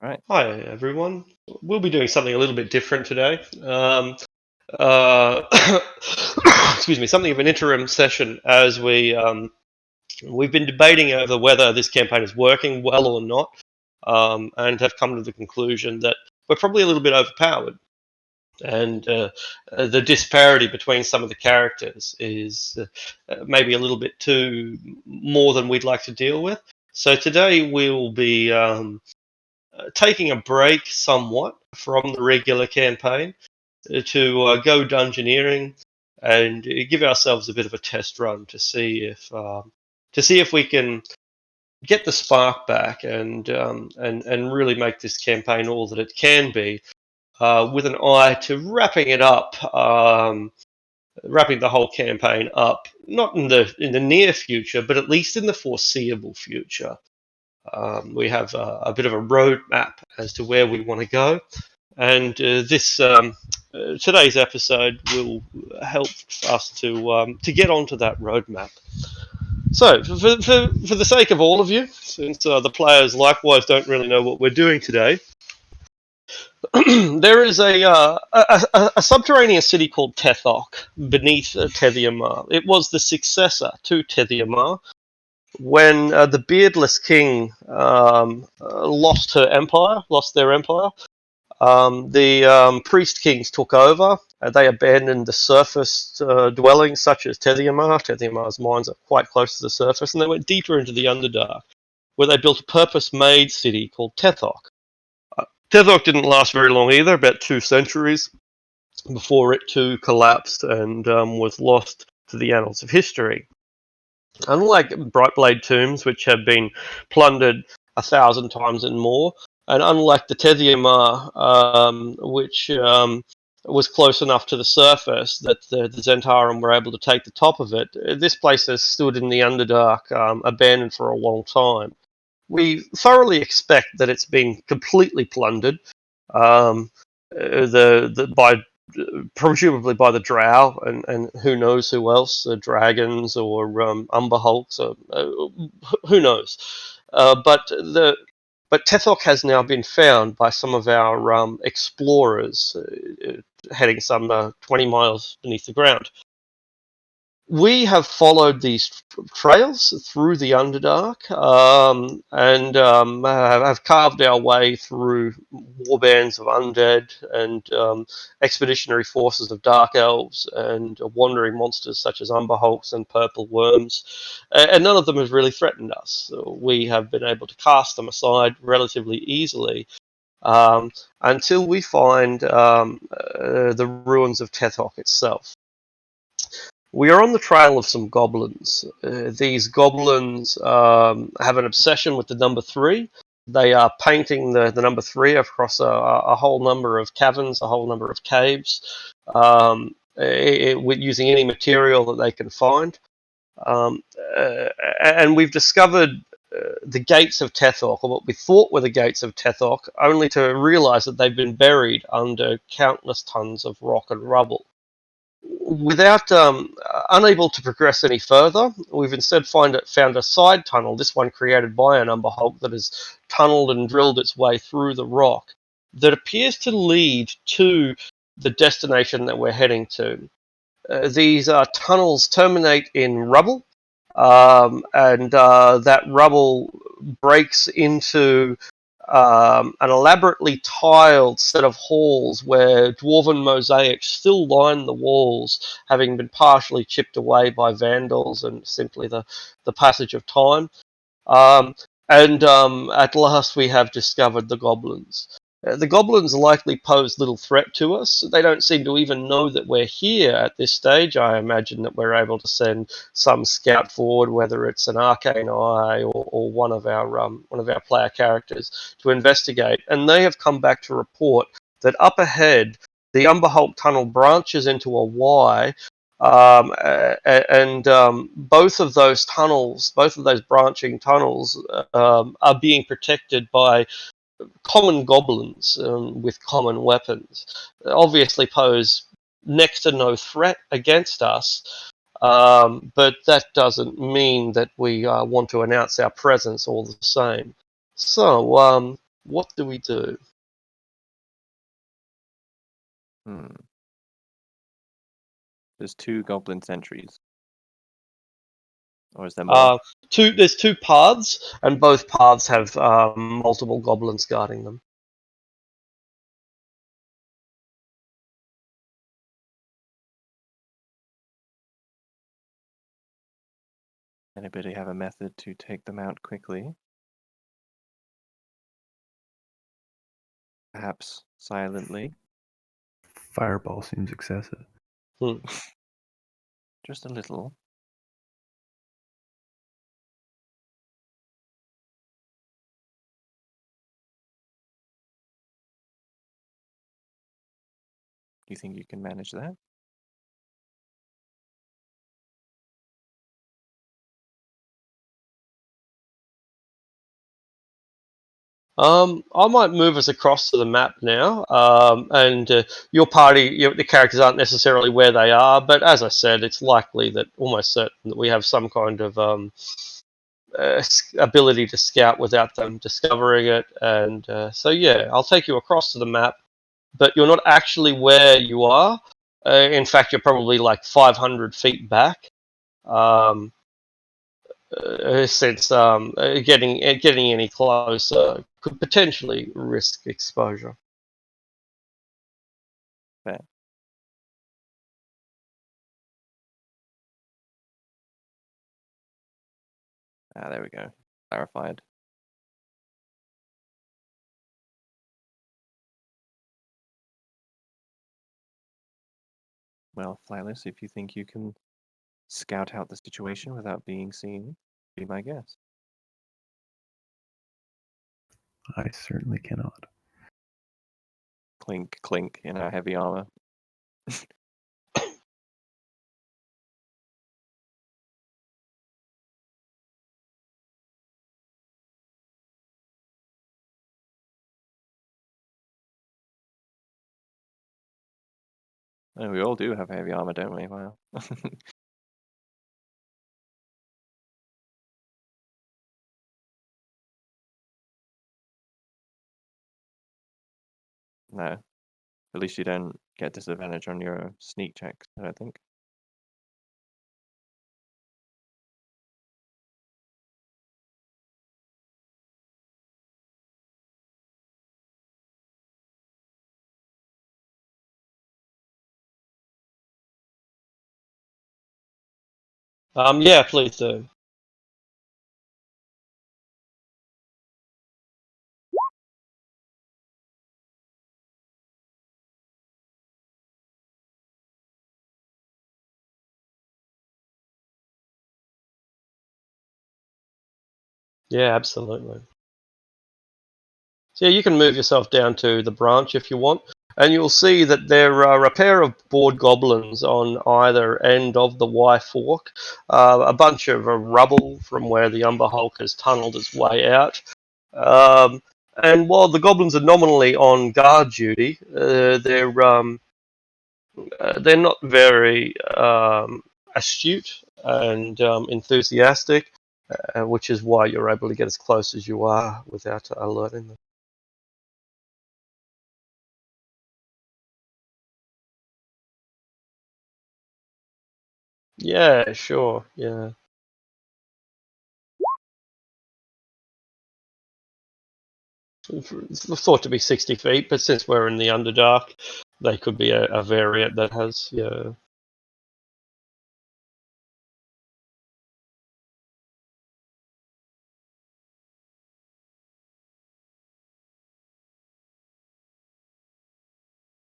Right. Hi, everyone. We'll be doing something a little bit different today. Uh, excuse me, something of an interim session as we've been debating over whether this campaign is working well or not, and have come to the conclusion that we're probably a little bit overpowered, and the disparity between some of the characters is maybe a little bit too more than we'd like to deal with. So today we'll be taking a break somewhat from the regular campaign to go dungeoneering and give ourselves a bit of a test run to see if we can get the spark back and really make this campaign all that it can be, with an eye to wrapping it up, wrapping the whole campaign up, not in the near future, but at least in the foreseeable future. We have a bit of a roadmap as to where we want to go, and this today's episode will help us to get onto that roadmap. So, for the sake of all of you, since the players likewise don't really know what we're doing today, there is a subterranean city called Tethok beneath Tethiamar. It was the successor to Tethiamar when the beardless king lost their empire. The priest kings took over. They abandoned the surface dwellings such as Tethiamar. Tethiamar's mines are quite close to the surface, and they went deeper into the Underdark, where they built a purpose-made city called Tethok. Tethok didn't last very long either, about 2 centuries before it too collapsed and was lost to the annals of history. Unlike Brightblade tombs, which have been plundered 1,000 times and more, and unlike the Tethiamar, which was close enough to the surface that the Zentarum were able to take the top of it, this place has stood in the Underdark, abandoned for a long time. We thoroughly expect that it's been completely plundered, um, by presumably by the Drow, and who knows who else, dragons or umber hulks, or who knows. But Tethok has now been found by some of our explorers heading some 20 miles beneath the ground. We have followed these trails through the Underdark, and have carved our way through warbands of undead and expeditionary forces of dark elves and wandering monsters such as umber hulks and purple worms, and none of them have really threatened us. We have been able to cast them aside relatively easily, until we find the ruins of Tethok itself. We are on the trail of some goblins. These goblins have an obsession with the number 3. They are painting the number 3 across a whole number of caverns, a whole number of caves, with using any material that they can find. And we've discovered the gates of Tethok, or what we thought were the gates of Tethok, only to realize that they've been buried under countless tons of rock and rubble. Without unable to progress any further, we've instead found a side tunnel, this one created by an umber hulk, that has tunneled and drilled its way through the rock, that appears to lead to the destination that we're heading to. These tunnels terminate in rubble, and that rubble breaks into an elaborately tiled set of halls where dwarven mosaics still line the walls, having been partially chipped away by vandals and simply the passage of time. Um, and at last we have discovered the goblins. The goblins likely pose little threat to us. They don't seem to even know that we're here at this stage. I imagine that we're able to send some scout forward, whether it's an arcane eye or one of our player characters, to investigate. And they have come back to report that up ahead, the Umber Hulk tunnel branches into a Y, and both of those tunnels, both of those branching tunnels, are being protected by common goblins with common weapons. They obviously pose next to no threat against us, but that doesn't mean that we want to announce our presence all the same. So, What do we do? There's 2 goblin sentries. Or is there more? There's 2 paths, and both paths have multiple goblins guarding them. Anybody have a method to take them out quickly? Perhaps silently? Fireball seems excessive. Just a little. Do you think you can manage that? I might move us across to the map now, and your party, the characters aren't necessarily where they are, but as I said, it's likely that almost certain that we have some kind of ability to scout without them discovering it, and so yeah, I'll take you across to the map, but you're not actually where you are. In fact, you're probably like 500 feet back. Since getting any closer could potentially risk exposure. Fair. There we go. Clarified. Well, Phyllis, if you think you can scout out the situation without being seen, be my guest. I certainly cannot. Clink, clink in our heavy armor. Oh, we all do have heavy armor, don't we? Wow. No. At least you don't get disadvantage on your sneak checks, I don't think. Yeah, please do. Yeah, absolutely. So yeah, you can move yourself down to the branch if you want, and you'll see that there are a pair of board goblins on either end of the Y fork, a bunch of rubble from where the Umber Hulk has tunneled its way out. And while the goblins are nominally on guard duty, they're not very astute and enthusiastic, which is why you're able to get as close as you are without alerting them. Yeah, sure. Yeah. It's thought to be 60 feet, but since we're in the Underdark, they could be a variant that has, yeah.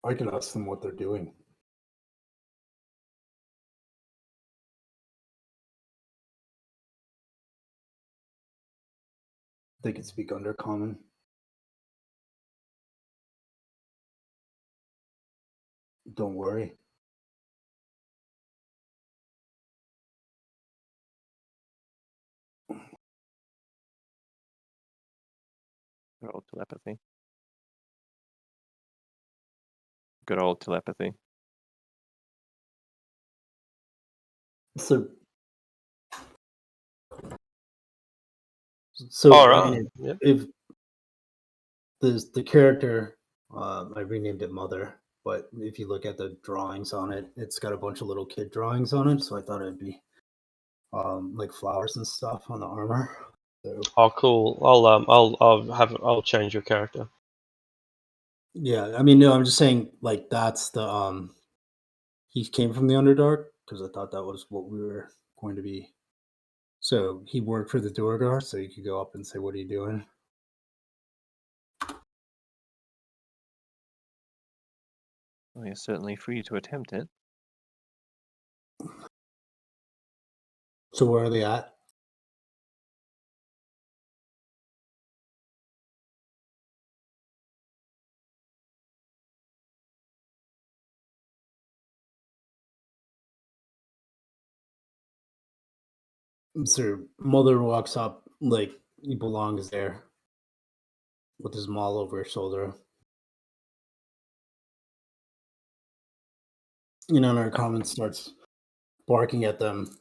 I can ask them what they're doing. They can speak Undercommon. Don't worry. Good old telepathy. Good old telepathy. So All I right. mean, Yep. if the character, I renamed it Mother, but if you look at the drawings on it, it's got a bunch of little kid drawings on it. So I thought it'd be like flowers and stuff on the armor. So Oh, cool. I'll change your character. yeah, I mean, no, I'm just saying like that's the he came from the Underdark because I thought that was what we were going to be. So he worked for the Duergar, so you could go up and say, "What are you doing?" Well, you're certainly free to attempt it. So where are they at? So Mother walks up like he belongs there with his maul over his shoulder. And on our common starts barking at them.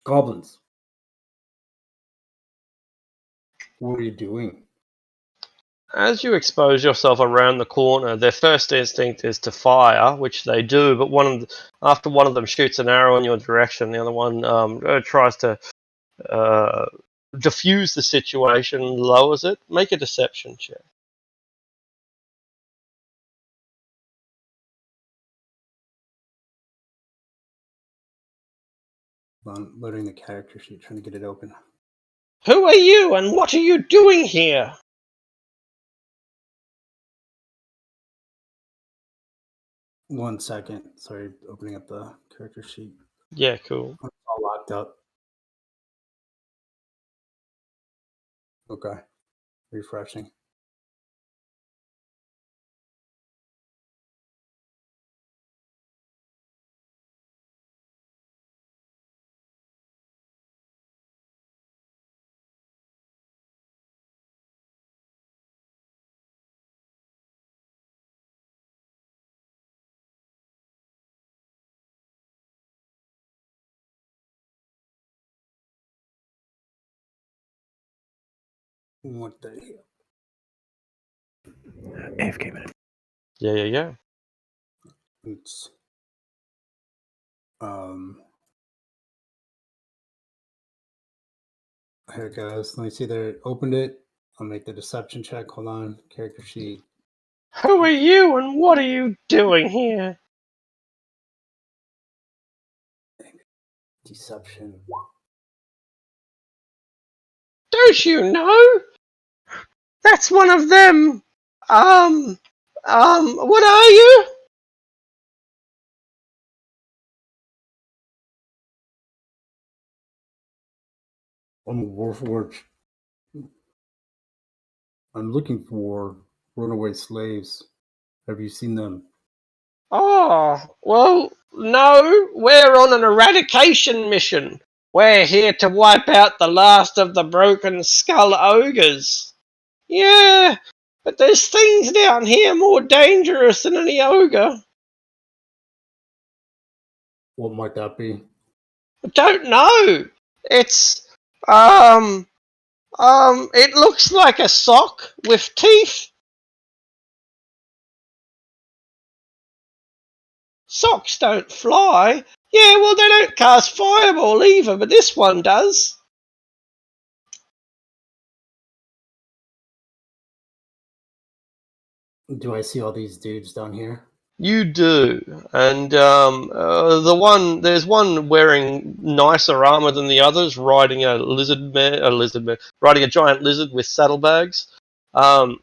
Goblins, what are you doing? As you expose yourself around the corner, their first instinct is to fire, which they do. But after one of them shoots an arrow in your direction, the other one tries to uh, diffuse the situation, lowers it. Make a deception check. I'm loading the character sheet, trying to get it open. Who are you, and what are you doing here? 1 second. Sorry, opening up the character sheet. Yeah, cool. It's all locked up. Okay. Refreshing. What the hell? AFK minute. Yeah. It's um here it goes. Let me see there. Opened it. I'll make the deception check. Hold on. Character sheet. Who are you, and what are you doing here? Deception. Don't you know? That's one of them. What are you? I'm a warforged. I'm looking for runaway slaves. Have you seen them? Oh, well, no, we're on an eradication mission. We're here to wipe out the last of the broken skull ogres. Yeah, but there's things down here more dangerous than any ogre. What might that be? I don't know. It's, it looks like a sock with teeth. Socks don't fly. Yeah, well, they don't cast fireball either, but this one does. Do I see all these dudes down here? You do, and there's one wearing nicer armor than the others, riding riding a giant lizard with saddlebags. Um,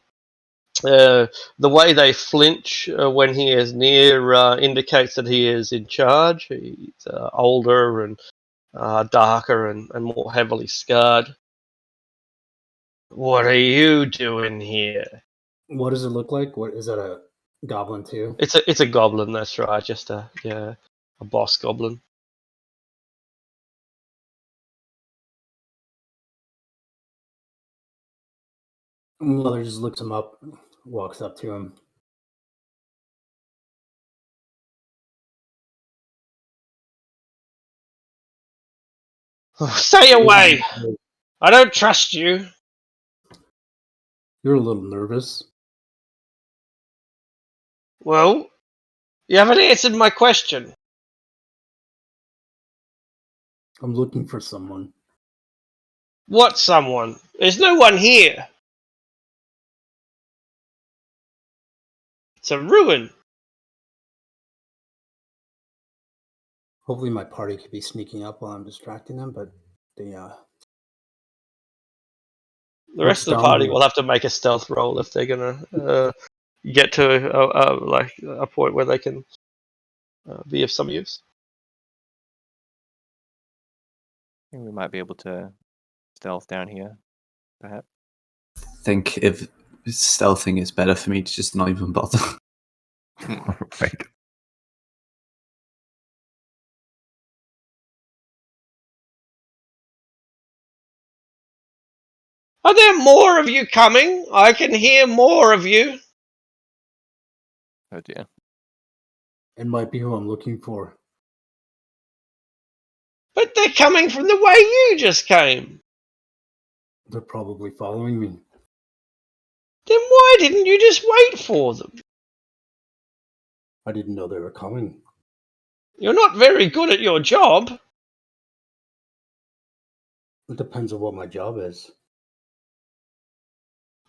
the way they flinch when he is near indicates that he is in charge. He's older and darker and more heavily scarred. What are you doing here? What does it look like? What is that, a goblin too? It's a goblin, that's right. Just a boss goblin. Mother just looks him up, walks up to him. Oh, stay away! I don't trust you. You're a little nervous. Well, you haven't answered my question. I'm looking for someone. What someone? There's no one here. It's a ruin. Hopefully my party could be sneaking up while I'm distracting them, but they The what's rest of the down party here? will have to make a stealth roll if they're gonna get to a point where they can be of some use. I think we might be able to stealth down here, perhaps. Think if stealthing is better for me to just not even bother. Right. Are there more of you coming? I can hear more of you. Oh dear. It might be who I'm looking for. But they're coming from the way you just came. They're probably following me. Then why didn't you just wait for them? I didn't know they were coming. You're not very good at your job. It depends on what my job is.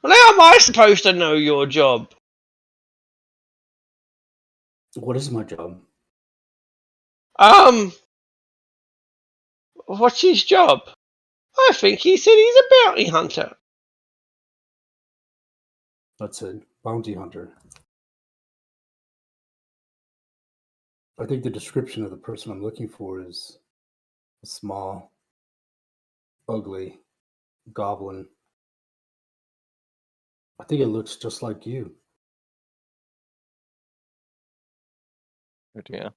Well, how am I supposed to know your job? What is my job? What's his job? I think he said he's a bounty hunter. That's a bounty hunter. I think the description of the person I'm looking for is a small, ugly goblin. I think it looks just like you. Oh dear.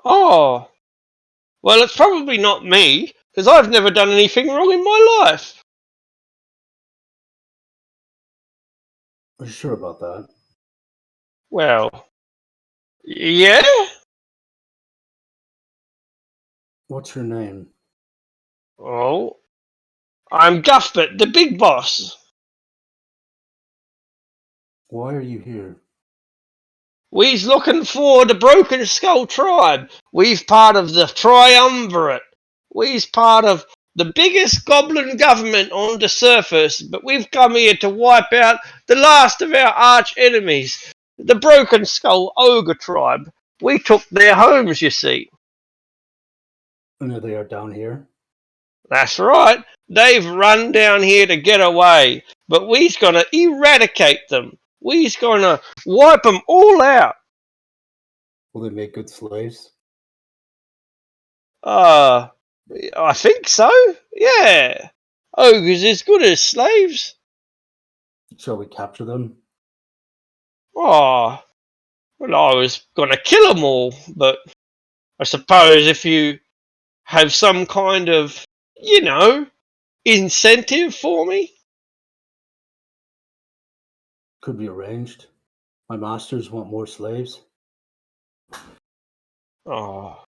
Oh, well, it's probably not me, because I've never done anything wrong in my life. Are you sure about that? Well, yeah? What's your name? Oh, I'm Guffbert, the big boss. Why are you here? We's looking for the Broken Skull tribe. We's part of the Triumvirate. We's part of the biggest goblin government on the surface, but we've come here to wipe out the last of our arch enemies, the Broken Skull Ogre tribe. We took their homes, you see. I know they are down here. That's right. They've run down here to get away, but we's gonna eradicate them. We's gonna wipe them all out. Will they make good slaves? I think so. Yeah. Ogres as good as slaves. Shall we capture them? Oh, well, I was gonna kill them all, but I suppose if you have some kind of, incentive for me. Could be arranged. My masters want more slaves. Oh,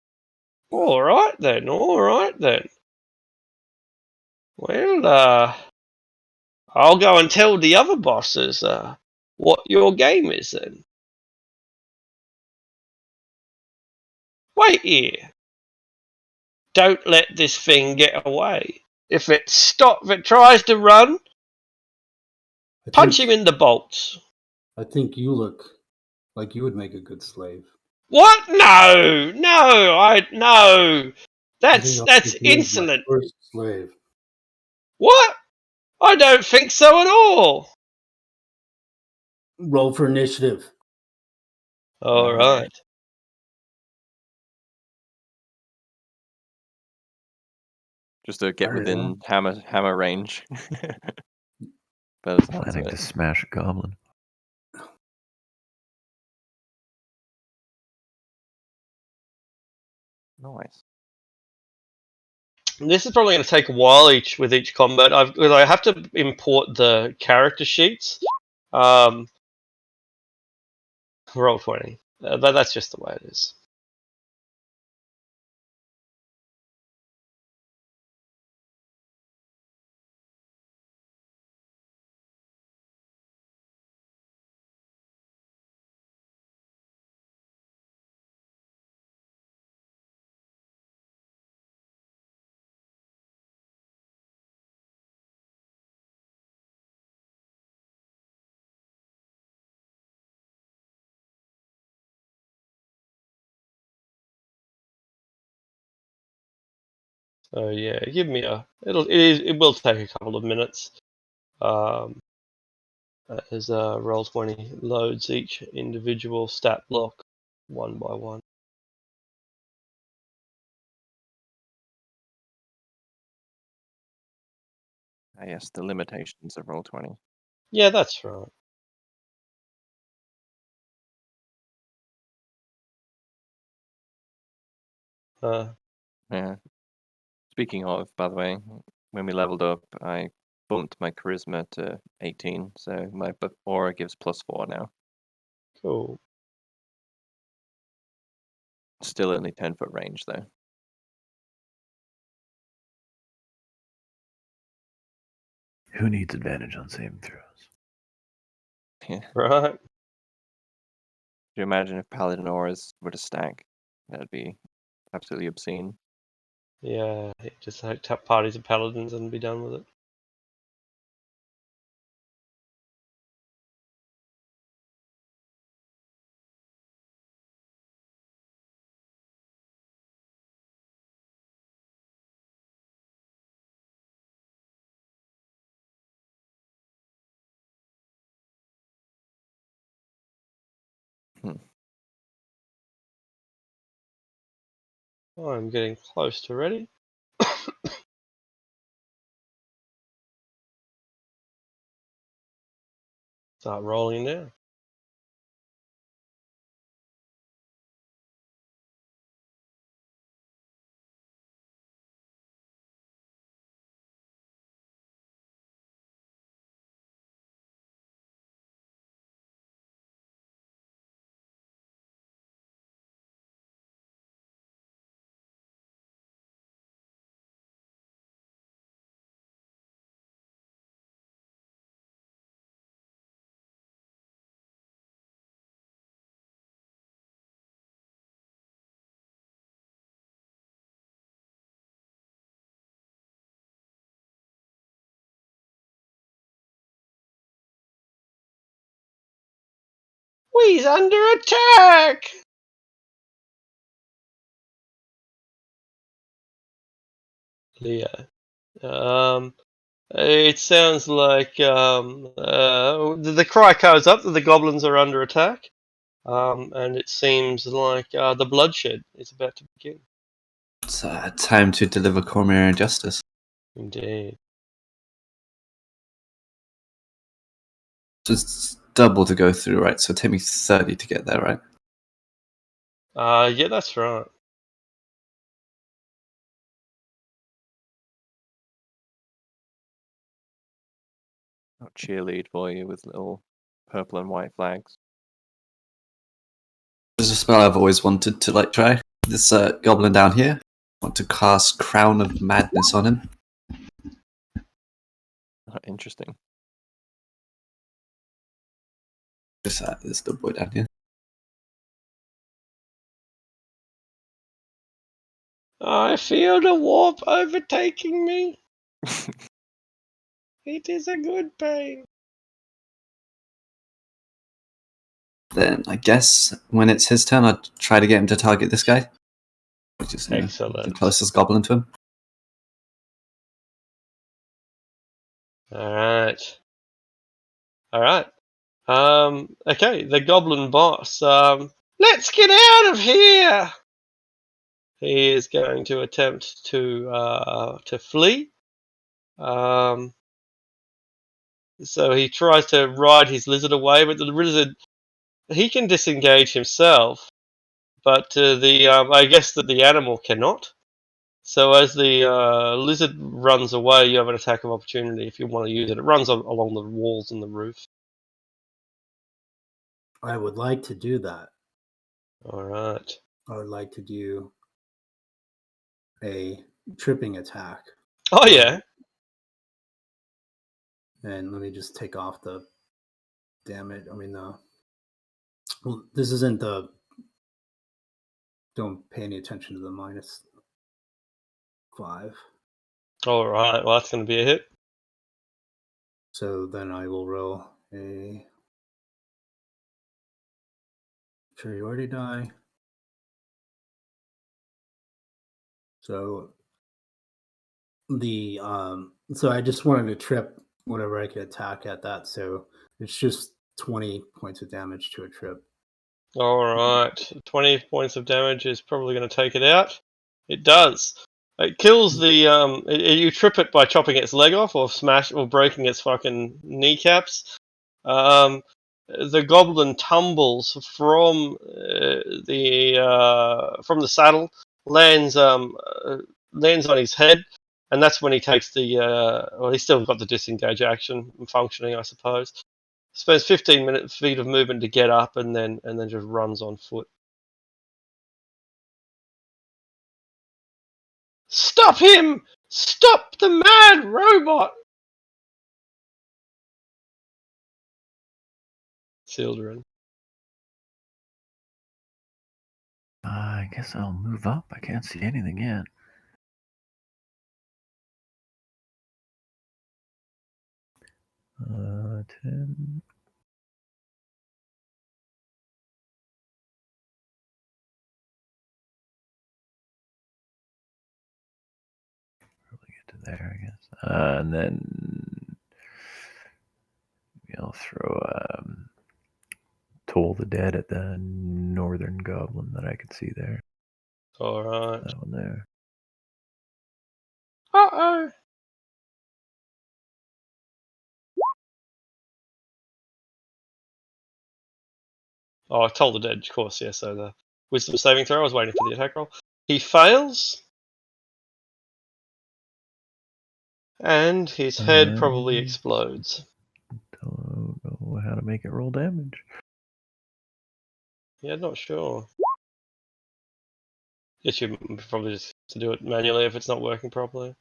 all right then. All right then. Well, I'll go and tell the other bosses what your game is then. Wait here. Don't let this thing get away. If it tries to run, punch him in the bolts. I think you look like you would make a good slave. What? No, no. I think I'll That's make you my insolent. first slave. What? I don't think so at all. Roll for initiative. All right. Just to get Fire it within up. hammer range. By the sounds of Planning it. to smash a goblin. Nice. This is probably going to take a while with each combat. Because I have to import the character sheets. Roll 20. But that's just the way it is. So yeah, give me it will take a couple of minutes. As Roll20 loads each individual stat block one by one. Yes, the limitations of Roll20. Yeah, that's right. Yeah. Speaking of, by the way, when we leveled up, I bumped my charisma to 18, so my aura gives +4 now. Cool. Still only 10-foot range, though. Who needs advantage on saving throws? Yeah. Right. Could you imagine if Paladin auras were to stack? That'd be absolutely obscene. Yeah, just like tap parties of paladins and be done with it. Hmm. Oh, I'm getting close to ready. Start rolling now. He's under attack! Leo. It sounds like the cry goes up that the goblins are under attack, and it seems like the bloodshed is about to begin. It's time to deliver Cormier and justice. Indeed. So it's double to go through, right? So it take me 30 to get there, right? Yeah, that's right. I'll cheerlead for you with little purple and white flags. There's a spell I've always wanted to try. This goblin down here. I want to cast Crown of Madness on him. Interesting. This the boy down here. I feel the warp overtaking me. It is a good pain. Then I guess when it's his turn, I'd try to get him to target this guy, which is the Excellent. closest goblin to him. Alright. Alright. Okay, the goblin boss. Let's get out of here! He is going to attempt to flee. So he tries to ride his lizard away, but the lizard, he can disengage himself, but I guess that the animal cannot. So as the lizard runs away, you have an attack of opportunity if you want to use it. It runs along the walls and the roof. I would like to do that. All right. I would like to do a tripping attack. Oh yeah. And let me just take off the damage. I mean, well, this isn't the. Don't pay any attention to the -5. All right. Well, that's going to be a hit. So then I will roll a superiority die. So the so I just wanted to trip whatever I could attack at that. So it's just 20 points of damage to a trip. All right, 20 points of damage is probably going to take it out. It does. It kills the you trip it by chopping its leg off, or smash, or breaking its fucking kneecaps. The goblin tumbles from the saddle, lands lands on his head, and that's when he takes the well, he's still got the disengage action functioning, I suppose. Spends 15 feet of movement to get up, and then just runs on foot. Stop him! Stop the mad robot! Sildren. I guess I'll move up. I can't see anything yet. Uh, 10. Probably get to there, I guess. And then I'll throw Toll the Dead at the northern goblin that I can see there. Alright. That one there. Uh-oh! Oh, I told the dead, of course, yeah, so the wisdom saving throw, I was waiting for the attack roll. He fails. And his head probably explodes. Don't know how to make it roll damage. Yeah, not sure. Guess you probably just have to do it manually if it's not working properly.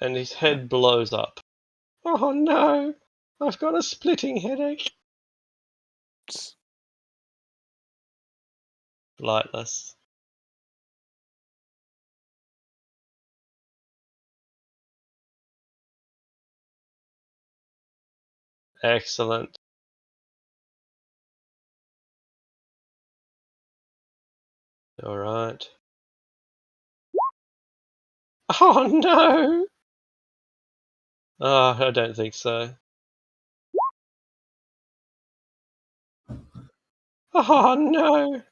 And his head blows up. Oh no! I've got a splitting headache. Lightless. Excellent. Alright. Oh no! Oh, I don't think so. Oh no!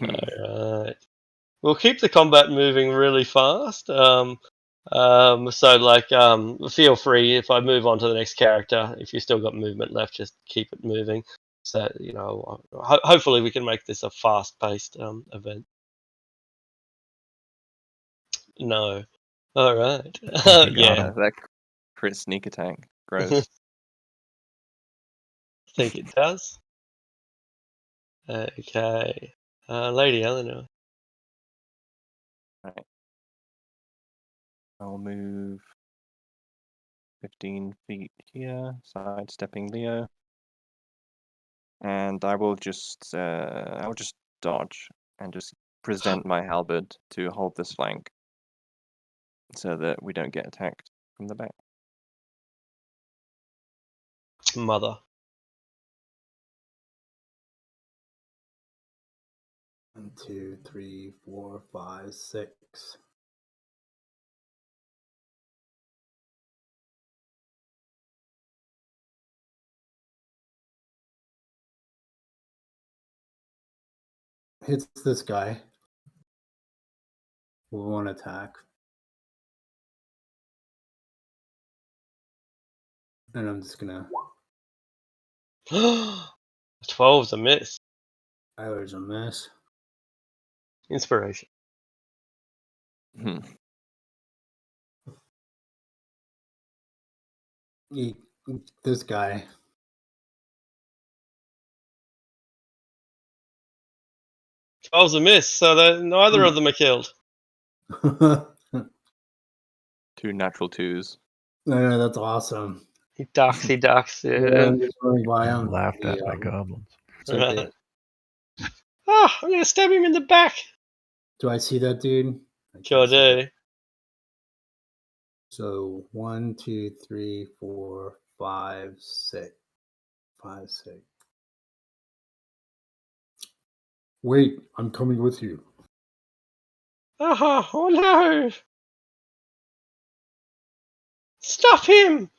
Alright. We'll keep the combat moving really fast. So, feel free if I move on to the next character. If you've still got movement left, just keep it moving. So, hopefully we can make this a fast-paced event. No. All right. Yeah. That crit sneak attack. Gross. I think it does. Okay. Lady Eleanor. Right. I'll move 15 feet here, sidestepping Leo. And I'll just dodge and just present my halberd to hold this flank so that we don't get attacked from the back. Mother. 1, 2, 3, 4, 5, 6. Hits this guy with 1 attack. And I'm just gonna 12's a miss. there's a miss. Inspiration. This guy. 12's a miss, so neither of them are killed. No, 2 natural 2s. that's awesome. He ducks. Yeah, I'm just running by him. Laughed at by goblins. So they, Oh, I'm gonna stab him in the back. do I see that dude? I can't Sure see that. do. So 1, 2, 3, 4, 5, 6. 5, 6. Wait, I'm coming with you. Oh no! Stop him!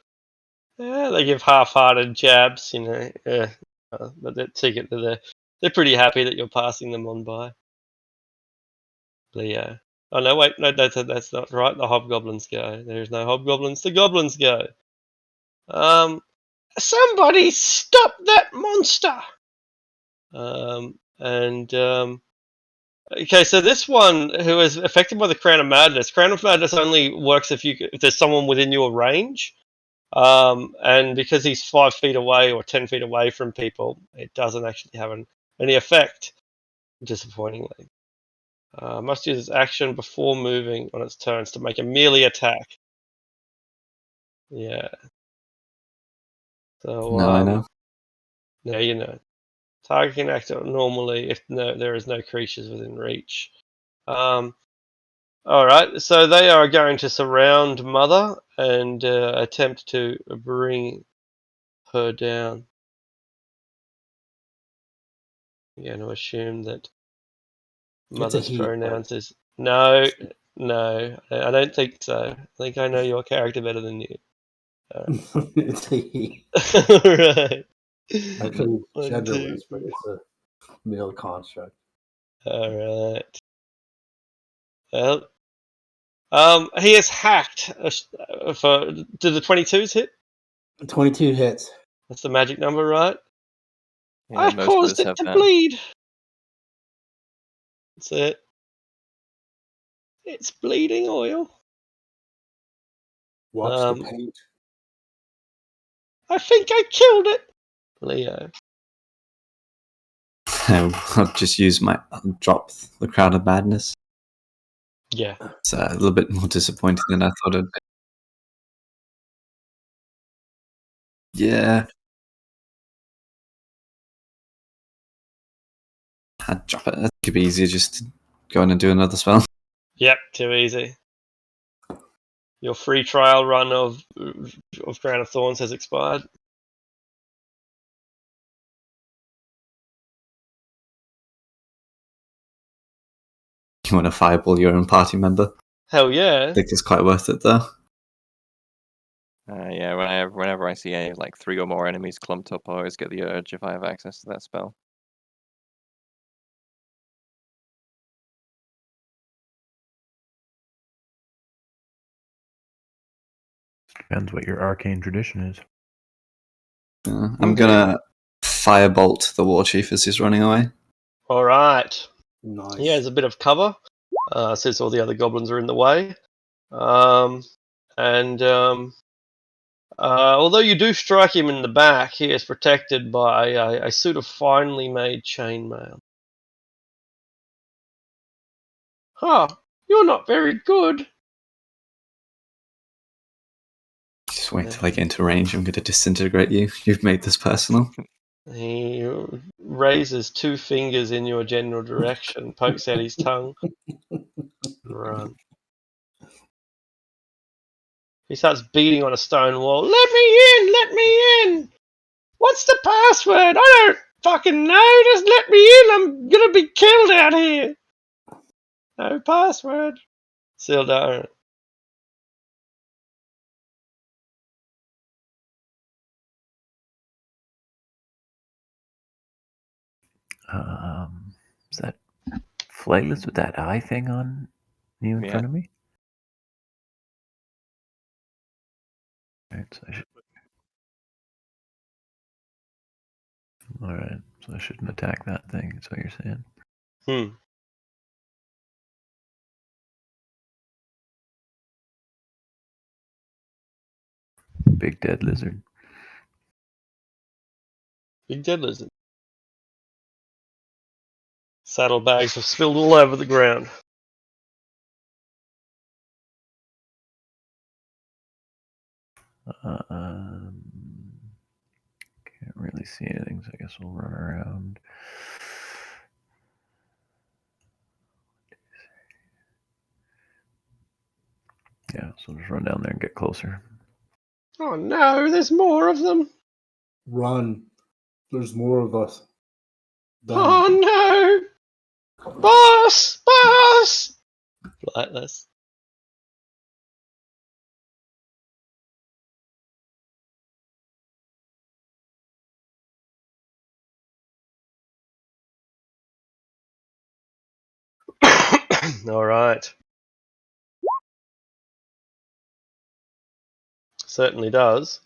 They give half-hearted jabs, but they're pretty happy that you're passing them on by. Leo. Oh no, wait, no, that's not right. The hobgoblins go. There's no hobgoblins. The goblins go. Somebody stop that monster! Okay, so this one who is affected by the Crown of Madness. Crown of Madness only works if there's someone within your range. And because he's 5 feet away or 10 feet away from people, it doesn't actually have any effect, disappointingly. Must use its action before moving on its turns to make a melee attack. Yeah. So, Now I know. now you know. Target can act normally if there is no creatures within reach. Alright, so they are going to surround Mother and attempt to bring her down. I'm going to assume that Mother's he, pronouns is no. I don't think so. I think I know your character better than you. It's a he. Right. Actually, 1, 2. genderless, but it's a male construct. All right. Well, he is hacked. Do the 22s hit? 22 hits. That's the magic number, right? Yeah, I most of caused us it have to that. bleed. That's it. It's bleeding oil. Watch the paint. I think I killed it. Leo. I'll just use my drop the Crown of Madness. Yeah. It's a little bit more disappointing than I thought it'd be. Yeah. I'd drop it. I think it'd be easier just to go in and do another spell. Yep, too easy. Your free trial run of Crown of Thorns has expired. You want to fireball your own party member? Hell yeah. I think it's quite worth it though. Yeah, whenever I see any like 3 or more enemies clumped up, I always get the urge if I have access to that spell. Depends what your arcane tradition is. I'm gonna firebolt the war chief as he's running away. Alright. Nice. He has a bit of cover, since all the other goblins are in the way. Although you do strike him in the back, he is protected by a suit of finely made chainmail. Huh, you're not very good. Just wait till I get into range. I'm gonna disintegrate you. You've made this personal. He raises 2 fingers in your general direction, pokes out his tongue, and run. He starts beating on a stone wall. Let me in! Let me in! What's the password? I don't fucking know. Just let me in. I'm gonna be killed out here. No password. Sealed iron. Is that flagless with that eye thing on you in Yeah. front of me? Alright, so I shouldn't attack that thing, is what you're saying. Big dead lizard. Big dead lizard. Saddlebags have spilled all over the ground. Can't really see anything, so I guess we'll run around. Yeah, so just run down there and get closer. Oh no, there's more of them. Run. There's more of us. Oh no! Boss! Boss! Flightless. All right. Certainly does.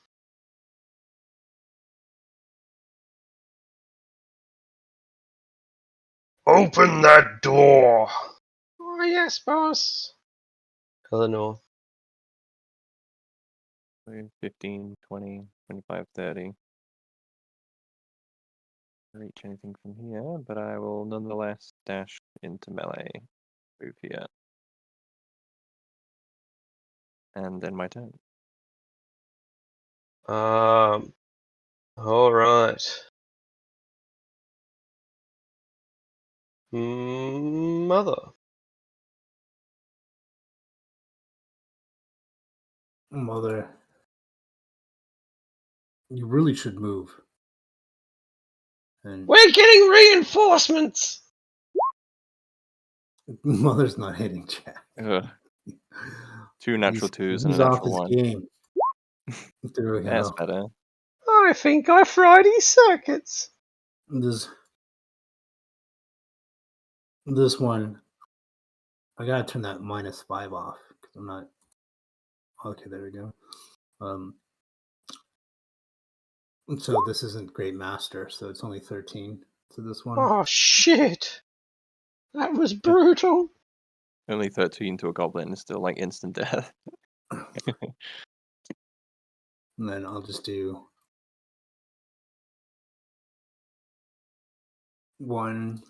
Open that door. Oh yes, boss. Eleanor. 15, 20, 25, 30. Reach anything from here, but I will nonetheless dash into melee. Move here. And then my turn. All right. Mother. Mother, you really should move. And We're getting reinforcements. Mother's not hitting Jack. Ugh. 2 natural 2s and a He's off natural his 1. game. There we That's go. better. I think I fried his circuits. This one, I gotta turn that -5 off because I'm not. Okay, there we go. So this isn't Great Master, so it's only 13 to this one. Oh shit! That was brutal. Only 13 to a goblin is still like instant death. And then I'll just do 1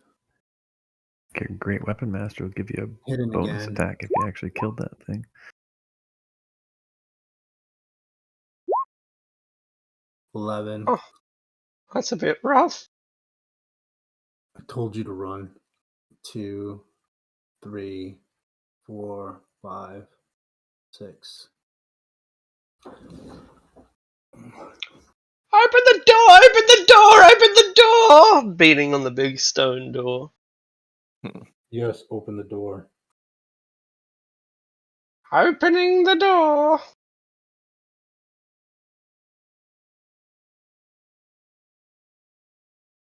Okay, Great Weapon Master will give you a hidden bonus again. attack if you actually killed that thing. 11. Oh, that's a bit rough. I told you to run. 2, 3, 4, 5, 6. Open the door! Open the door! Open the door! Beating on the big stone door. Yes, open the door. Opening the door.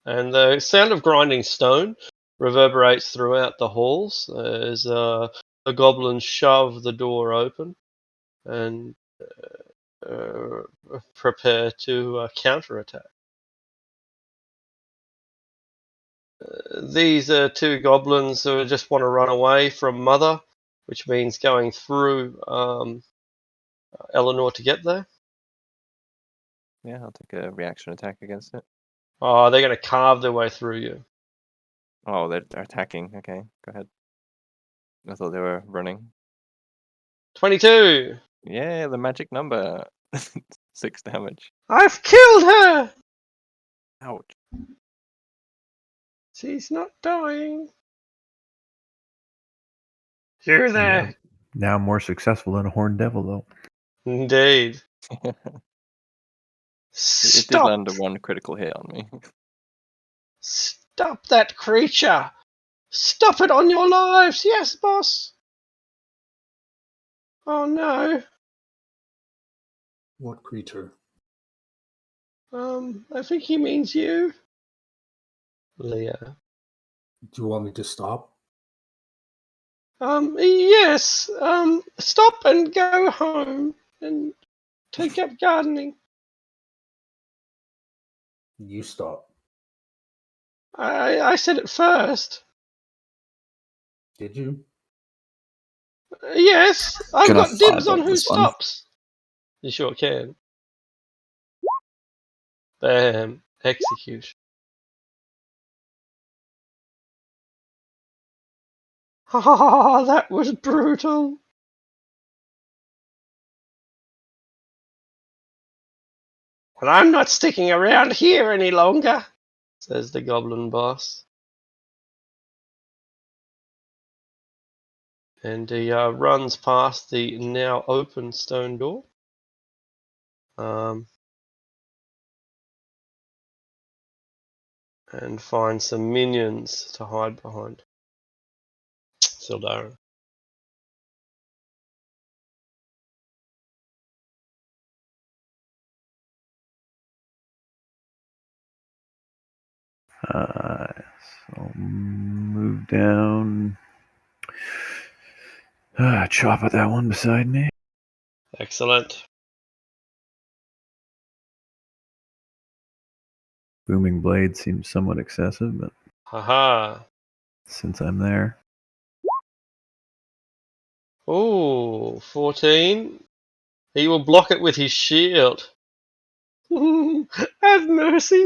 And the sound of grinding stone reverberates throughout the halls as the goblins shove the door open and prepare to counterattack. These are 2 goblins who just want to run away from Mother, which means going through Eleanor to get there. Yeah, I'll take a reaction attack against it. Oh, they're going to carve their way through you. Oh, they're attacking. Okay, go ahead. I thought they were running. 22. Yeah, the magic number. 6 damage. I've killed her. Ouch. She's not dying. You're there. Now more successful than a Horned Devil, though. Indeed. It did Stop. land a 1 critical hit on me. Stop that creature. Stop it on your lives. Yes, boss. Oh no. What creature? I think he means you. Leo. Do you want me to stop? Yes. Stop and go home and take up gardening. You stop. I said it first. Did you? Yes, I've Can I got dibs on fireball who this one? stops. You sure can. Bam. Execution. Ah, that was brutal. Well, I'm not sticking around here any longer, says the goblin boss. And he runs past the now open stone door. And finds some minions to hide behind. Sildaren. So I'll move down. Chop at that one beside me. Excellent. Booming blade seems somewhat excessive, but Haha. since I'm there. Ooh, 14. He will block it with his shield. Have mercy.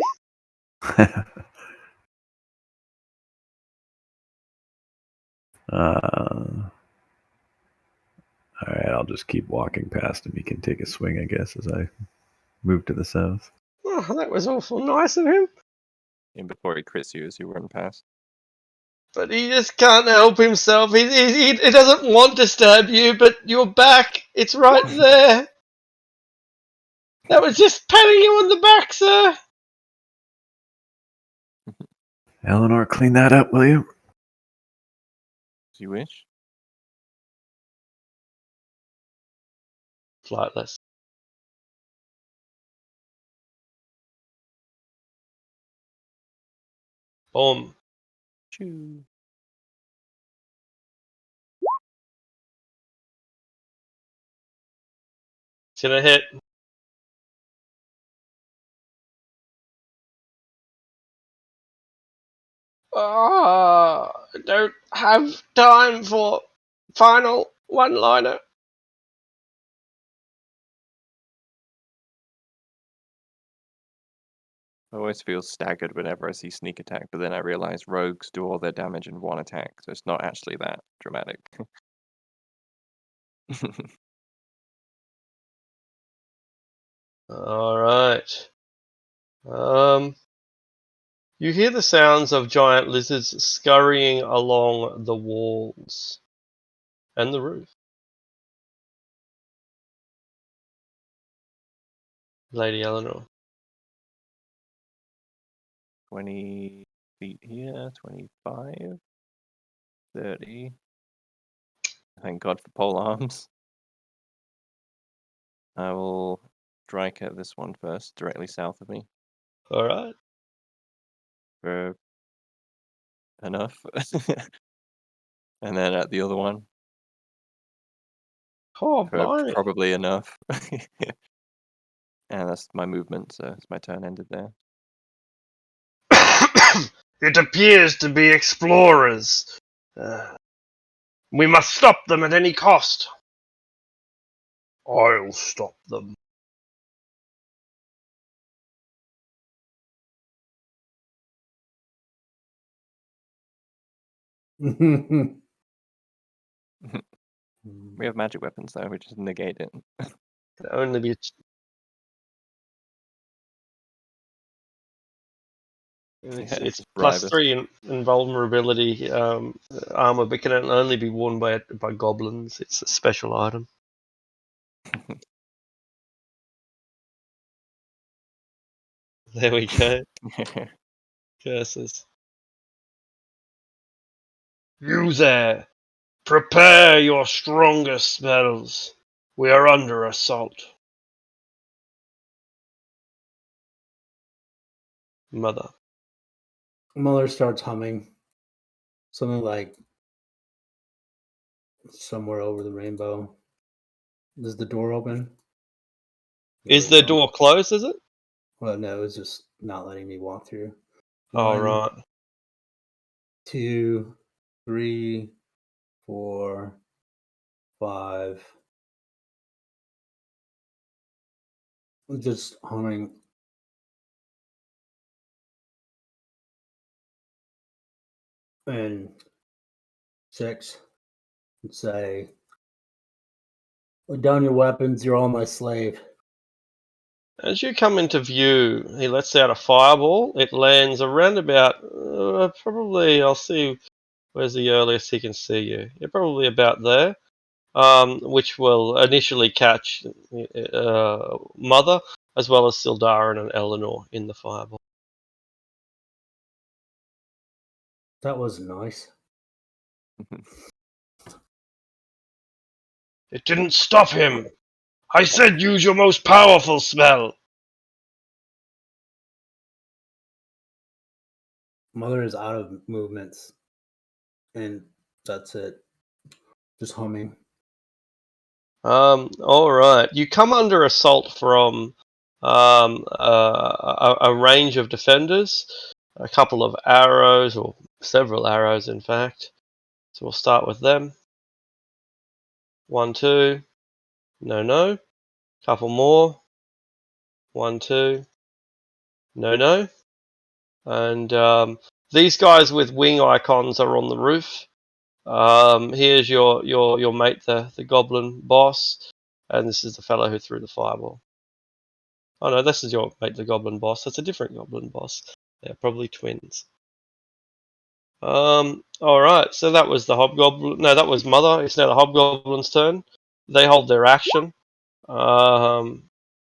Alright, I'll just keep walking past him. He can take a swing, I guess, as I move to the south. Oh, that was awful nice of him. And before he crits you as you run past. But he just can't help himself. He doesn't want to stab you, but your back, it's right there. That was just patting you on the back, sir. Eleanor, clean that up, will you? As you wish. Flightless. Boom. Choo. It's gonna hit. I don't have time for final one-liner. I always feel staggered whenever I see sneak attack, but then I realize rogues do all their damage in one attack, so it's not actually that dramatic. Alright. You hear the sounds of giant lizards scurrying along the walls and the roof. Lady Eleanor. 20 feet here, 25, 30. Thank God for pole arms. I will strike at this one first, directly south of me. Alright. For enough. And then at the other one Oh, for blimey. probably enough. And that's my movement, so it's my turn ended there. It appears to be explorers. We must stop them at any cost. I'll stop them. We have magic weapons though, which just negate it. Can only be. It's just bribe us. +3 invulnerability armor, but can only be worn by goblins. It's a special item. There we go. Curses. You there! Prepare your strongest spells. We are under assault. Mother. Muller starts humming something like "Somewhere Over the Rainbow." Is the door open? Is the door closed, is it? Well, no, it's just not letting me walk through. All 1, right. 2, 3, 4, 5. Just humming. And 6 and say, "Lay down your weapons, you're all my slave." As you come into view, he lets out a fireball. It lands around about, probably, I'll see, where's the earliest he can see you? Yeah, probably about there, which will initially catch Mother, as well as Sildaren and Eleanor in the fireball. That was nice. It didn't stop him. I said use your most powerful spell. Mother is out of movements, and that's it. Just humming. All right. You come under assault from a range of defenders, a couple of arrows, or several arrows, in fact. So we'll start with them. 1, 2. No. Couple more. 1, 2. No. And these guys with wing icons are on the roof. Here's your mate, the goblin boss, and this is the fellow who threw the fireball. Oh no, this is your mate, the goblin boss. That's a different goblin boss. They're probably twins. All right. So that was the hobgoblin. No, that was Mother. It's now the hobgoblin's turn. They hold their action, and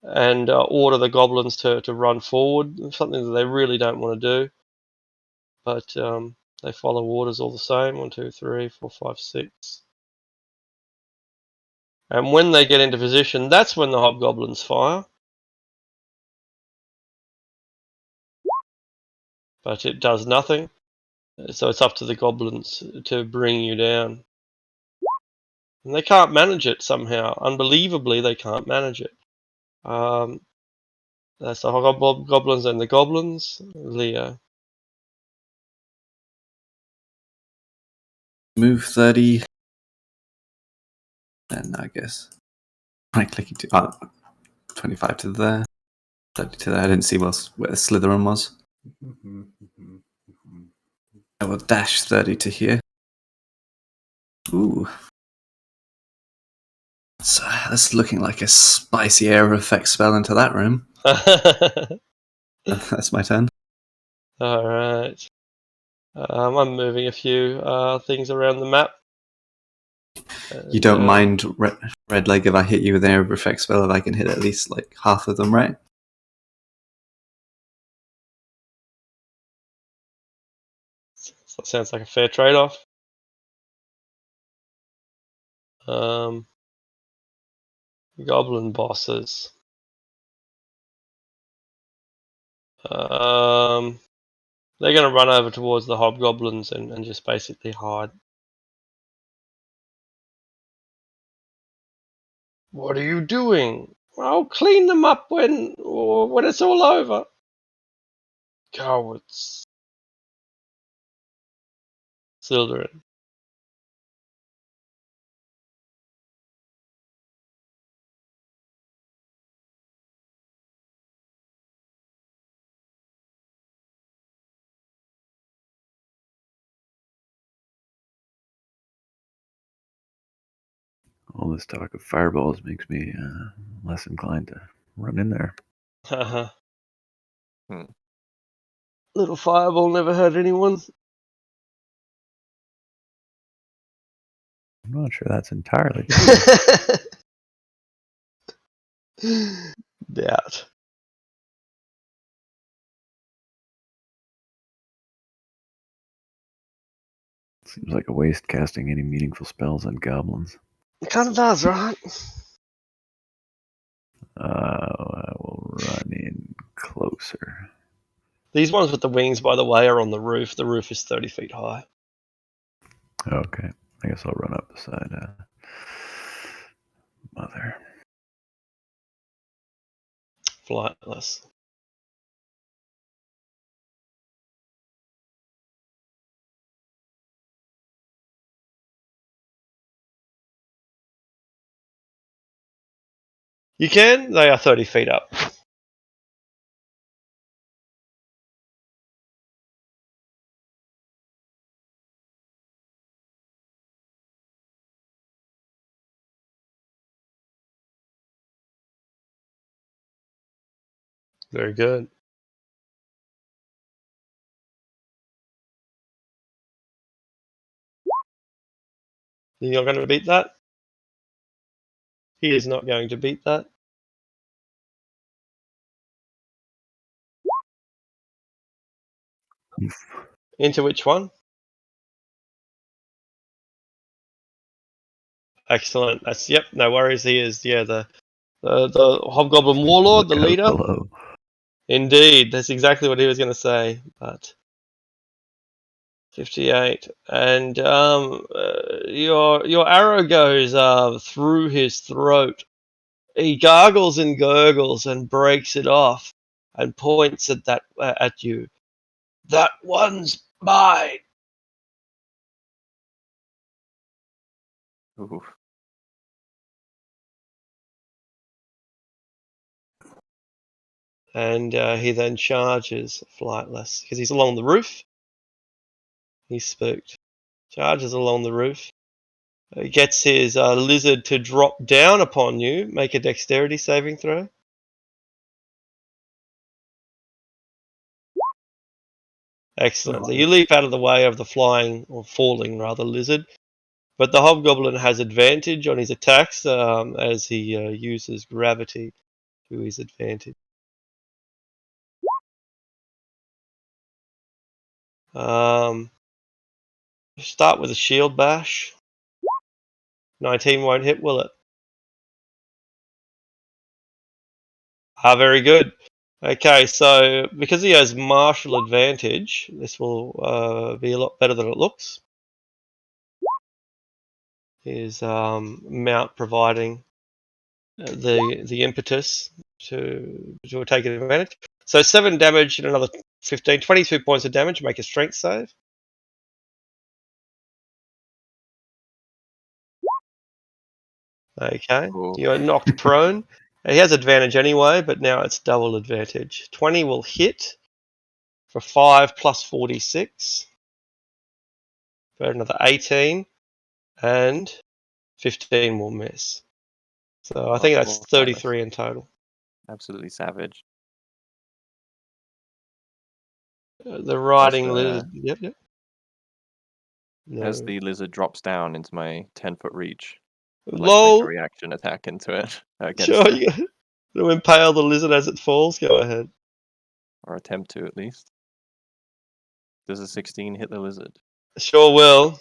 order the goblins to run forward. Something that they really don't want to do, but they follow orders all the same. 1, 2, 3, 4, 5, 6. And when they get into position, that's when the hobgoblins fire. But it does nothing. So it's up to the goblins to bring you down. And they can't manage it somehow. Unbelievably, they can't manage it. That's the hobgoblins and the goblins. Leo. Move 30. And I guess right clicking to 25 to there. 30 to there. I didn't see where Slytherin was. I will dash 30 to here. Ooh. So that's looking like a spicy air effect spell into that room. That's my turn. Alright. I'm moving a few things around the map. You don't mind, Red Leg, if I hit you with an air effect spell, if I can hit at least like half of them, right? That sounds like a fair trade-off. Goblin bosses. They're going to run over towards the hobgoblins and just basically hide. What are you doing? I'll clean them up when it's all over. Cowards. Slytherin. All this talk of fireballs makes me less inclined to run in there. Little fireball never hurt anyone. I'm not sure that's entirely true. Doubt. Seems like a waste casting any meaningful spells on goblins. It kind of does, right? I will run in closer. These ones with the wings, by the way, are on the roof. The roof is 30 feet high. Okay, I guess I'll run up beside Mother. Flightless. You can? They are 30 feet up. Very good. You're not going to beat that? He is not going to beat that. Into which one? Excellent. That's no worries. He is the Hobgoblin Warlord, the Look out leader. below. Indeed, that's exactly what he was going to say. But 58, and your arrow goes through his throat. He gargles and gurgles and breaks it off, and points at you. That one's mine. Ooh. And he then charges flightless because he's along the roof. He's spooked. Charges along the roof. He gets his lizard to drop down upon you. Make a dexterity saving throw. Excellent. So you leap out of the way of the flying, or falling rather, lizard. But the Hobgoblin has advantage on his attacks as he uses gravity to his advantage. Start with a shield bash. 19 won't hit, will it? Very good. Okay, so because he has martial advantage, this will be a lot better than it looks. His mount providing the impetus to take advantage. So 7 damage and another 15, 22 points of damage. Make a strength save. Okay, Cool. you're knocked prone. He has advantage anyway, but now it's double advantage. 20 will hit for 5 plus 46. For another 18, and 15 will miss. So I think that's 33 in total. Absolutely savage. The riding lizard. Yep. No. As the lizard drops down into my 10-foot reach, I'd like to make a Lol. reaction attack into it. Sure, you to impale the lizard as it falls. Go ahead. Or attempt to, at least. Does a 16 hit the lizard? Sure will.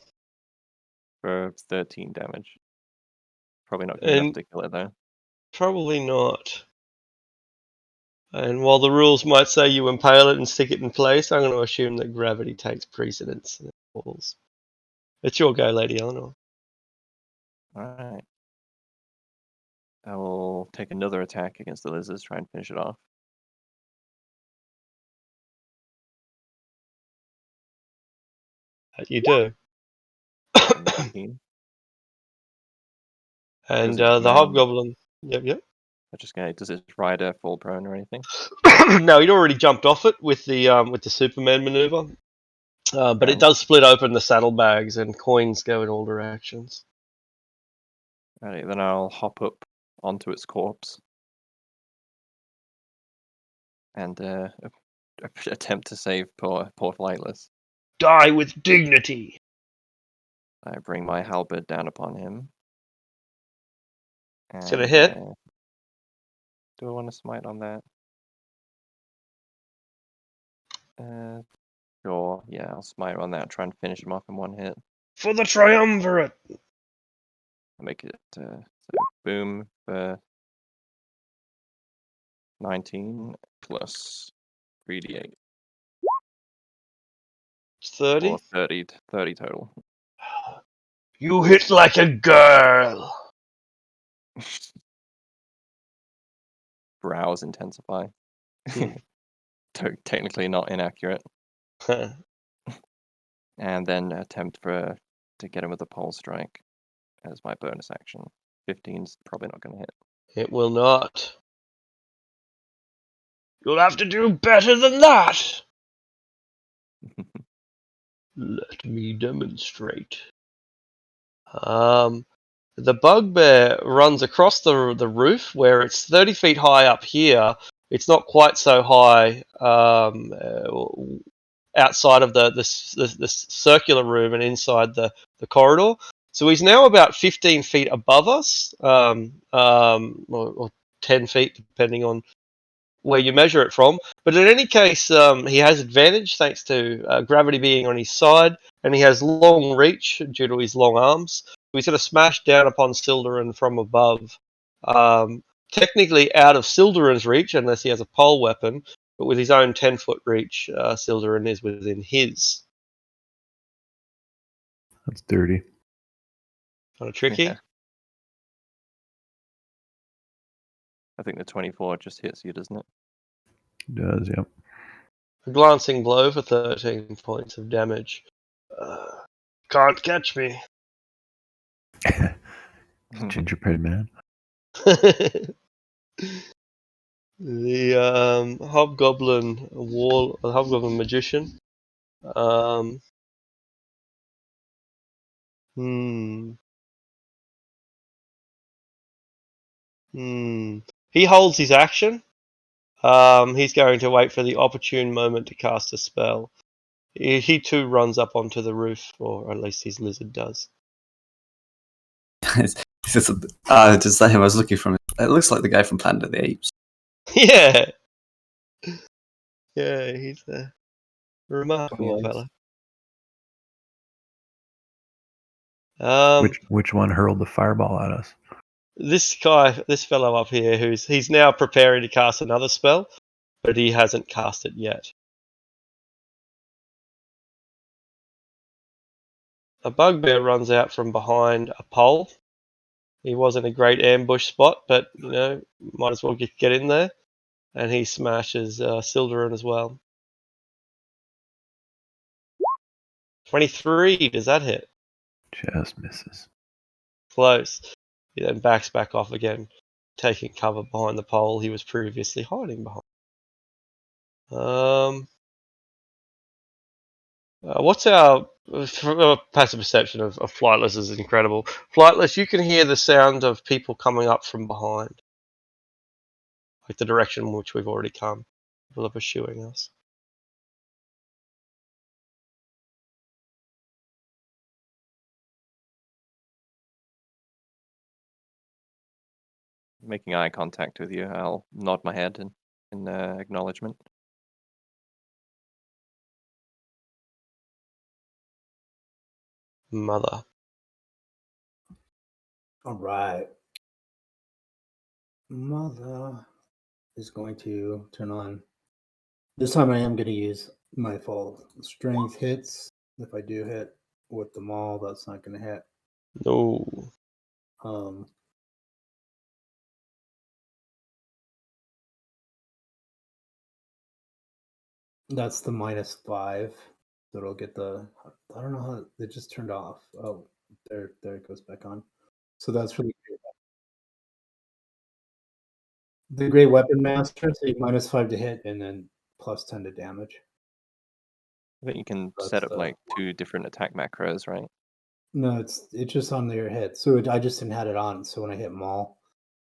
For 13 damage. Probably not good enough to kill it, though. Probably not. And while the rules might say you impale it and stick it in place, I'm going to assume that gravity takes precedence and it falls. It's your go, Lady Eleanor. Alright. I will take another attack against the lizards, try and finish it off. You do. 19. And the Hobgoblin. Yep. Does it rider fall prone or anything? No, he'd already jumped off it with the Superman maneuver. But it does split open the saddlebags and coins go in all directions. Alright, then I'll hop up onto its corpse and attempt to save poor Flightless. Die with dignity. I bring my halberd down upon him. It's gonna hit. Do I want to smite on that? Sure. Yeah, I'll smite on that. Try and finish him off in one hit. For the triumvirate. I'll make it so boom for 19 plus 3d8. 30. Or 30 total. You hit like a girl. Brows intensify. Technically not inaccurate. And then attempt to get him with a pole strike as my bonus action. 15's probably not going to hit. It will not. You'll have to do better than that. Let me demonstrate. The bugbear runs across the roof where it's 30 feet high up here. It's not quite so high outside of the circular room and inside the corridor. So he's now about 15 feet above us, or 10 feet, depending on where you measure it from. But in any case, he has advantage thanks to gravity being on his side, and he has long reach due to his long arms. He's going to smash down upon Sildarin from above. Technically out of Sildarin's reach, unless he has a pole weapon, but with his own 10-foot reach, Sildarin is within his. That's dirty. Kind of tricky. Yeah. I think the 24 just hits you, doesn't it? It does, yep. A glancing blow for 13 points of damage. Can't catch me. Gingerbread man. The hobgoblin magician. He holds his action. He's going to wait for the opportune moment to cast a spell. He too runs up onto the roof, or at least his lizard does. Just him. I was looking from. It looks like the guy from Planet of the Apes. Yeah. Yeah, he's a remarkable fellow. Which one hurled the fireball at us? This fellow up here, he's now preparing to cast another spell, but he hasn't cast it yet. A bugbear runs out from behind a pole. He wasn't a great ambush spot, but might as well get in there. And he smashes Sildarin as well. 23, does that hit? Just misses. Close. He then backs back off again, taking cover behind the pole he was previously hiding behind. What's our passive perception of Flightless is incredible. Flightless, you can hear the sound of people coming up from behind. Like the direction in which we've already come. People are pursuing us. Making eye contact with you, I'll nod my head in acknowledgement. Mother. All right. Mother is going to turn on. This time I am going to use my full strength hits. If I do hit with the maul, that's not going to hit. No. That's the -5. So it'll get the. I don't know how it just turned off. Oh, there it goes back on. So that's for the Great Weapon Master. So you -5 to hit and then +10 to damage. I think you can That's set up the- like 2 different attack macros, right? No, it's just on their hit. So I just didn't have it on. So when I hit maul,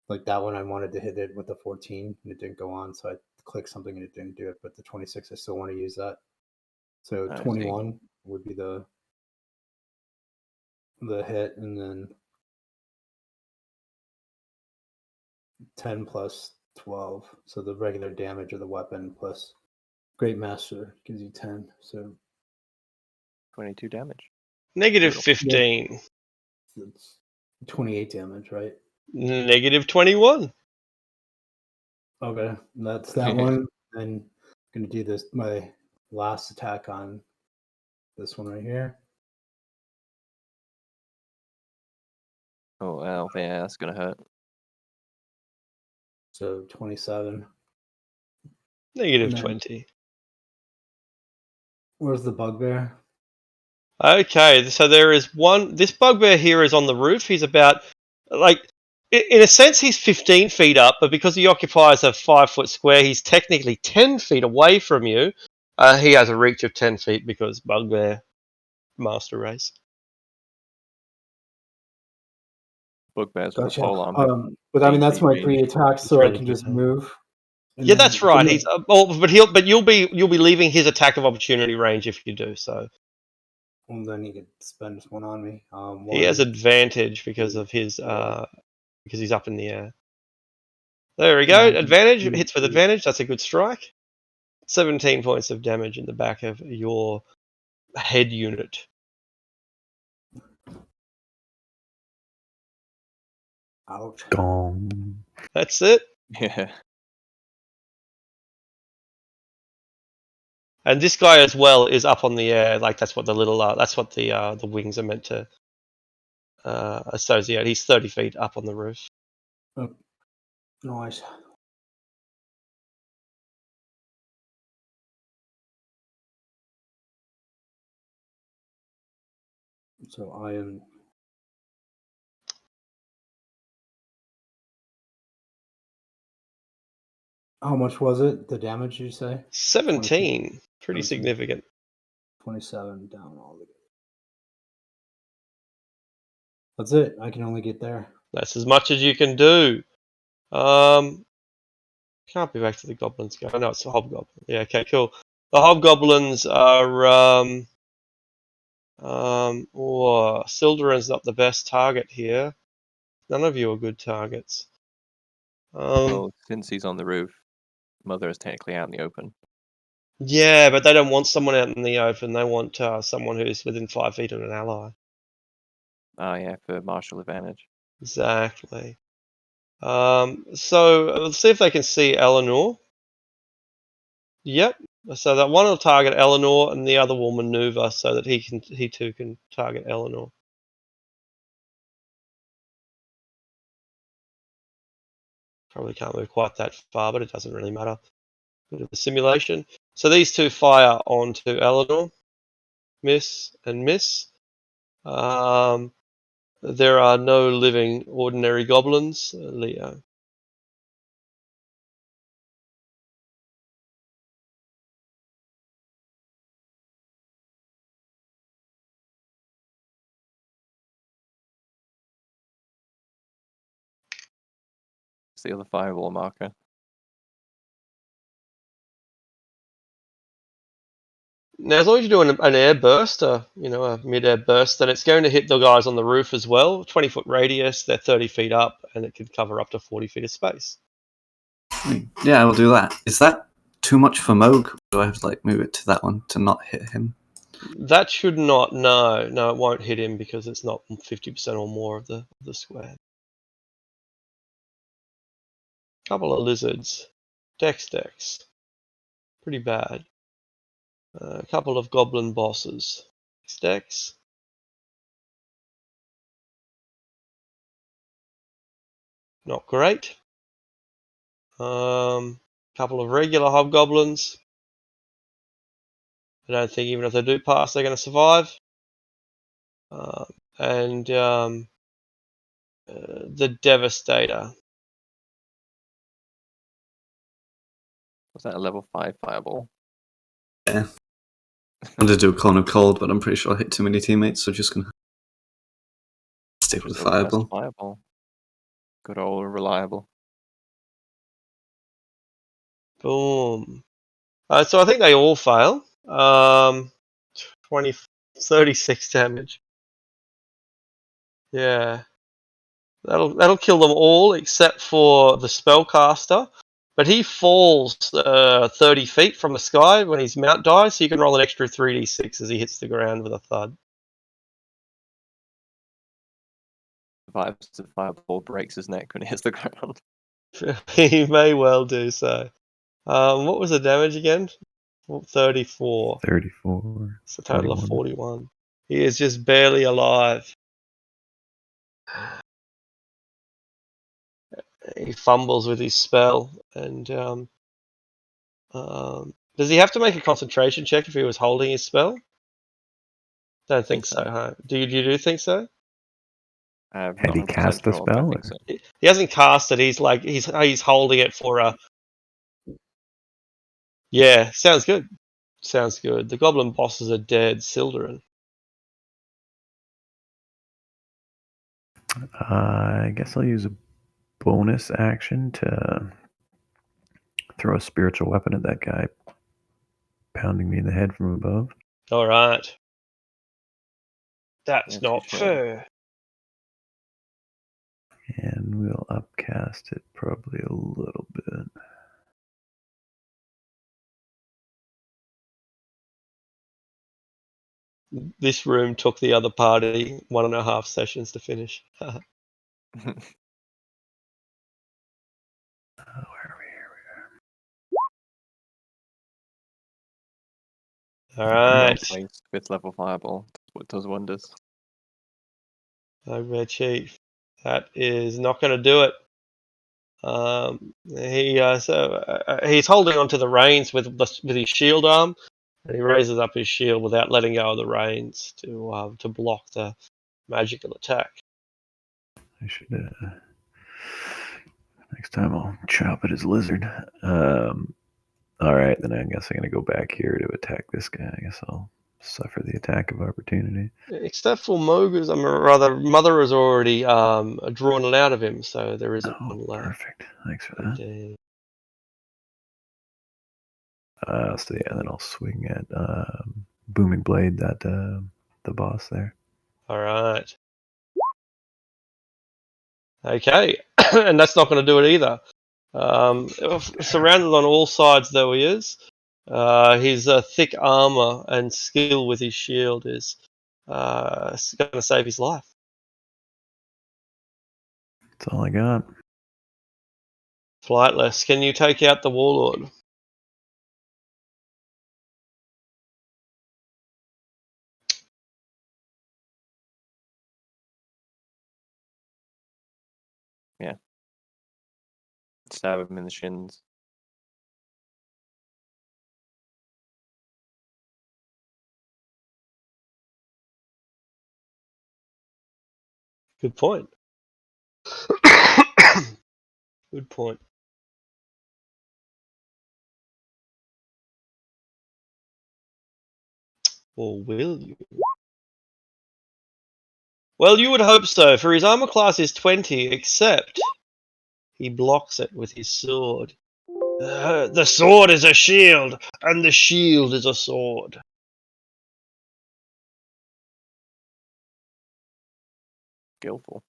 like that one, I wanted to hit it with the 14 and it didn't go on. So I clicked something and it didn't do it. But the 26, I still want to use that. So I see. 21 would be the hit, and then 10 plus 12. So the regular damage of the weapon plus Great Master gives you 10. So 22 damage. Negative Brutal. 15. it's 28 damage, right? Negative 21. Okay, that's that one. Then I'm gonna do this my last attack on this one right here. Oh, well, yeah, that's gonna hurt. So 27. Negative And then- 20. Where's the bugbear? Okay, so there is one. This bugbear here is on the roof. He's about, in a sense, he's 15 feet up, but because he occupies a 5-foot square, he's technically 10 feet away from you. He has a reach of 10 feet because bugbear master race. Bugbears with Gotcha. a pole armor. But I mean that's 8 my feet 3 range. attacks, It's so I can relatively just tall. move. And Yeah, then- that's right. He's but you'll be leaving his attack of opportunity range if you do so. Well, then he could spend one on me. He has One, advantage because of his four. because he's up in the air. There we go. Advantage hits with 2, advantage. That's a good strike. 17 points of damage in the back of your head unit. Ouch. Gong. That's it. Yeah. And this guy as well is up on the air. Like that's what the little that's what the wings are meant to associate. He's 30 feet up on the roof. Oh, nice. So I am. How much was it? The damage you say? 17. Pretty 17. significant. 27 down all the. That's it. I can only get there. That's as much as you can do. Can't be back to the goblins. I know it's a hobgoblin. Yeah, okay, cool. The hobgoblins are Silduran's not the best target here. None of you are good targets. Well, since he's on the roof, Mother is technically out in the open. Yeah, but they don't want someone out in the open. They want someone who's within 5 feet of an ally. Oh yeah, for martial advantage. Exactly. So let's see if they can see Eleanor. Yep. So that one will target Eleanor, and the other will maneuver so that he too can target Eleanor. Probably can't move quite that far, but it doesn't really matter. Bit of a simulation. So these two fire onto Eleanor. Miss and miss. There are no living ordinary goblins, Leo. It's the other firewall marker. Now, as long as you're doing an air burst, a mid-air burst, then it's going to hit the guys on the roof as well. 20-foot radius, they're 30 feet up, and it can cover up to 40 feet of space. Yeah, I will do that. Is that too much for Moog? Or do I have to move it to that one to not hit him? That should not. No, it won't hit him because it's not 50% or more of the square. Couple of lizards. Dex. Pretty bad. A couple of goblin bosses. Dex. Not great. Couple of regular hobgoblins. I don't think even if they do pass, they're going to survive. And the Devastator. Was that a level 5 fireball? Yeah. I'm going to do a cone of cold, but I'm pretty sure I hit too many teammates, so just going to stick with Just the overcast fireball. fireball. Good old reliable. Boom. So I think they all fail. 36 damage. Yeah. That'll kill them all except for the spellcaster. But he falls 30 feet from the sky when his mount dies, so you can roll an extra 3d6 as he hits the ground with a thud. Survives the fireball, breaks his neck when it hits the ground. He may well do so. What was the damage again? 34. 34. It's a total 41. of 41. He is just barely alive. He fumbles with his spell, and does he have to make a concentration check if he was holding his spell? Don't think so, huh? Do you think so? I'm Had not he 100% cast the sure, but I spell? think so. He hasn't cast it. He's holding it for a. Yeah, sounds good. Sounds good. The goblin bosses are dead, Silduran. I guess I'll use a bonus action to throw a spiritual weapon at that guy pounding me in the head from above. All right. That's Yeah, not touche. fair. And we'll upcast it probably a little bit. This room took the other party 1.5 sessions to finish. All right. Waste with level fireball. What does wonders. Bugbear Chief. That is not going to do it. He's holding onto the reins with his shield arm, and he raises up his shield without letting go of the reins to block the magical attack. I should. Next time I'll chop at his lizard. All right, then I guess I'm gonna go back here to attack this guy. I guess I'll suffer the attack of opportunity. Except for Mogu's, Mother has already drawn it out of him, so there isn't one left. Perfect. Thanks for that. Indeed. So yeah, then I'll swing at Booming Blade, that the boss there. All right. Okay, and that's not going to do it either. Surrounded on all sides, though he is, his thick armor and skill with his shield is going to save his life. That's all I got. Flightless, can you take out the warlord? Stab him in the shins. Good point. Good point. Or will you? Well, you would hope so, for his armor class is 20, except he blocks it with his sword. The sword is a shield, and the shield is a sword. Skillful.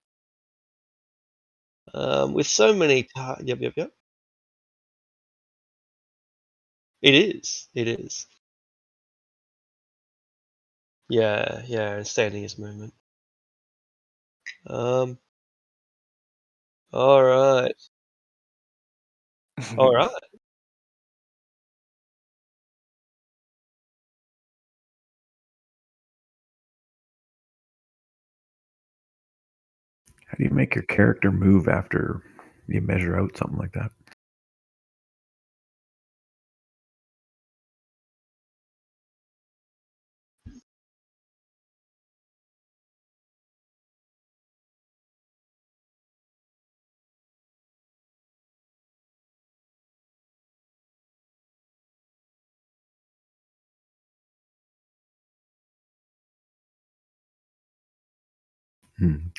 With so many... Yep. It is. Yeah, and standing his movement. Alright. Alright. How do you make your character move after you measure out something like that?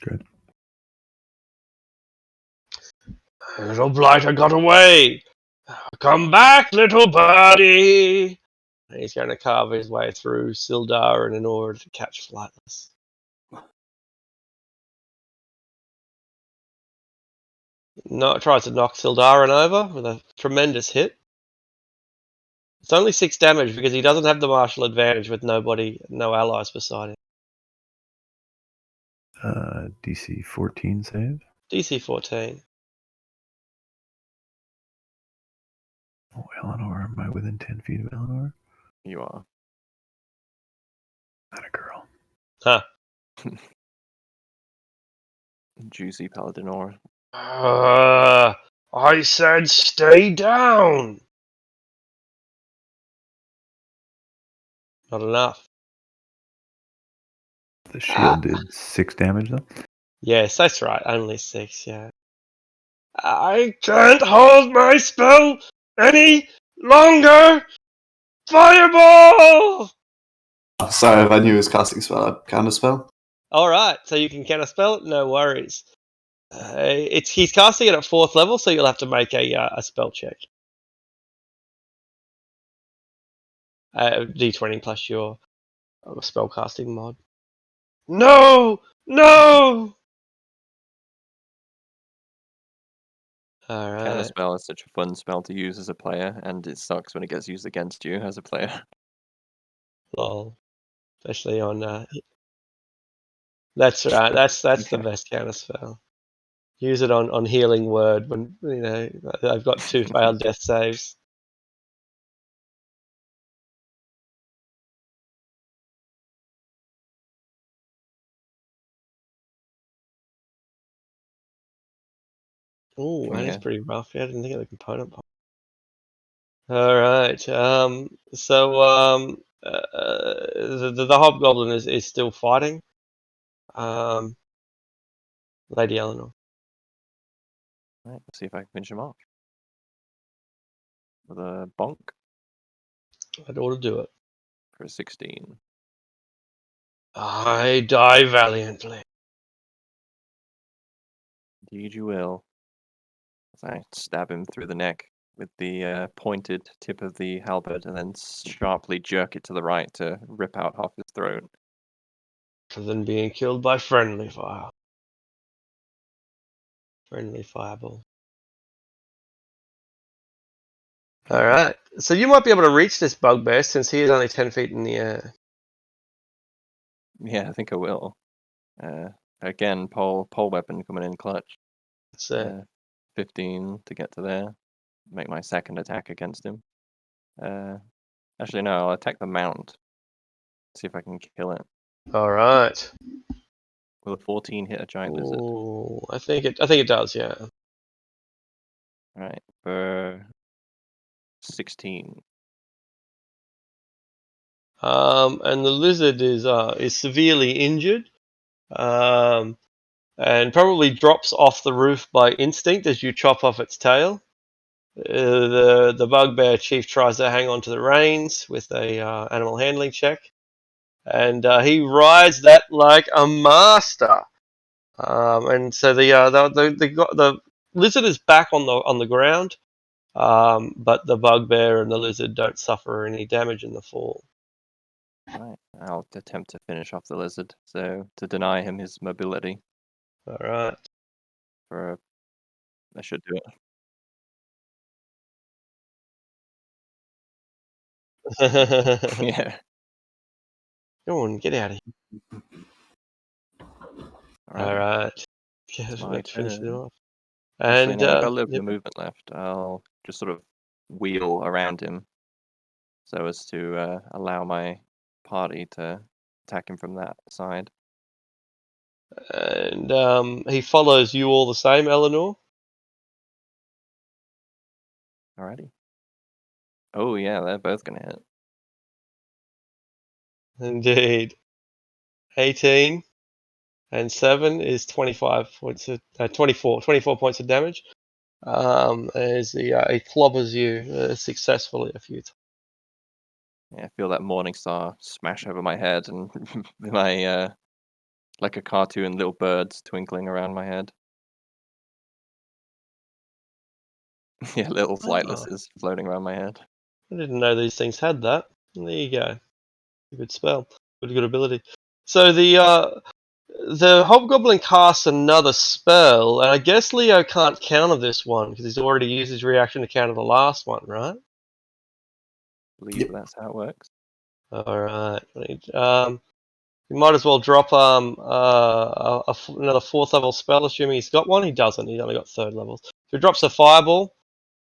Good. Little blighter got away! Come back, little birdie! And he's going to carve his way through Sildar in order to catch Flightless. Tries to knock Sildarin over with a tremendous hit. It's only 6 damage because he doesn't have the martial advantage with no allies beside him. DC 14 save. DC 14. Oh, Eleanor. Am I within 10 feet of Eleanor? You are. Not a girl. Huh. Juicy Paladinor. I said stay down! Not enough. The shield did 6 damage, though? Yes, that's right. Only 6, yeah. I can't hold my spell any longer! Fireball! Oh, sorry, if I knew he was casting a spell, I'd counter spell. Alright, so you can counter spell it? No worries. He's casting it at 4th level, so you'll have to make a spell check. D20 plus your spell casting mod. No! Alright. Counterspell is such a fun spell to use as a player, and it sucks when it gets used against you as a player. Lol. Especially on... That's right, that's the best counterspell. Use it on Healing Word when, I've got 2 failed death saves. Oh, that is Yeah. pretty rough. Yeah, I didn't think of the component part. All right. The hobgoblin is still fighting. Lady Eleanor. Right, let's see if I can finish him off. With a bonk I'd ought to do it. for a 16. I die valiantly. Indeed you will. As I stab him through the neck with the pointed tip of the halberd and then sharply jerk it to the right to rip out half his throat. Rather than being killed by friendly fire. Friendly fireball. All right. So you might be able to reach this bugbear since he is only 10 feet in the air. Yeah, I think I will. Again, pole weapon coming in clutch. That's it. 15 to get to there. Make my second attack against him. Actually, no, I'll attack the mount. See if I can kill it. All right. Will a 14 hit a giant lizard? Ooh, I think it does. Yeah. Alright, for 16. And the lizard is severely injured. And probably drops off the roof by instinct as you chop off its tail. The bugbear chief tries to hang on to the reins with a animal handling check, and he rides that like a master. And so the lizard is back on the ground, but the bugbear and the lizard don't suffer any damage in the fall. Right, I'll attempt to finish off the lizard, so to deny him his mobility. All right. I should do it. Yeah. Go on, get out of here. All right. Yeah, my let's finish it turn. off. Actually, And no, I've got a little bit yep. of movement left. I'll just sort of wheel around him so as to allow my party to attack him from that side. And he follows you all the same, Eleanor. Alrighty. Oh yeah, they're both gonna hit. Indeed. 18 and 7 is 25 points of 24 points of damage. As he clobbers you successfully a few times. Yeah, I feel that morning star smash over my head and my like a cartoon, little birds twinkling around my head. Yeah, little flightlesses floating around my head. I didn't know these things had that. There you go. Good spell. Good ability. So the hobgoblin casts another spell, and I guess Leo can't counter this one because he's already used his reaction to counter the last one, right? I believe that's how it works. All right. You might as well drop another 4th level spell, assuming he's got one. He doesn't. He's only got 3rd levels. So he drops a fireball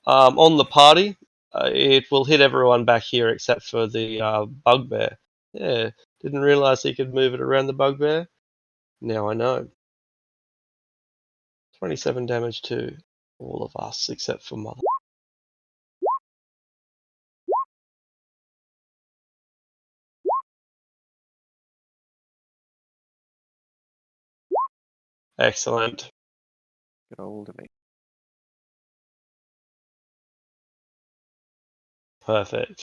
on the party. It will hit everyone back here except for the bugbear. Yeah, didn't realize he could move it around the bugbear. Now I know. 27 damage to all of us except for Mother. Excellent. Get hold of me. Perfect.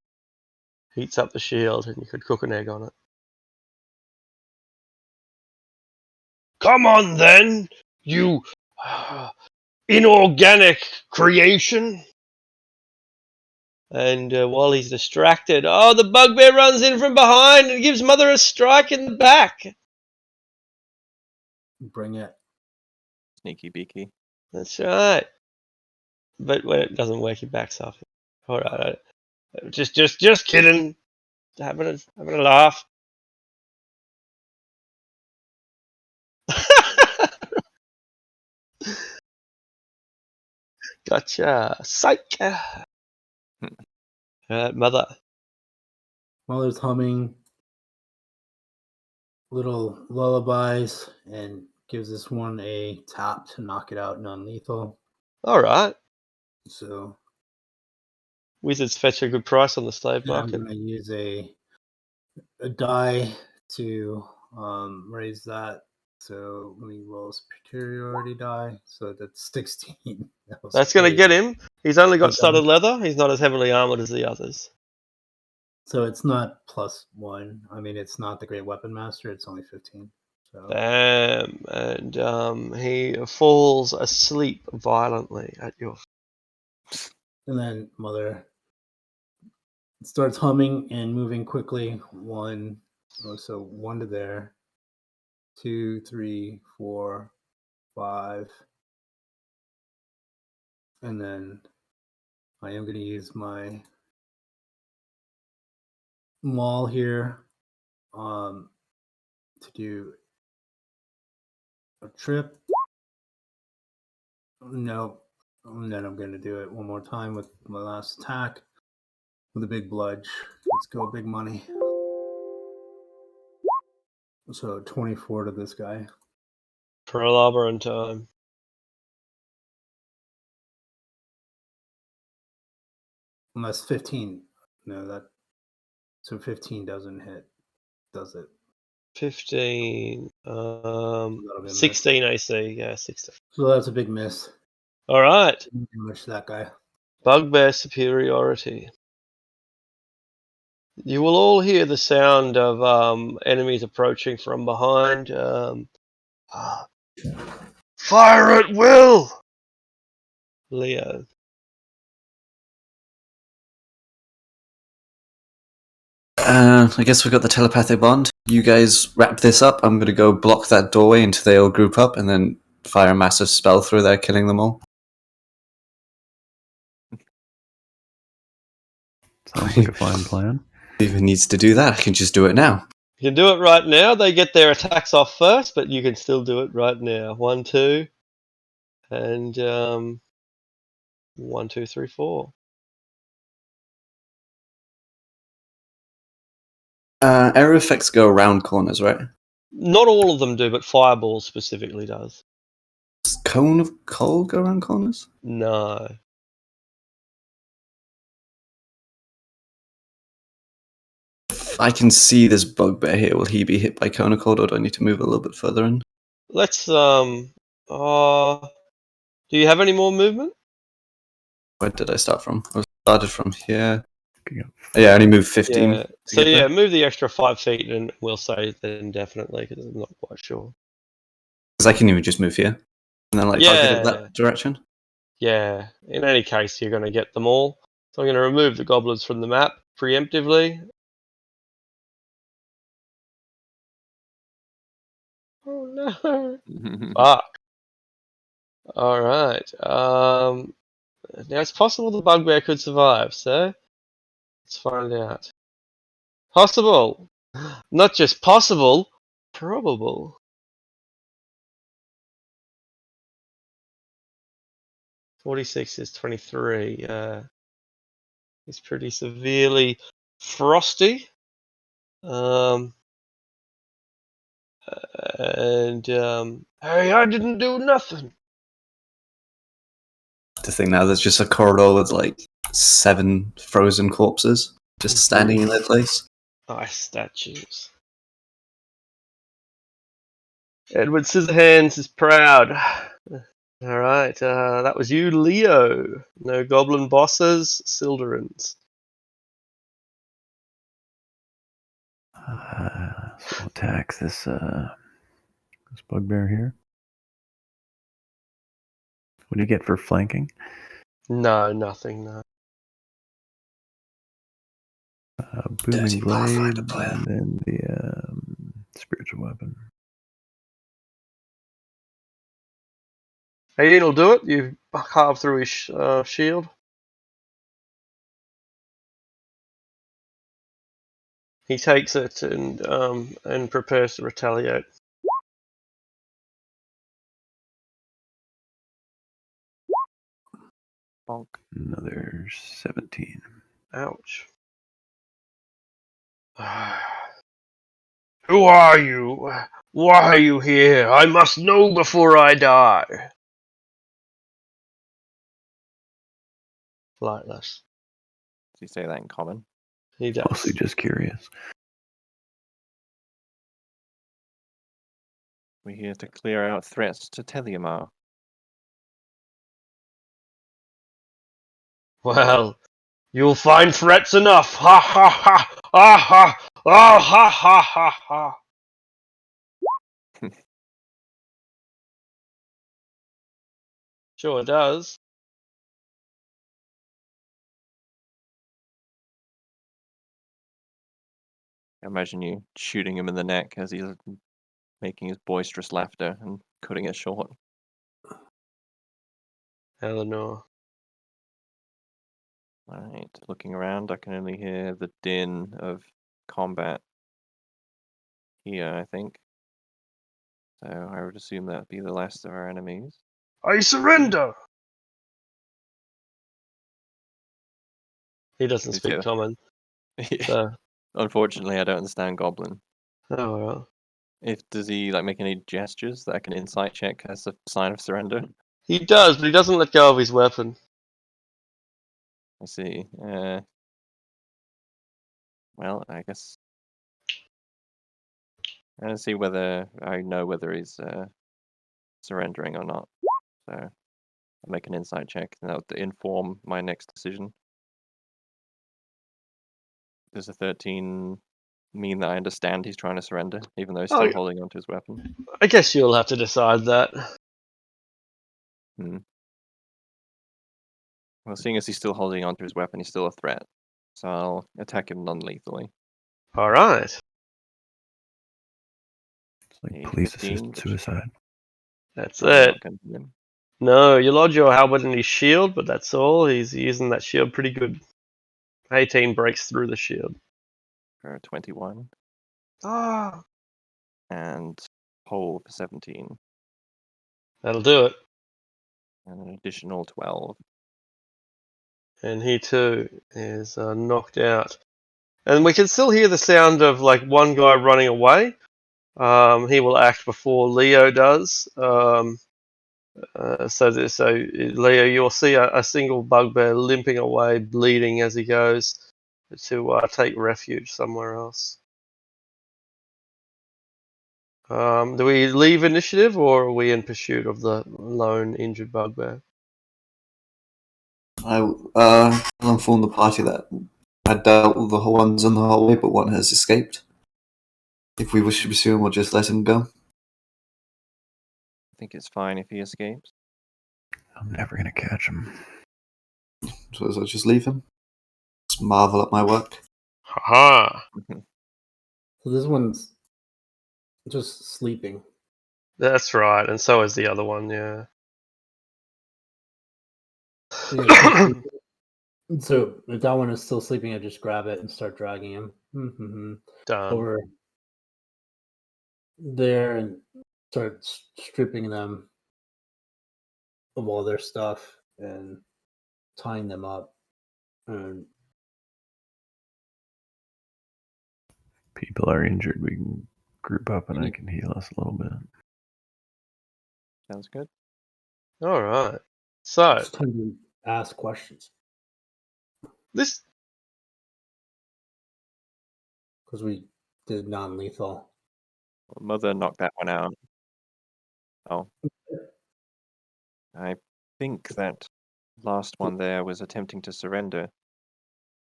Heats up the shield and you could cook an egg on it. Come on then, you inorganic creation. And while he's distracted, the bugbear runs in from behind and gives Mother a strike in the back. Bring it. Sneaky beaky. That's right. But when it doesn't work, he backs off. All right. Just kidding. Having a laugh. Gotcha. Psych. Mother. Mother's humming little lullabies and gives this one a tap to knock it out non-lethal. All right. So Wizards fetch a good price on the slave I'm market. going to use a die to raise that. So let me roll a superiority die. So that's 16. That's going to get him. He's only got It studded does. leather. He's not as heavily armored as the others. So it's not +1. I mean, it's not the Great Weapon Master. It's only 15. So Damn. And he falls asleep violently at your. and then Mother starts humming and moving quickly. So 1 to there. 2, 3, 4, 5. And then I am going to use my maul here to do a trip. No. And then I'm going to do it one more time with my last attack with a big bludge. Let's go, big money. So 24 to this guy. Prolabor time. Unless 15. No, that. So 15 doesn't hit, does it? 15. That'll be a miss. 16 AC. Yeah, 16. So that's a big miss. All right. Damage that guy. Bugbear superiority. You will all hear the sound of enemies approaching from behind. Fire at will! Leo. I guess we've got the telepathic bond. You guys wrap this up. I'm going to go block that doorway until they all group up and then fire a massive spell through there, killing them all. Sounds like a fine plan. If it needs to do that, I can just do it now. You can do it right now. They get their attacks off first, but you can still do it right now. 1, 2, and 1, 2, 3, 4. Area effects go around corners, right? Not all of them do, but Fireball specifically does. Does Cone of Cold go around corners? No. I can see this bugbear here. Will he be hit by Cone of Cold, or do I need to move a little bit further in? Let's do you have any more movement? Where did I start from? I started from here. Yeah, I only moved 15. Yeah. So yeah, move the extra 5 feet, and we'll say then definitely because I'm not quite sure. Because I can even just move here and then target it that direction. Yeah. In any case, you're going to get them all. So I'm going to remove the goblins from the map preemptively. Oh no! Fuck. All right. Now it's possible the bugbear could survive. So let's find out. Possible. Not just possible. Probable. 46 is 23. He's pretty severely frosty. Hey, I didn't do nothing. The thing now, there's just a corridor with 7 frozen corpses just standing in their place. Nice statues. Edward Scissorhands is proud. All right, that was you, Leo. No goblin bosses, Sildarins. So we'll attack this bugbear here. What do you get for flanking? No, nothing. No. Booming Dirty blade, Pathfinder player. and then the spiritual weapon. Hey, Ian will do it. You carve through his shield. He takes it and prepares to retaliate. Bonk. Another 17. Ouch. Who are you? Why are you here? I must know before I die. flightless. Does he say that in common? He does. Mostly just curious. We're here to clear out threats to Teliamar. Well, you'll find threats enough. Ha ha ha! Ah ha! Ah ha ha ha ha! Sure it does. I imagine you shooting him in the neck as he's making his boisterous laughter and cutting it short. Eleanor. Alright, looking around, I can only hear the din of combat here, I think. So I would assume that'd be the last of our enemies. I surrender! He doesn't Is speak it- common, so... Unfortunately, I don't understand Goblin. Oh well. Does he like make any gestures that I can insight check as a sign of surrender? He does, but he doesn't let go of his weapon. I see. Well, I guess I don't see whether I know whether he's surrendering or not. So I'll make an insight check, and that'll inform my next decision. Does a 13 mean that I understand he's trying to surrender, even though he's still holding onto his weapon? I guess you'll have to decide that. Well, seeing as he's still holding onto his weapon, he's still a threat. So I'll attack him non-lethally. Alright. It's like A police 15, assisted which- suicide. That's I'm it. not gonna hit him No, you lodge your halberd in his shield, but that's all. He's using that shield pretty good. 18 breaks through the shield. for 21, Ah, and pole for 17, that'll do it. and an additional 12. And he too is knocked out. And we can still hear the sound of like one guy running away. He will act before Leo does. So Leo, you'll see a single bugbear limping away, bleeding as he goes to take refuge somewhere else. Do we leave initiative, or are we in pursuit of the lone injured bugbear? I'll inform the party that I dealt with the ones in the hallway, but one has escaped. If we wish to pursue him, we'll just let him go. I think it's fine if he escapes. I'm never gonna catch him. So I'll just leave him. Just marvel at my work. Haha! So this one's just sleeping. That's right, and so is the other one, yeah. Yeah, so if that one is still sleeping, I just grab it and start dragging him Done. over there and start stripping them of all their stuff and tying them up. And People are injured. We can group up and I can heal us a little bit. Sounds good. Alright. So, it's time to ask questions this. because we did non-lethal. Mother knocked that one out. Oh. I think that last one there was attempting to surrender.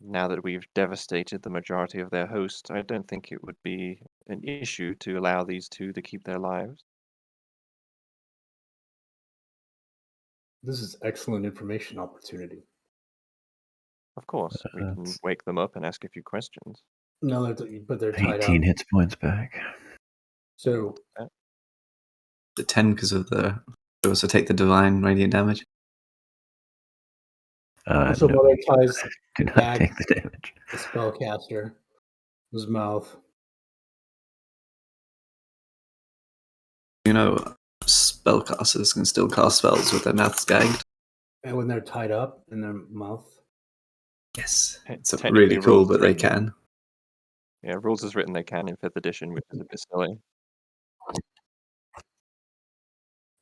Now that we've devastated the majority of their host, I don't think it would be an issue to allow these two to keep their lives. This is excellent information opportunity. Of course, we can wake them up and ask a few questions. No, but they're tied 18 up. hits points back. So The 10 because of the. They also take the divine radiant damage. also No, Mother ties do not gag take the damage. the spellcaster his mouth. You know, spellcasters can still cast spells with their mouths gagged. And when they're tied up in their mouth. Yes. It's Technically, really cool, rules but they written. can. Yeah, rules is written they can in 5th edition, which is a bit silly.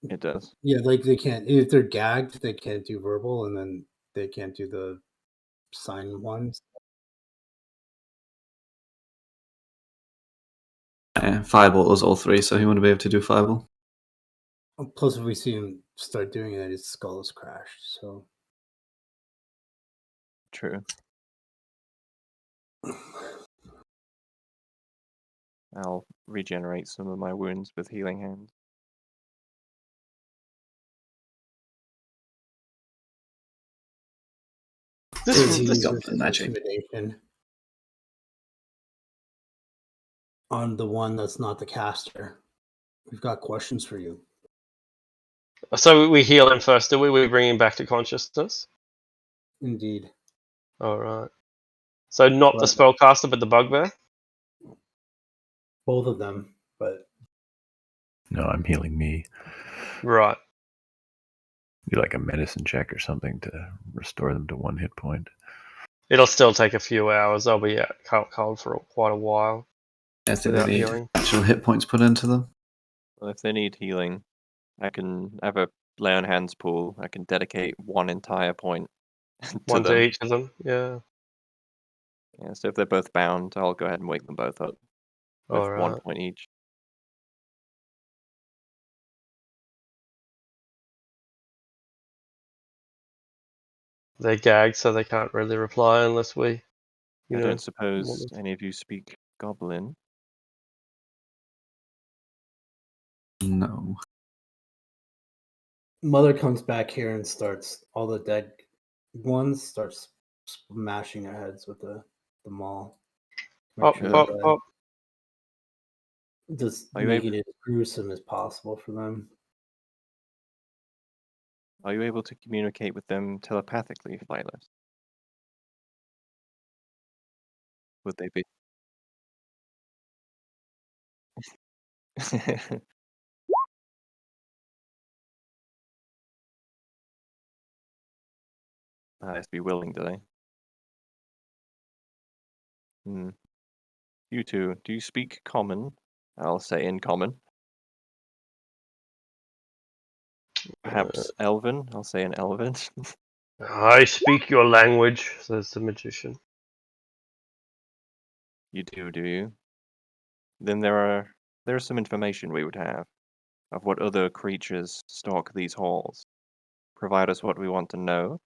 It does. Yeah, like they can't if they're gagged, they can't do verbal, and then they can't do the sign ones. Fireball was all three, so he wouldn't be able to do Fireball. Plus, if we see him start doing it, his skull is crashed. So True. I'll regenerate some of my wounds with healing hands. This Could is he This use goblin magic. intimidation on the one that's not the caster? We've got questions for you. So we heal him first, do we? We bring him back to consciousness. Indeed. All right. So not the But spellcaster, but the bugbear. both of them, but No, I'm healing me. Right. Do like a medicine check or something to restore them to 1 hit point. It'll still take a few hours. They'll be cold for quite a while I think they without need healing. actual hit points put into them. Well, if they need healing, I have a lay on hands pool. I can dedicate one entire point to One to them. each of them. Yeah. Yeah, so if they're both bound, I'll go ahead and wake them both up with All 1 right. point each. They're gagged, so they can't really reply unless we, I don't want suppose them to. any of you speak Goblin. No. Mother comes back here and starts all the dead ones starts smashing their heads with the maul. Make Pop, sure pop, they're dead. pop. Just Are you make able- it as gruesome as possible for them. Are you able to communicate with them telepathically, Flightless? Would they be? I have to be willing, do they? Hmm. You two, do you speak common? I'll say in common. Perhaps Elven? I'll say in Elven. I speak your language, says the magician. You do you? Then there's some information we would have of what other creatures stalk these halls. Provide us what we want to know,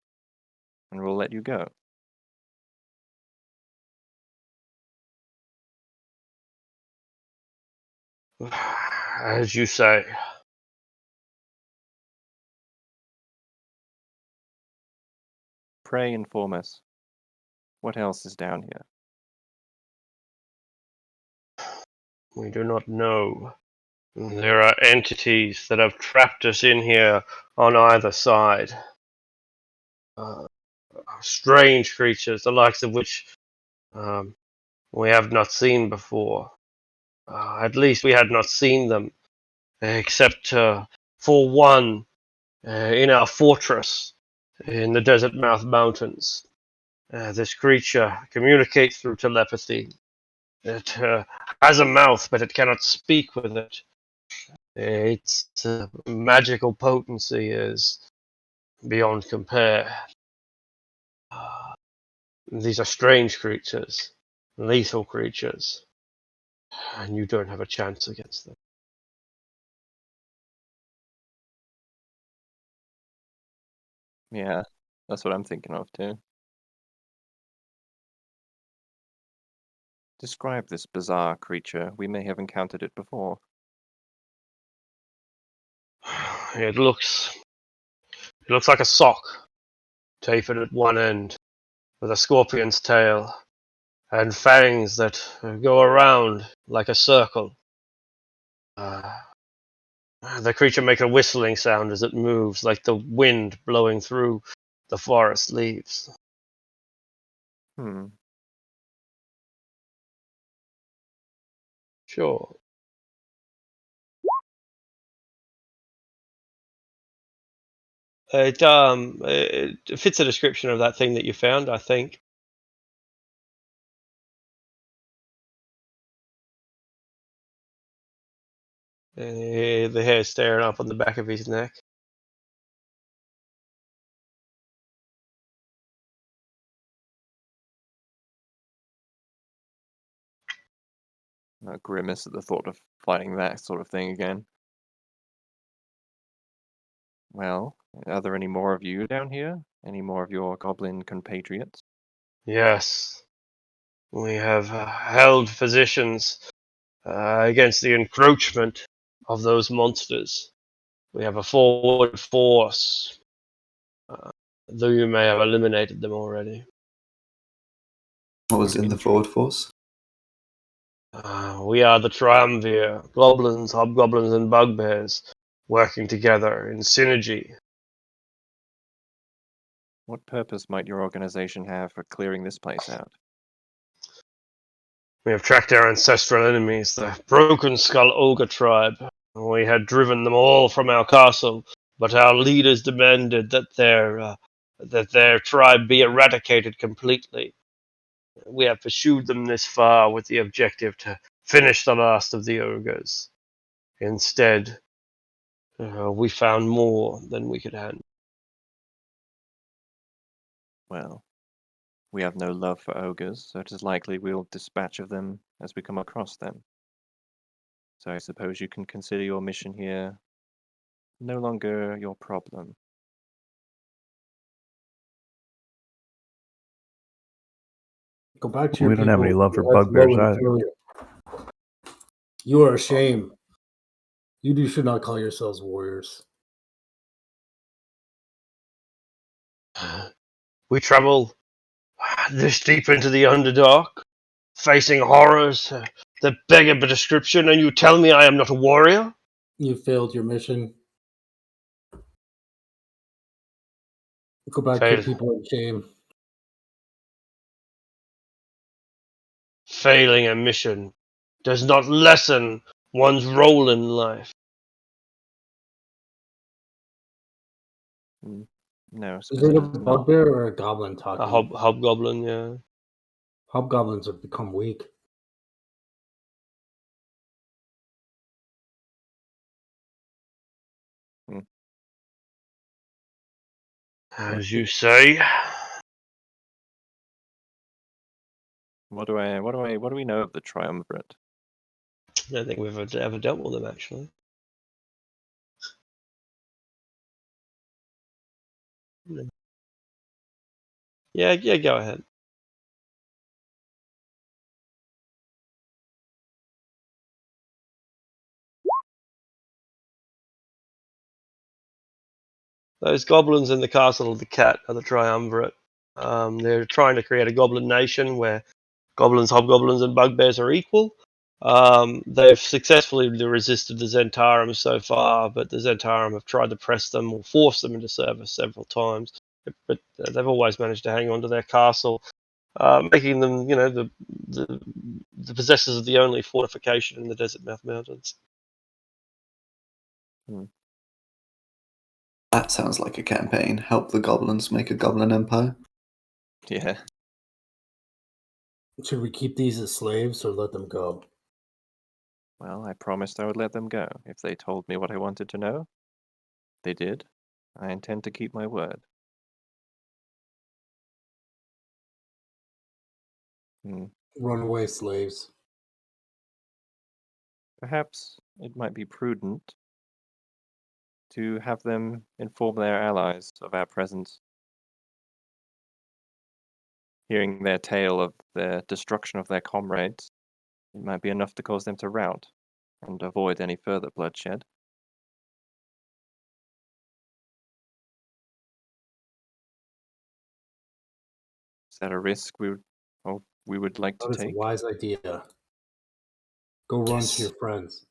and we'll let you go. As you say. Pray inform us. What else is down here? We do not know. There are entities that have trapped us in here on either side. Strange creatures, the likes of which we have not seen before. At least we had not seen them, except for one in our fortress in the Desert Mouth Mountains. This creature communicates through telepathy. It has a mouth, but it cannot speak with it. Its magical potency is beyond compare. These are strange creatures, lethal creatures, and you don't have a chance against them. Yeah, that's what I'm thinking of too. Describe this bizarre creature. We may have encountered it before. It looks like a sock, tapered at one end, with a scorpion's tail, and fangs that go around like a circle. The creature makes a whistling sound as it moves, like the wind blowing through the forest leaves. Hmm. Sure. It fits the description of that thing that you found, I think. The hair staring up on the back of his neck. A grimace at the thought of fighting that sort of thing again. Well, are there any more of you down here? Any more of your goblin compatriots? Yes, we have held positions against the encroachment of those monsters. We have a forward force, though you may have eliminated them already. What was in the forward force? We are the Triumvir, goblins, hobgoblins, and bugbears, working together in synergy. What purpose might your organization have for clearing this place out? We have tracked our ancestral enemies, the Broken Skull Ogre tribe. We had driven them all from our castle, but our leaders demanded that their tribe be eradicated completely. We have pursued them this far with the objective to finish the last of the ogres. Instead, we found more than we could handle. Well, we have no love for ogres, so it is likely we'll dispatch of them as we come across them. So I suppose you can consider your mission here no longer your problem. Go back to your We don't have any people love for who had to go bugbears and either. kill you. You are a shame. You should not call yourselves warriors. We travel this deep into the Underdark, facing horrors that beg a description, and you tell me I am not a warrior? You failed your mission. Go back to your people in shame. Failing a mission does not lessen one's role in life. No, Is it a suppose not. bugbear or a goblin A talking? hobgoblin, yeah. Hobgoblins have become weak. As you say. What do we know of the Triumvirate? I don't think we've ever dealt with them, actually. Yeah, go ahead. Those goblins in the Castle of the Cat are the Triumvirate. They're trying to create a goblin nation where goblins, hobgoblins, and bugbears are equal. They've successfully resisted the Zentarum so far, but the Zentarum have tried to press them or force them into service several times. But they've always managed to hang on to their castle, making them, the possessors of the only fortification in the Desert Mouth Mountains. That sounds like a campaign. Help the goblins make a goblin empire. Yeah. Should we keep these as slaves or let them go? Well, I promised I would let them go if they told me what I wanted to know. They did. I intend to keep my word. Runaway slaves. Perhaps it might be prudent to have them inform their allies of our presence. Hearing their tale of the destruction of their comrades, it might be enough to cause them to rout and avoid any further bloodshed. Is that a risk we would like to That is a take? wise idea. Go run to your friends.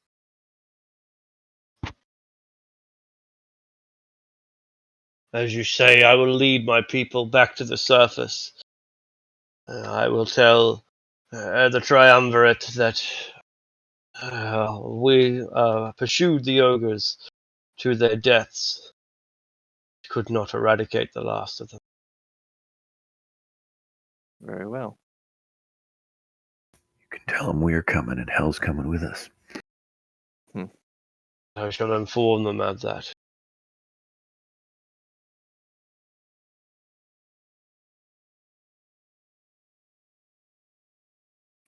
As you say, I will lead my people back to the surface. I will tell the Triumvirate that we pursued the ogres to their deaths. Could not eradicate the last of them. Very well. You can tell them we're coming and hell's coming with us. I shall inform them of that.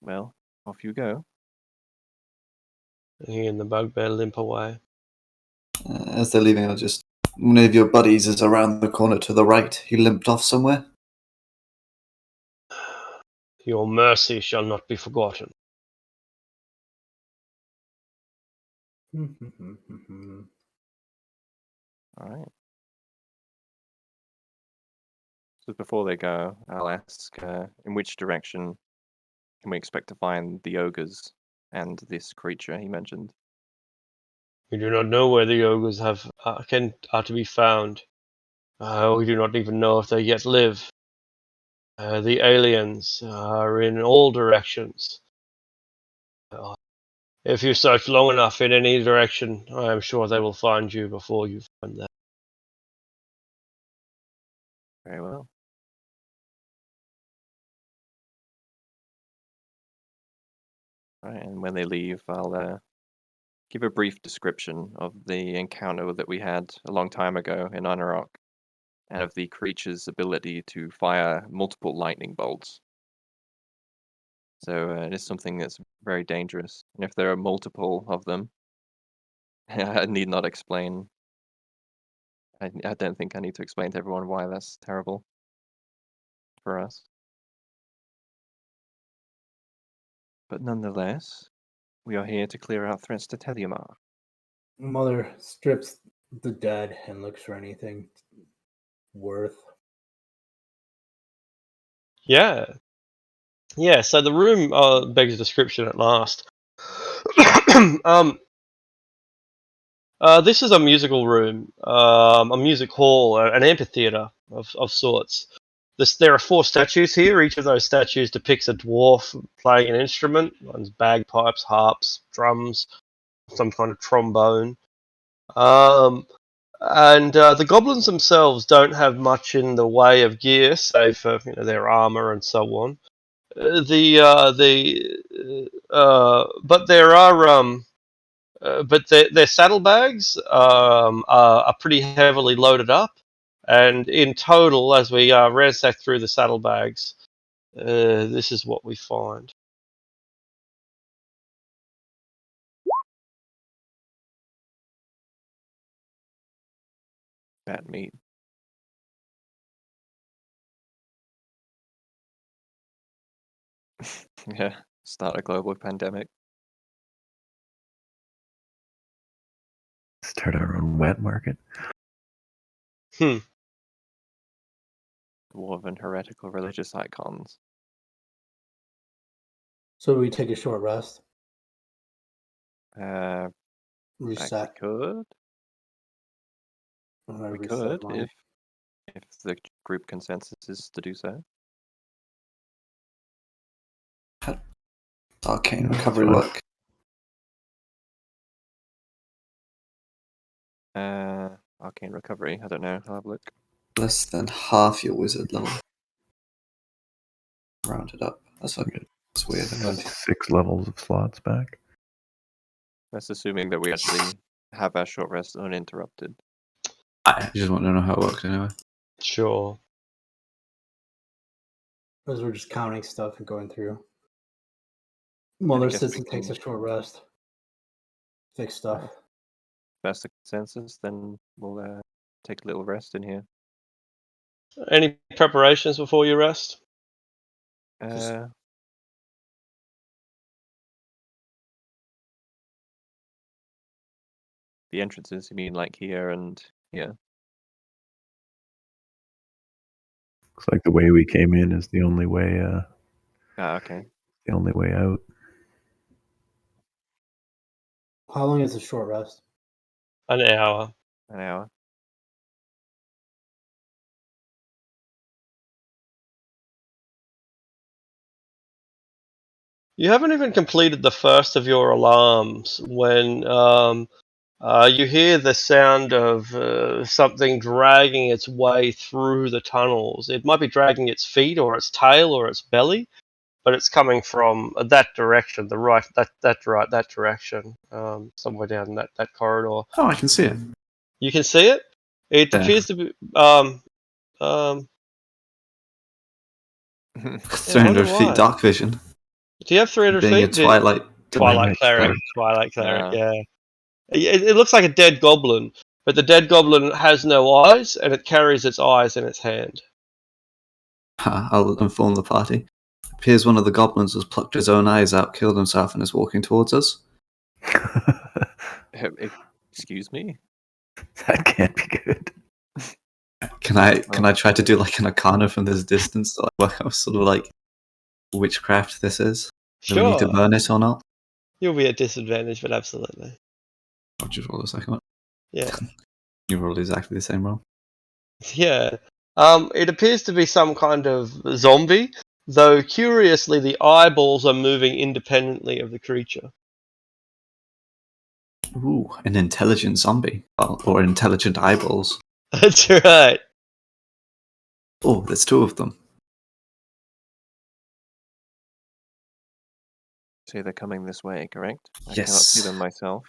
Well, off you go. He and the bugbear limp away. As they're leaving, I'll just... One of your buddies is around the corner to the right. He limped off somewhere. Your mercy shall not be forgotten. All right. So before they go, I'll ask, in which direction can we expect to find the ogres and this creature he mentioned? We do not know where the ogres are to be found. We do not even know if they yet live. The aliens are in all directions. If you search long enough in any direction, I am sure they will find you before you find them. Very well. Right, and when they leave, I'll give a brief description of the encounter that we had a long time ago in Anarok, and of the creature's ability to fire multiple lightning bolts. So it is something that's very dangerous, and if there are multiple of them, I need not explain. I don't think I need to explain to everyone why that's terrible for us. But nonetheless, we are here to clear out threats to Teliamar. Mother strips the dead and looks for anything worth. Yeah. So the room begs description at last. This is a musical room, a music hall, an amphitheater of sorts. There are 4 statues here. Each of those statues depicts a dwarf playing an instrument. One's bagpipes, harps, drums, some kind of trombone. And the goblins themselves don't have much in the way of gear, save for their armor and so on. But there are but their saddlebags are pretty heavily loaded up, and in total, as we ransack through the saddlebags, this is what we find. Bat meat. Yeah, start a global pandemic. Start our own wet market. Dwarven heretical religious icons. So we take a short rest, We reset. could. I'm gonna We reset could mine. if the group consensus is to do so. Arcane recovery Fine. work. Arcane recovery. I don't know. I'll have a look. Less than half your wizard level. Rounded up. That's fucking. That's weird. That's 6 levels of slots back. That's assuming that we actually have our short rest uninterrupted. I just want to know how it works anyway. Sure. As we're just counting stuff and going through. Mother guess sits we and takes a can- short rest. Fix stuff. If that's the consensus, then we'll take a little rest in here. Any preparations before you rest? Just- The entrances, you mean like here and here? Looks like the way we came in is the only way. Okay. The only way out. How long is a short rest? An hour. An hour. You haven't even completed the first of your alarms when you hear the sound of something dragging its way through the tunnels. It might be dragging its feet or its tail or its belly, but it's coming from that direction, that direction, somewhere down that corridor. Oh, I can see it. You can see it. It Yeah. appears to be 300 feet why. dark vision. Do you have 300 Being a feet? twilight Twilight Cleric. Yeah. It looks like a dead goblin, but the dead goblin has no eyes, and it carries its eyes in its hand. I'll inform the party. Appears one of the goblins has plucked his own eyes out, killed himself, and is walking towards us. Excuse me? That can't be good. Can I try to do like an arcana from this distance to like work out sort of like witchcraft this is? Do we need to Sure. burn it or not? You'll be at disadvantage, but absolutely. I'll just roll the second one. Yeah. You rolled exactly the same roll. Yeah. It appears to be some kind of zombie, though curiously the eyeballs are moving independently of the creature. Ooh, an intelligent zombie. Or intelligent eyeballs. That's right. Oh, there's two of them. Say they're coming this way, correct? I Yes. cannot see them myself.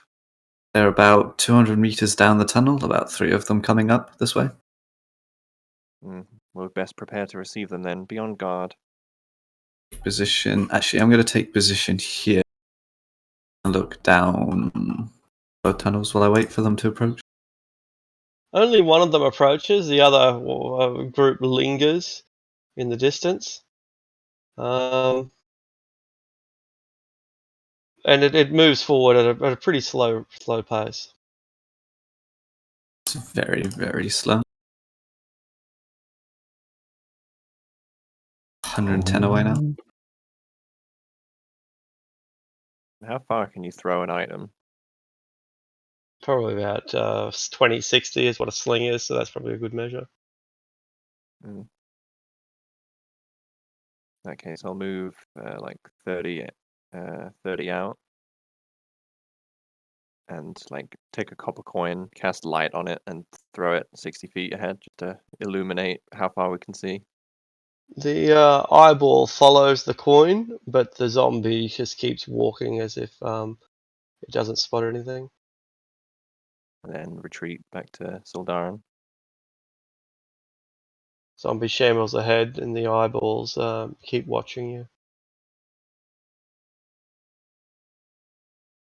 They're about 200 meters down the tunnel, about 3 of them coming up this way. We'll best prepare to receive them then. Be on guard. Position. Actually, I'm going to take position here and look down both tunnels while I wait for them to approach. Only one of them approaches, the other group lingers in the distance. And it moves forward at a pretty slow pace. It's very, very slow. 110 away now. How far can you throw an item? Probably about 20-60 is what a sling is, so that's probably a good measure. In that case, I'll move like 30 out. And like take a copper coin, cast light on it, and throw it 60 feet ahead just to illuminate how far we can see. The eyeball follows the coin, but the zombie just keeps walking as if it doesn't spot anything. And then retreat back to Sildarin. Zombie shambles ahead, and the eyeballs keep watching you.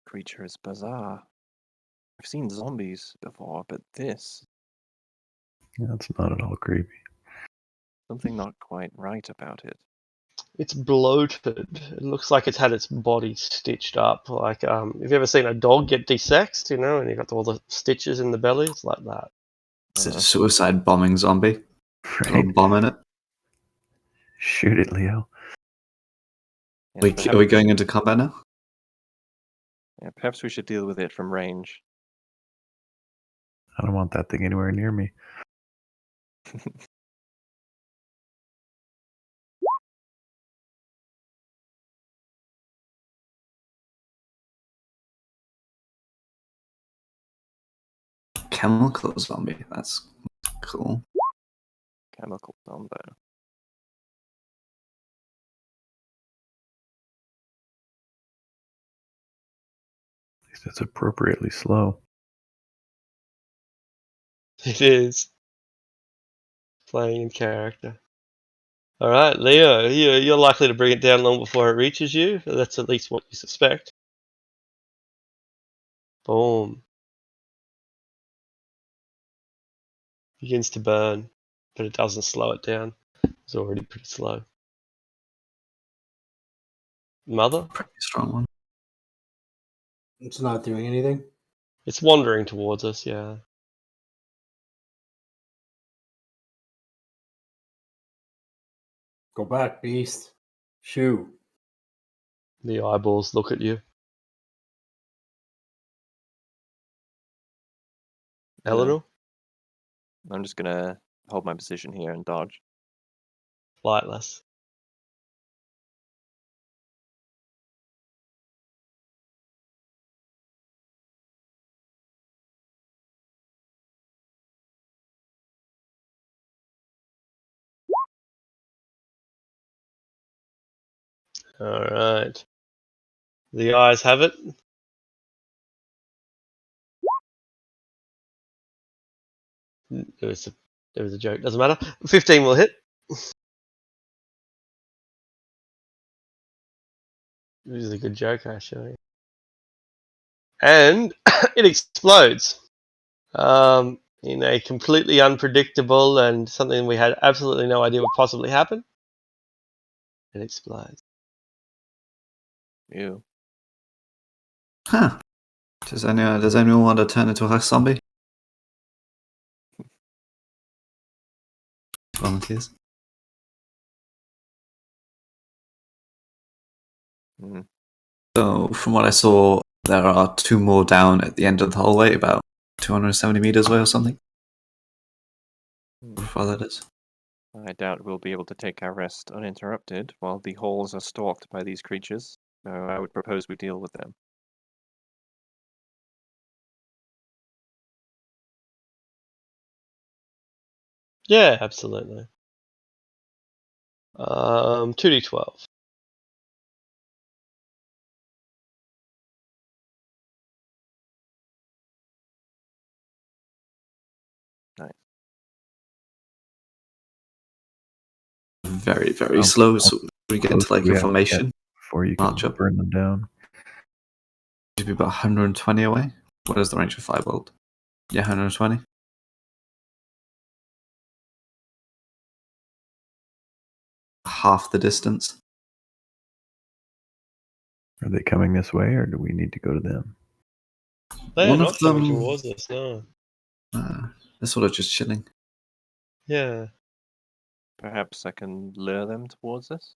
Creature is bizarre. I've seen zombies before, but this, That's not at all creepy. something not quite right about it. It's bloated. It looks like it's had its body stitched up. Like, have you ever seen a dog get desexed, and you got all the stitches in the belly? It's like that. Is it a suicide bombing zombie? Right. Little bomb in it? Shoot it, Leo. Yeah, Are we going into combat now? Yeah, perhaps we should deal with it from range. I don't want that thing anywhere near me. Chemical zombie. That's cool. Chemical combo. At least it's appropriately slow. It is. Playing in character. Alright, Leo, you're likely to bring it down long before it reaches you. That's at least what you suspect. Boom. Begins to burn, but it doesn't slow it down. It's already pretty slow. Mother? Pretty strong one. It's not doing anything. It's wandering towards us, yeah. Go back, beast. Shoot. The eyeballs look at you. Eleanor? I'm just gonna hold my position here and dodge. Lightless. Alright. The eyes have it. It was a joke, doesn't matter. 15 will hit. This is a good joke, actually. And it explodes in a completely unpredictable and something we had absolutely no idea would possibly happen. It explodes. Ew. Huh. Does anyone want to turn into a zombie? Volunteers. Mm. So, from what I saw, there are 2 more down at the end of the hallway, about 270 meters away or something. How far that is. I doubt we'll be able to take our rest uninterrupted while the halls are stalked by these creatures, so I would propose we deal with them. Yeah, absolutely. 2d12. Nice. Very, very slow, so we get into like a formation. Before you can March up. burn them down. Should be about 120 away. What is the range of firebolt? Yeah, 120. Half the distance. Are they coming this way, or do we need to go to them? They are One not of them. coming towards us, no. They're sort of just chilling. Yeah. Perhaps I can lure them towards us?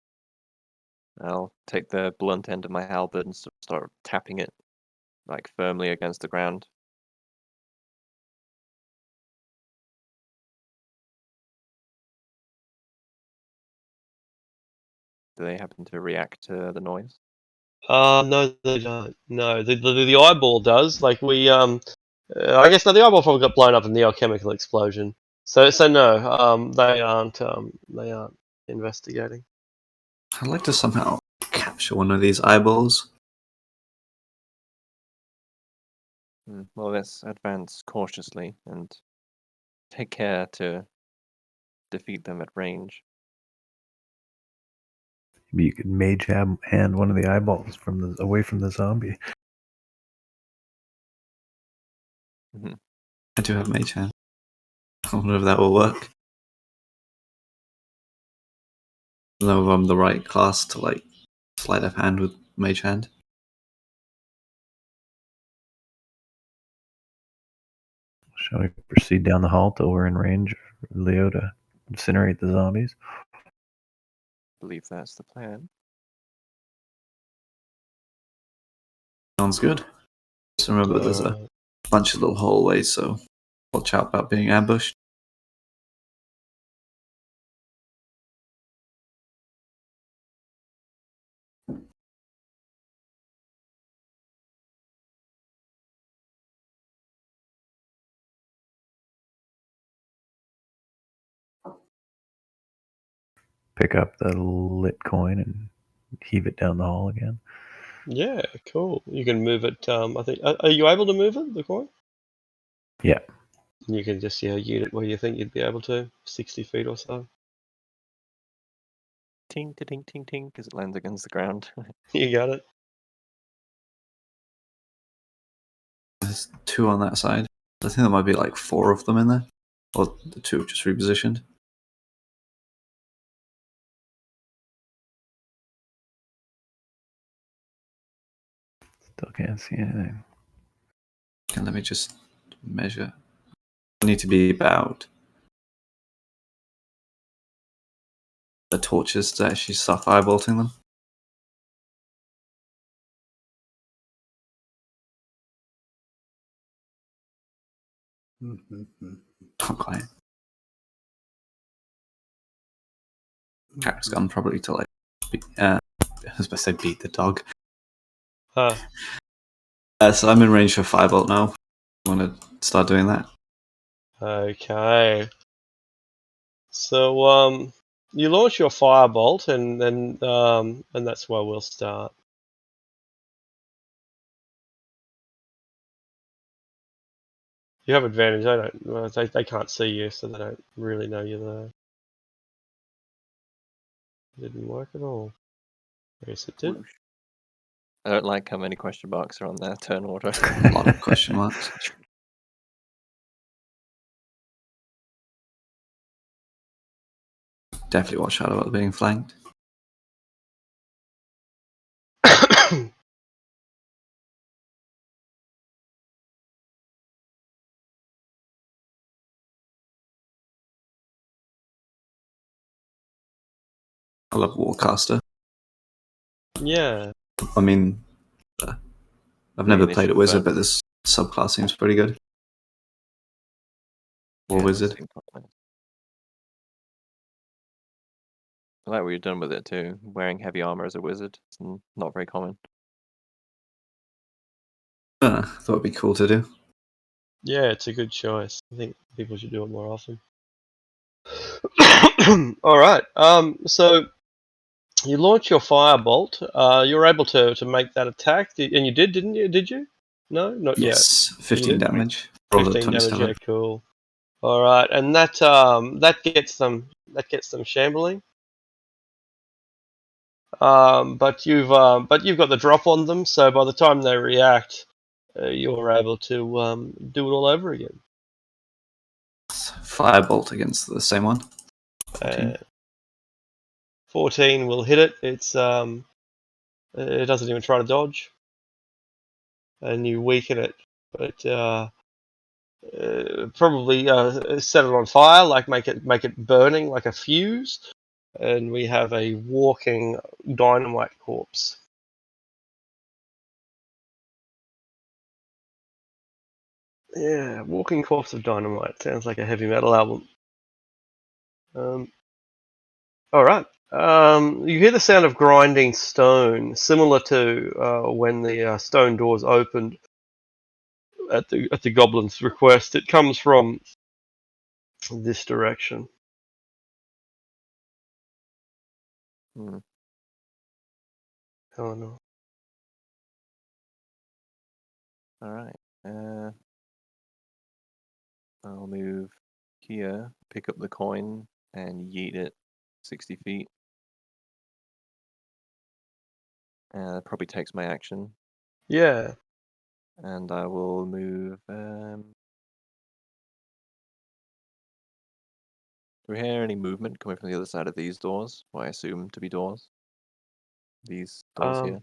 I'll take the blunt end of my halberd and start tapping it, like, firmly against the ground. Do they happen to react to the noise? No, they don't. No, the eyeball does. Like I guess no, the eyeball probably got blown up in the alchemical explosion. So no, they aren't investigating. I'd like to somehow capture one of these eyeballs. Well, let's advance cautiously and take care to defeat them at range. Maybe you could mage hand one of the eyeballs away from the zombie. I do have mage hand. I wonder if that will work. I don't know if I'm the right class to like sleight of hand with mage hand. Shall we proceed down the hall till we're in range of Leo to incinerate the zombies? I believe that's the plan. Sounds good. Just remember there's a bunch of little hallways, so watch out about being ambushed. Pick up the lit coin and heave it down the hall again. Yeah, cool. You can move it. I think. Are you able to move it, the coin? Yeah. You can just unit where you think you'd be able to, 60 feet or so. Ting, ting, ting, ting, because it lands against the ground. You got it. There's 2 on that side. I think there might be like 4 of them in there. Or the 2 just repositioned. Still can't see anything. And let me just measure. I need to be about the torches to actually start firebolting them. Not quite. Cat's gone probably to like I was about to say beat the dog. Huh. So I'm in range for firebolt now. I want to start doing that. Okay. So you launch your firebolt, and that's where we'll start. You have advantage. I don't. Well, they can't see you, so they don't really know you're there. Didn't work at all. Yes, it did. Whoosh. I don't like how many question marks are on their turn order. A lot of question marks. Definitely watch out about being flanked. I love Warcaster. Yeah. I mean, I've never played a initiative wizard, first. but this subclass seems pretty good. War Yeah, wizard. seems quite nice. I like what you've done with it too. Wearing heavy armor as a wizard. It's not very common. Thought it'd be cool to do. Yeah, it's a good choice. I think people should do it more often. All right. So you launch your firebolt. You were able to make that attack, and you did, didn't you? Did you? No, not yet. Yes, You 15 did? damage. Rolled a 15 damage. 27. Yeah, cool. All right, and that gets them shambling. But you've got the drop on them, so by the time they react, you're able to do it all over again. Firebolt against the same one. 14. 14 will hit it. It doesn't even try to dodge, and you weaken it, but probably set it on fire, like make it burning like a fuse, and we have a walking dynamite corpse. Yeah, walking corpse of dynamite sounds like a heavy metal album. All right. You hear the sound of grinding stone, similar to when the stone doors opened at the goblin's request. It comes from this direction. Hmm. Oh no. All right. I'll move here, pick up the coin, and yeet it 60 feet. That probably takes my action. Yeah. And I will move. Do we hear any movement coming from the other side of these doors? What I assume to be doors. These doors here.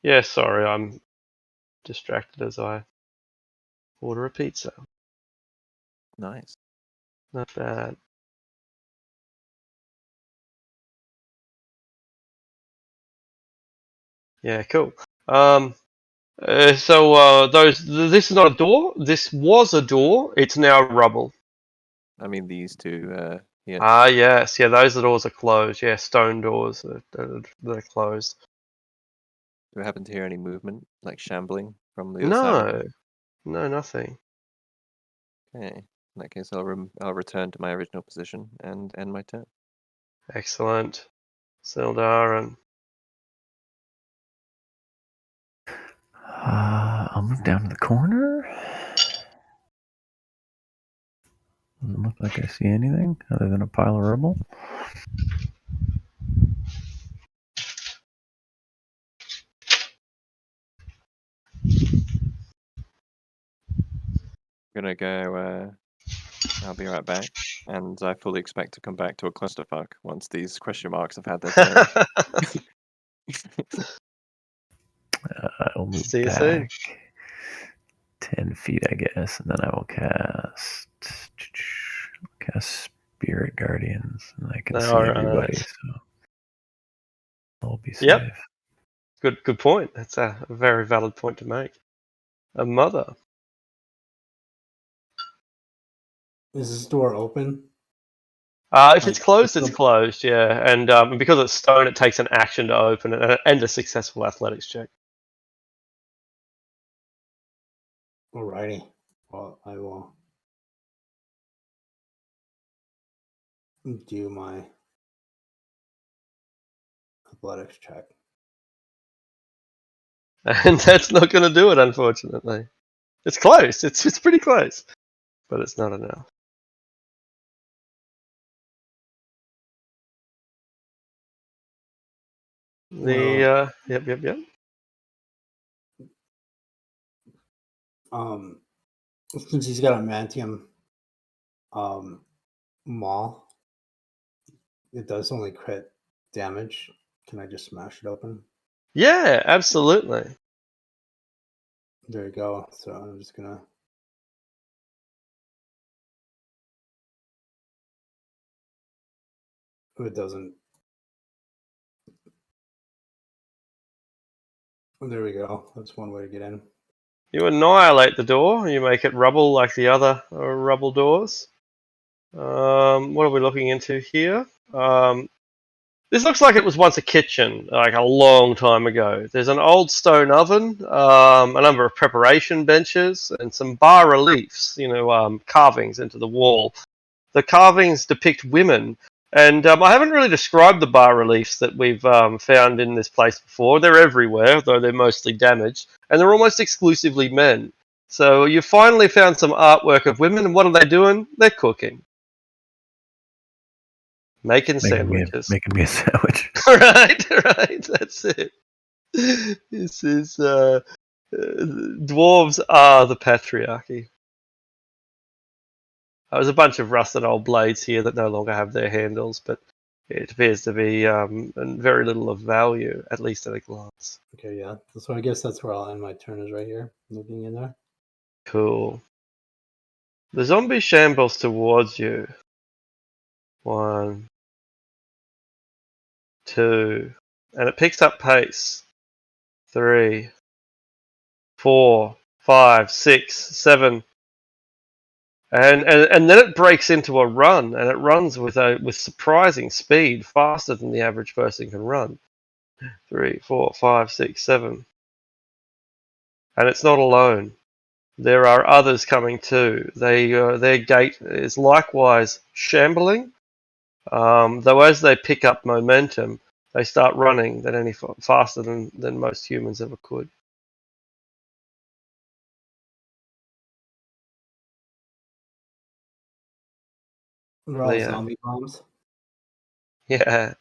Yeah. Sorry, I'm distracted as I order a pizza. Nice. Not bad. Yeah. Cool. This is not a door. This was a door. It's now rubble. I mean these two here. Ah, yes. Yeah, those doors are closed. Yeah, stone doors they're closed. Do I happen to hear any movement, like shambling from the other side of No, them? no, nothing. Okay. In that case, I'll return to my original position and end my turn. Excellent. Sildar. I'll move down to the corner. Doesn't look like I see anything other than a pile of rubble. I'm gonna go. I'll be right back, and I fully expect to come back to a clusterfuck once these question marks have had their turn. I'll move See you back soon. 10 feet, I guess, and then I will cast Spirit Guardians, and I can see All everybody, right. so I'll be safe. Yep. Good point. That's a very valid point to make. A mother. Is this door open? If it's closed, it's closed. Yeah, and because it's stone, it takes an action to open it and a successful athletics check. Alrighty. Well, I will do my athletics check. And that's not going to do it, unfortunately. It's close. It's pretty close, but it's not enough. Yep. Um, since he's got a mantium maul, it does only crit damage. Can I just smash it open? Yeah, absolutely. There you go. So I'm just gonna. It doesn't. There we go. That's one way to get in. You annihilate the door. You make it rubble like the other rubble doors. What are we looking into here? This looks like it was once a kitchen, like a long time ago. There's an old stone oven, a number of preparation benches, and some bas reliefs, carvings into the wall. The carvings depict women, and I haven't really described the bas reliefs that we've found in this place before. They're everywhere, though they're mostly damaged, and they're almost exclusively men. So you finally found some artwork of women, and what are they doing? They're cooking. Making sandwiches. Making me a sandwich. right, that's it. This is dwarves are the patriarchy. There's a bunch of rusted old blades here that no longer have their handles, but it appears to be very little of value, at least at a glance. Okay, yeah. So I guess that's where I'll end my turn. Is right here, looking in there. Cool. The zombie shambles towards you. 1, 2, and it picks up pace. 3, 4, 5, 6, 7. And then it breaks into a run, and it runs with surprising speed, faster than the average person can run. 3, 4, 5, 6, 7, and it's not alone. There are others coming too. Their gait is likewise shambling, though as they pick up momentum, they start running faster than most humans ever could. They're all Leo. zombie bombs. Yeah.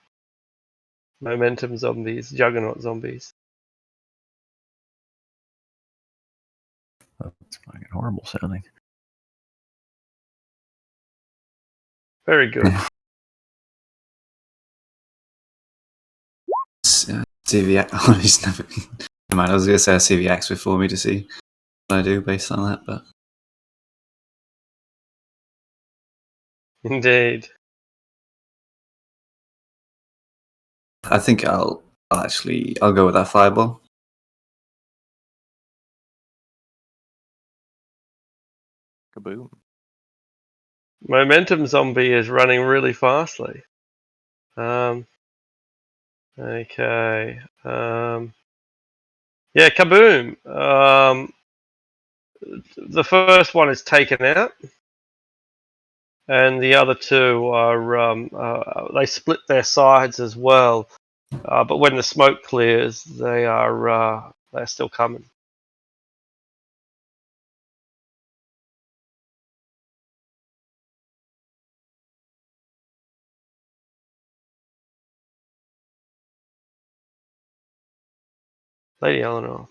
Momentum zombies, juggernaut zombies. That's fucking horrible sounding. Very good. CV. Oh, he's never. Never mind. I was going to say a CV acts before me to see what I do based on that, but Indeed. I think I'll go with that fireball. Kaboom. Momentum zombie is running really fastly. Okay. Yeah, kaboom. The first one is taken out, and the other two are they split their sides as well. But when the smoke clears, they're still coming. Lady Eleanor.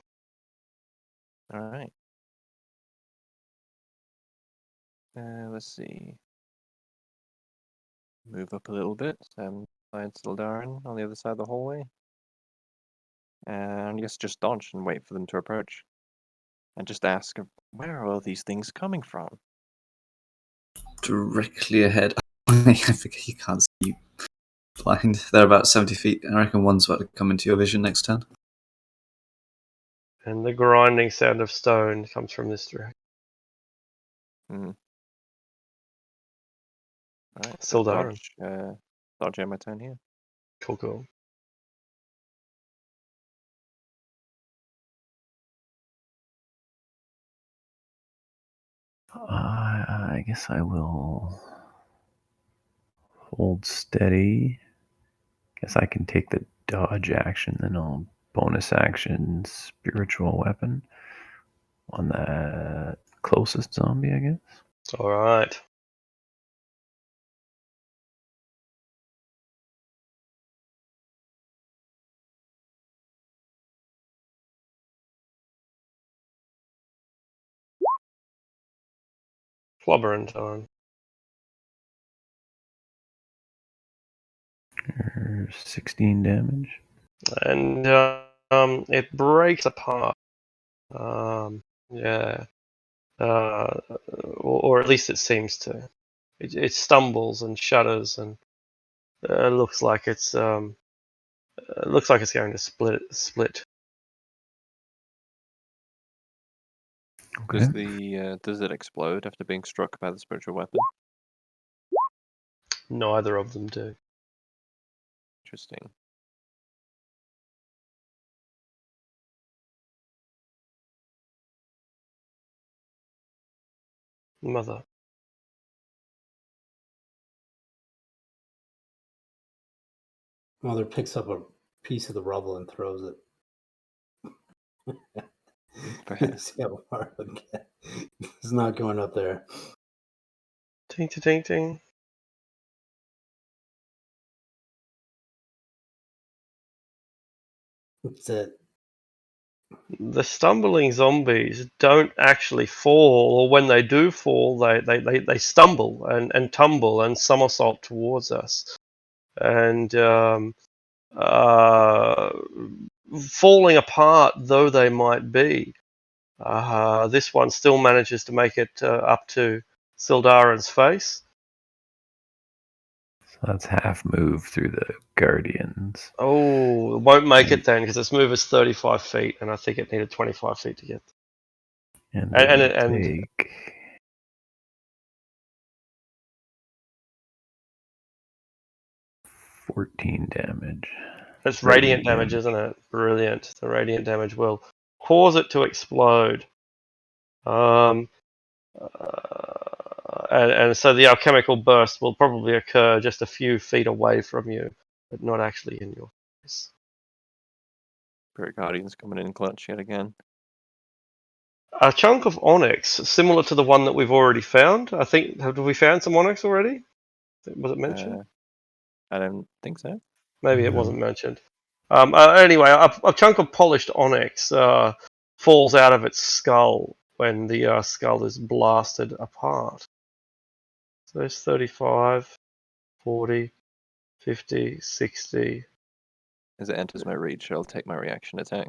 All right. Let's see. Move up a little bit. Find Sildarin on the other side of the hallway. And I guess just dodge and wait for them to approach. And just ask, where are all these things coming from? Directly ahead. I think you can't see blind. They're about 70 feet. I reckon one's about to come into your vision next turn. And the grinding sound of stone comes from this direction. Alright, Still so Darren. dodge my turn here. Cool. I guess I will hold steady. Guess I can take the dodge action, then I'll bonus action spiritual weapon on that closest zombie, I guess. All right. Clobbering time. 16 damage. And it breaks apart. Yeah. Or at least it seems to. It stumbles and shudders and looks like it's going to split. Okay. Does it explode after being struck by the spiritual weapon? Neither of them do. Interesting. Mother. Mother picks up a piece of the rubble and throws it. See how far it can get. It's not going up there. Ting ting ting. That's it. The stumbling zombies don't actually fall, or when they do fall, they stumble and tumble and somersault towards us. And falling apart though they might be, this one still manages to make it up to Sildarin's face. So that's half move through the Guardians. Oh, it won't make it then because its move is 35 feet, and I think it needed 25 feet to get. And And take 14 damage. it's radiant damage, isn't it? Brilliant. The radiant damage will cause it to explode. And so the alchemical burst will probably occur just a few feet away from you, but not actually in your face. Spirit Guardian's coming in clutch yet again. A chunk of onyx, similar to the one that we've already found. I think, have we found some onyx already? Was it mentioned? I don't think so. Maybe it No. wasn't mentioned. Anyway, a chunk of polished onyx falls out of its skull when the skull is blasted apart. So it's 35, 40, 50, 60. As it enters my reach, I'll take my reaction attack.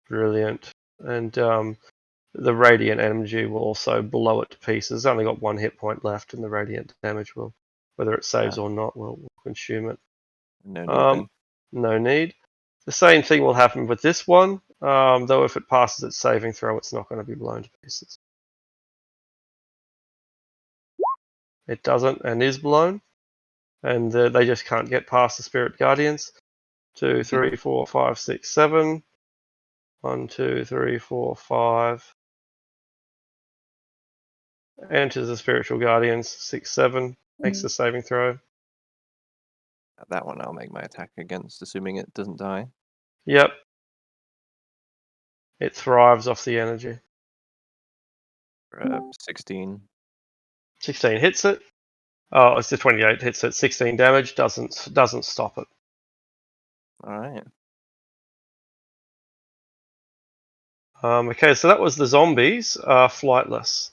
Brilliant. And the radiant energy will also blow it to pieces. It's only got 1 hit point left, and the radiant damage will, whether it saves or not, will consume it. No need then. No need. The same thing will happen with this one, though if it passes its saving throw, it's not going to be blown to pieces. It doesn't and is blown, and they just can't get past the Spirit Guardians. 2, 3, 4, 5, 6, 7. 1, 2, 3, 4, 5. Enters the Spiritual Guardians. 6, 7. Makes the saving throw. That one I'll make my attack against, assuming it doesn't die. Yep. It thrives off the energy. 16. 16 hits it. Oh, it's the 28 hits it. 16 damage doesn't stop it. All right. Okay, so that was the zombies. Flightless.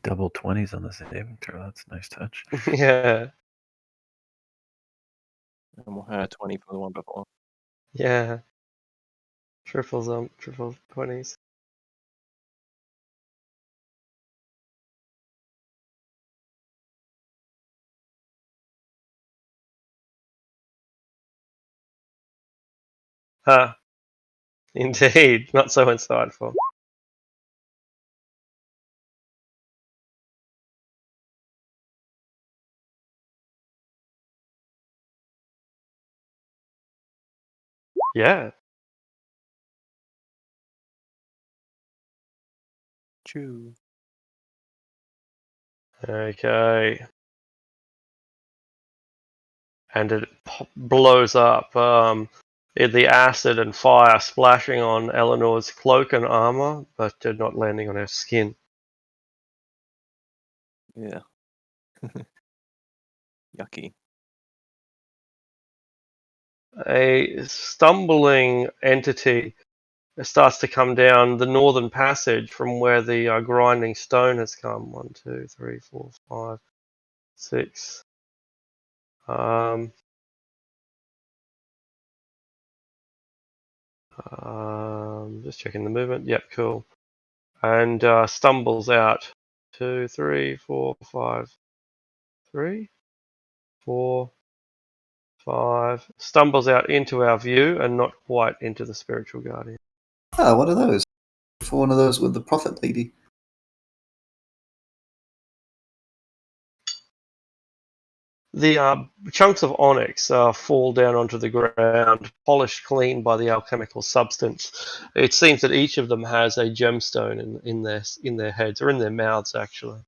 Double 20s on the saving throw. That's a nice touch. Yeah. And we'll have 20 for the one before. Yeah. Triple 20s. Huh. Indeed. Not so insightful. Yeah. Chew. Okay. And it blows up. The acid and fire splashing on Eleanor's cloak and armor, but not landing on her skin. Yeah. Yucky. A stumbling entity it starts to come down the northern passage from where the grinding stone has come. 1, 2, 3, 4, 5, 6. Just checking the movement. Yep, cool. And stumbles out. 2, 3, 4, 5, 3, 4, 5. Stumbles out into our view and not quite into the spiritual guardian. Ah, what are those? For one of those with the prophet lady. The chunks of onyx fall down onto the ground, polished clean by the alchemical substance. It seems that each of them has a gemstone in their heads, or in their mouths, actually.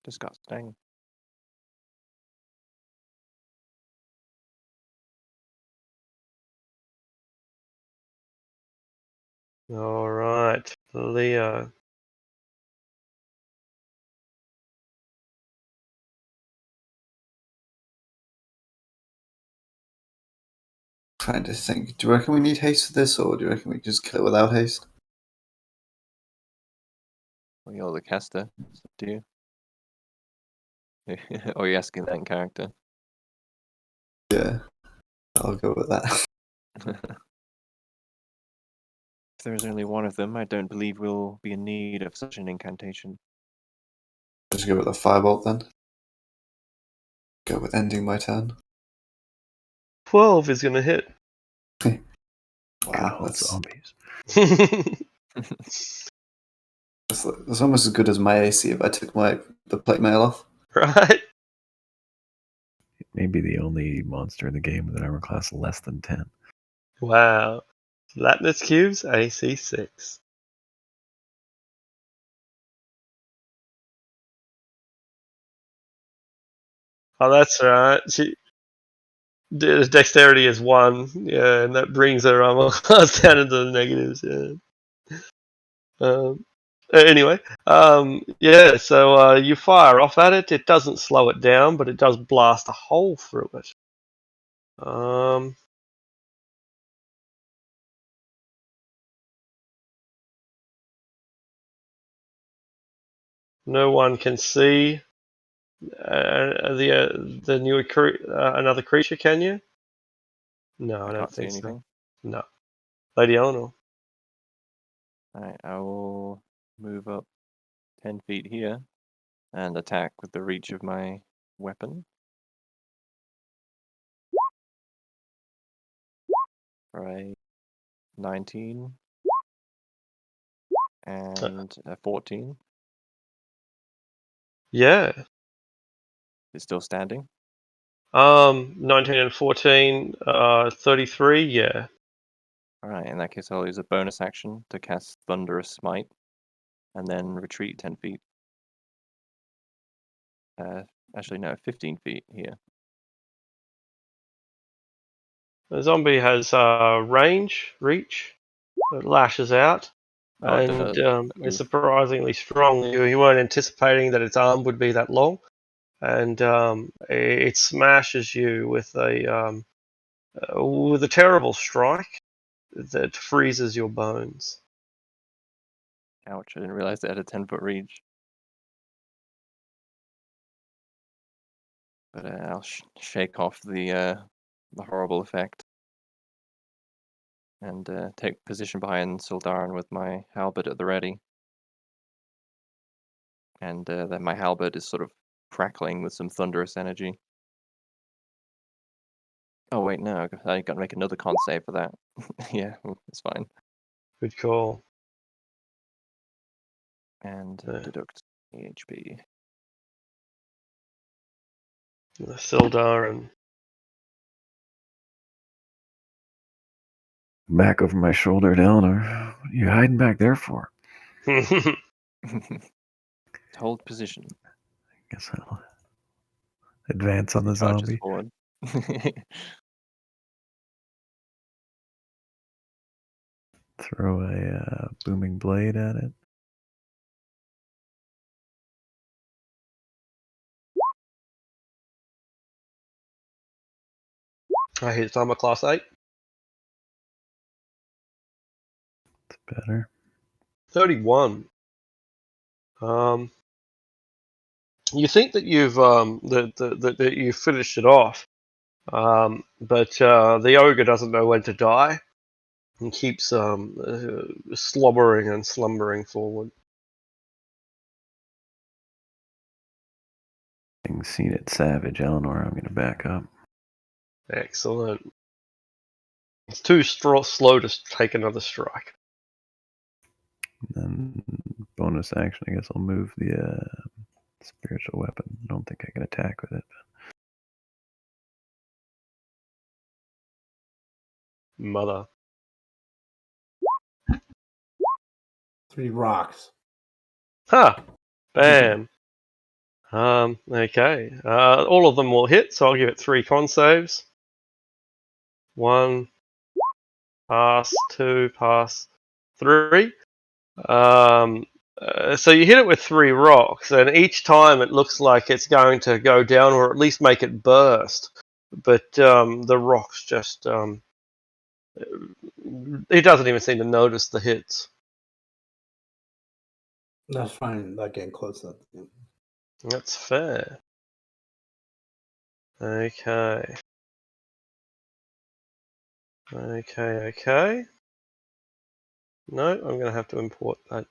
Disgusting. All right, Leo. Trying to think. Do you reckon we need haste for this, or do you reckon we just kill it without haste? Well, you're the caster. It's up to you. Or are you asking that in character? Yeah, I'll go with that. If there is only one of them, I don't believe we'll be in need of such an incantation. Just go with the firebolt then. Go with ending my turn. 12 is going to hit. Good Wow, old that's zombies. almost as good as my AC if I took the plate mail off. Right? It may be the only monster in the game with an armor class less than 10. Wow. Flatness cubes, AC 6. Oh, that's right. Dexterity is 1, yeah, and that brings her armor class down into the negatives, yeah. Anyway, yeah, so you fire off at it. It doesn't slow it down, but it does blast a hole through it. No one can see the new another creature, can you? No, I I don't can't see think so. anything. No. Lady Eleanor. Alright, I will move up 10 feet here and attack with the reach of my weapon. For a 19 and a 14. Yeah. It's still standing. 19 and 14, 33, yeah. Alright, in that case I'll use a bonus action to cast Thunderous Smite and then retreat 10 feet. Actually no, 15 feet here. The zombie has reach. It lashes out, Oh, it and does. it's Oof. surprisingly strong. You weren't anticipating that its arm would be that long, and it smashes you with a terrible strike that freezes your bones. Ouch, I didn't realize it had a 10-foot reach. But I'll shake off the horrible effect. And take position behind Sildarin with my halberd at the ready. And then my halberd is sort of crackling with some thunderous energy. Oh wait, no, I got to make another con save for that. Yeah, it's fine. Good call. And deduct HP. Sildarin. Back over my shoulder at Eleanor. What are you hiding back there for? Hold position. Guess I'll advance on the Charges zombie. forward. Throw a booming blade at it. I hit armor class 8. It's better. 31. You think that that you've finished it off, but the ogre doesn't know when to die and keeps slobbering and slumbering forward. Having seen it savage, Eleanor, I'm going to back up. Excellent. It's too slow to take another strike. And then bonus action, I guess I'll move the spiritual weapon. I don't think I can attack with it. Mother. 3 rocks. Ha! Bam. Okay. All of them will hit, so I'll give it 3 con saves. 1, pass, 2, pass, 3. So you hit it with 3 rocks, and each time it looks like it's going to go down or at least make it burst. But the rocks just... he doesn't even seem to notice the hits. That's fine. Not getting close enough. That's fair. Okay. Okay. No, I'm going to have to import that.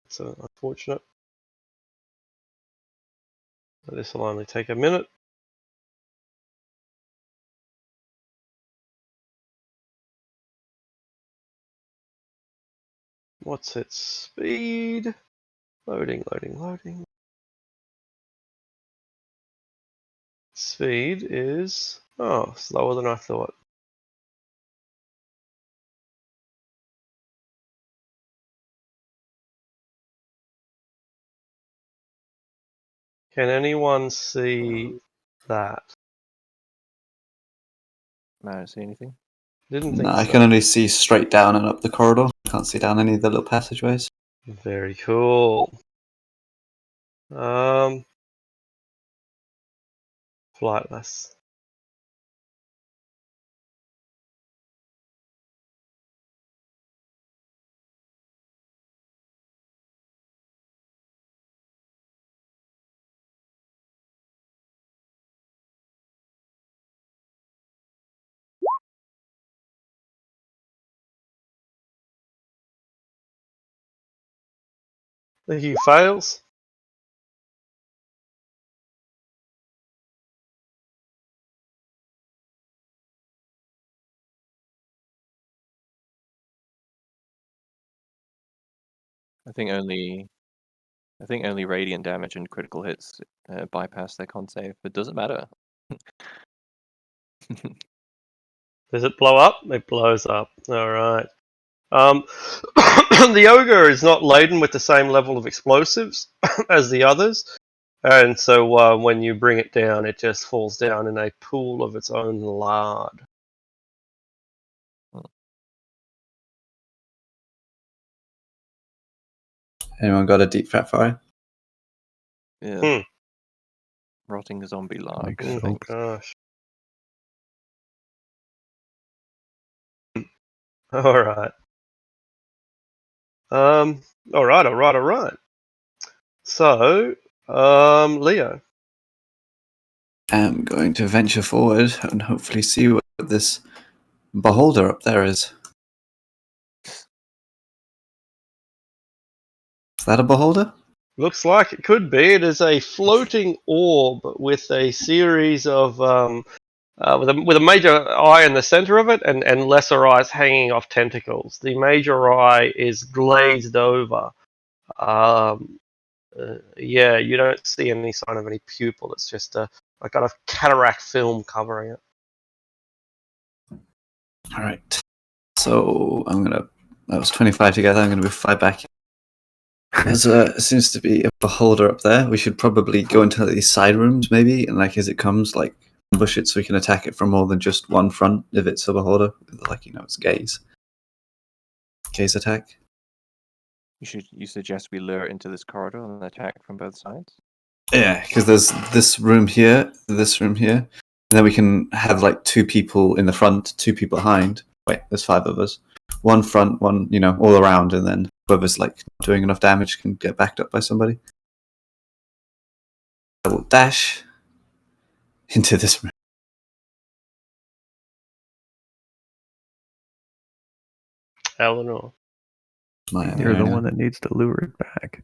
It's unfortunate. This will only take a minute. What's its speed? Loading. Speed is... oh, slower than I thought. Can anyone see that? I don't see anything. Didn't No, think I so. can only see straight down and up the corridor. Can't see down any of the little passageways. Very cool. Flightless. I think he fails. I think only radiant damage and critical hits bypass their con save. It doesn't matter. Does it blow up? It blows up. Alright. The ogre is not laden with the same level of explosives as the others, and so when you bring it down, it just falls down in a pool of its own lard. Anyone got a deep fat fire? Yeah. Rotting zombie lard. Like Oh so. my gosh. Alright. Alright. So, Leo. I'm going to venture forward and hopefully see what this beholder up there is. Is that a beholder? Looks like it could be. It is a floating orb with a series of with a major eye in the center of it and lesser eyes hanging off tentacles. The major eye is glazed over. Yeah, you don't see any sign of any pupil. It's just a kind of cataract film covering it. All right. So that was 25 together. I'm gonna move 5 back. There's seems to be a beholder up there. We should probably go into these side rooms maybe, and like as it comes, like ambush it so we can attack it from more than just one front if it's a beholder, like it's gaze attack. You suggest we lure it into this corridor and attack from both sides? Yeah, because there's this room here, then we can have like 2 people in the front, 2 people behind. Wait, there's 5 of us. 1 front, 1, all around, and then whoever's like doing enough damage can get backed up by somebody. I will dash into this room. Eleanor. You're the one that needs to lure it back.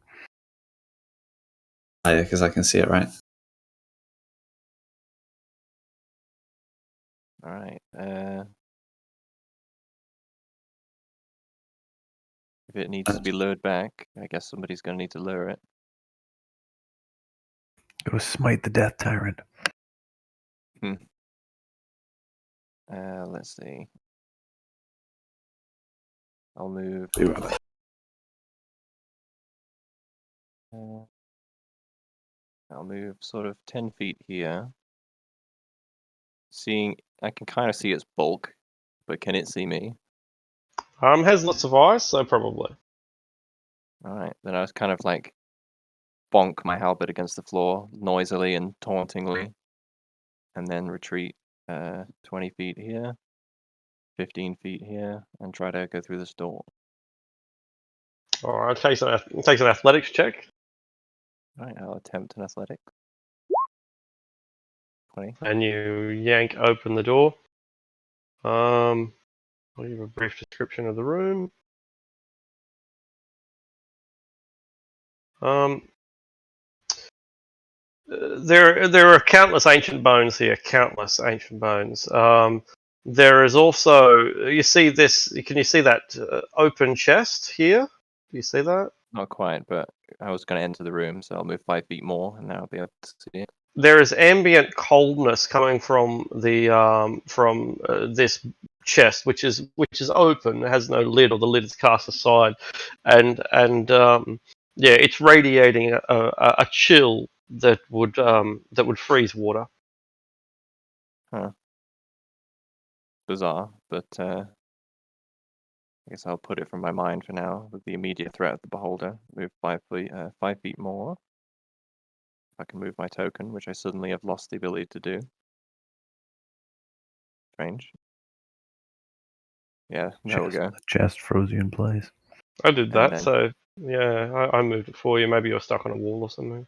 Oh, yeah, because I can see it, right? All right. If it needs to be lured back, I guess somebody's going to need to lure it. Go smite the Death Tyrant. Let's see. I'll move. I'll move sort of 10 feet here. I can kind of see its bulk, but can it see me? Has lots of eyes, so probably. All right, then I was kind of like bonk my halberd against the floor noisily and tauntingly, and then retreat 20 feet here, 15 feet here, and try to go through this door. All right, takes an athletics check. All right, I'll attempt an athletic. 20. And you yank open the door. I'll give a brief description of the room. There are countless ancient bones here. Countless ancient bones. There is also, you see this? Can you see that open chest here? Do you see that? Not quite, but I was going to enter the room, so I'll move 5 feet more, and now I'll be able to see it. There is ambient coldness coming from the this chest, which is open. It has no lid, or the lid is cast aside, and yeah, it's radiating a chill that would freeze water. Huh. Bizarre, but I guess I'll put it from my mind for now with the immediate threat of the beholder. Move 5 feet more. If I can move my token, which I suddenly have lost the ability to do. Strange. Yeah, there we go. The chest froze you in place. I did that, then, so yeah, I moved it for you. Maybe you're stuck on a wall or something.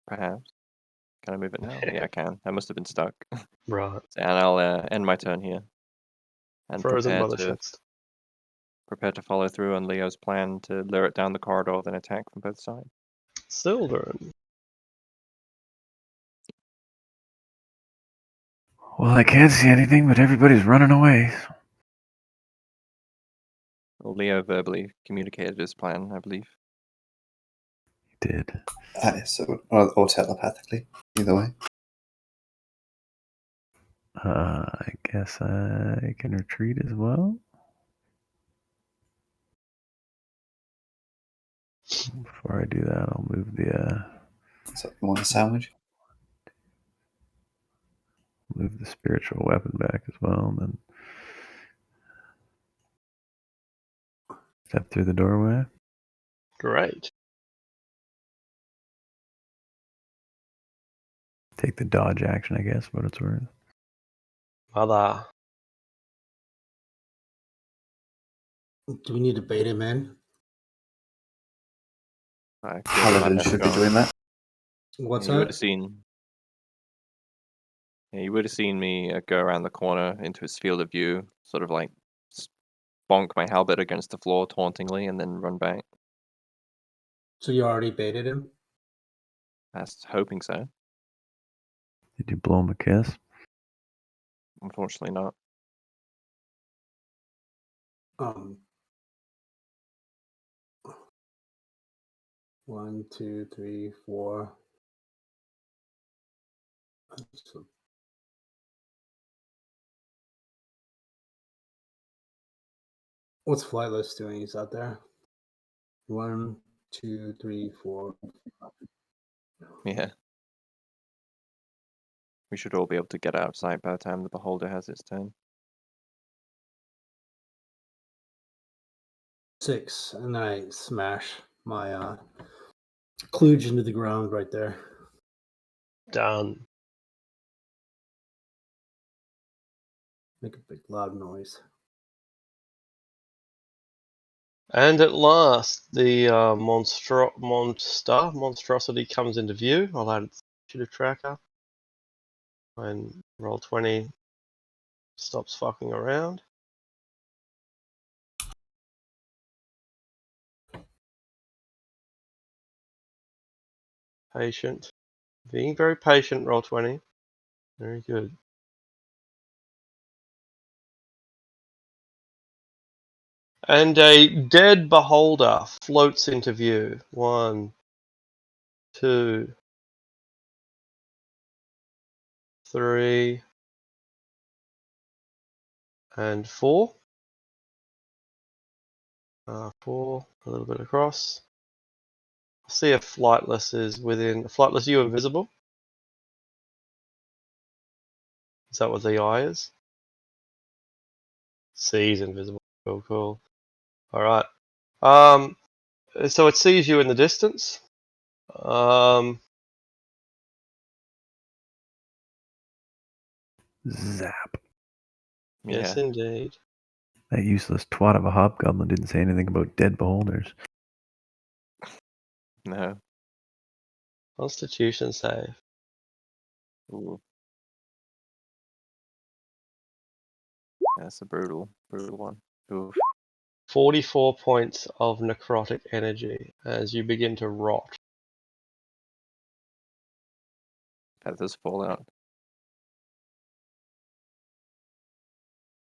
Perhaps. Can I move it now? Yeah, I can. I must have been stuck. Right. And I'll end my turn here. And Frozen by the chest. prepare to follow through on Leo's plan to lure it down the corridor, then attack from both sides. Sildren. Well, I can't see anything, but everybody's running away. Well, Leo verbally communicated his plan, I believe. He did. Or telepathically, either way. I guess I can retreat as well. Before I do that, I'll move the. So you want a sandwich? Move the spiritual weapon back as well, and then step through the doorway. Great. Take the dodge action, I guess, what it's worth. Mother. Do we need to bait him in? Paladin should be doing that. What's You would have that? seen. Yeah, you would have seen me go around the corner into his field of view, sort of like bonk my halberd against the floor tauntingly, and then run back. So you already baited him? I was hoping so. Did you blow him a kiss? Unfortunately not. One, two, three, four. What's Flightless doing? He's out there. 1, 2, 3, 4. Yeah. We should all be able to get outside by the time the beholder has its turn. 6, and then I smash my kludge into the ground right there. Done. Make a big loud noise. And at last, the monstrosity comes into view. I'll add its initiative tracker. And Roll20 stops fucking around. Patient. Being very patient, Roll20. Very good. And a dead beholder floats into view. 1, 2, 3, and 4. 4, a little bit across. I see a flightless is within. Flightless, you invisible? Is that what the eye is? Sees invisible. Cool, cool. Alright. So it sees you in the distance. Zap. Yes, Yeah. indeed. That useless twat of a hobgoblin didn't say anything about dead beholders. No. Constitution save. Ooh. That's a brutal one. Oof. 44 points of necrotic energy as you begin to rot. Feathers fall out.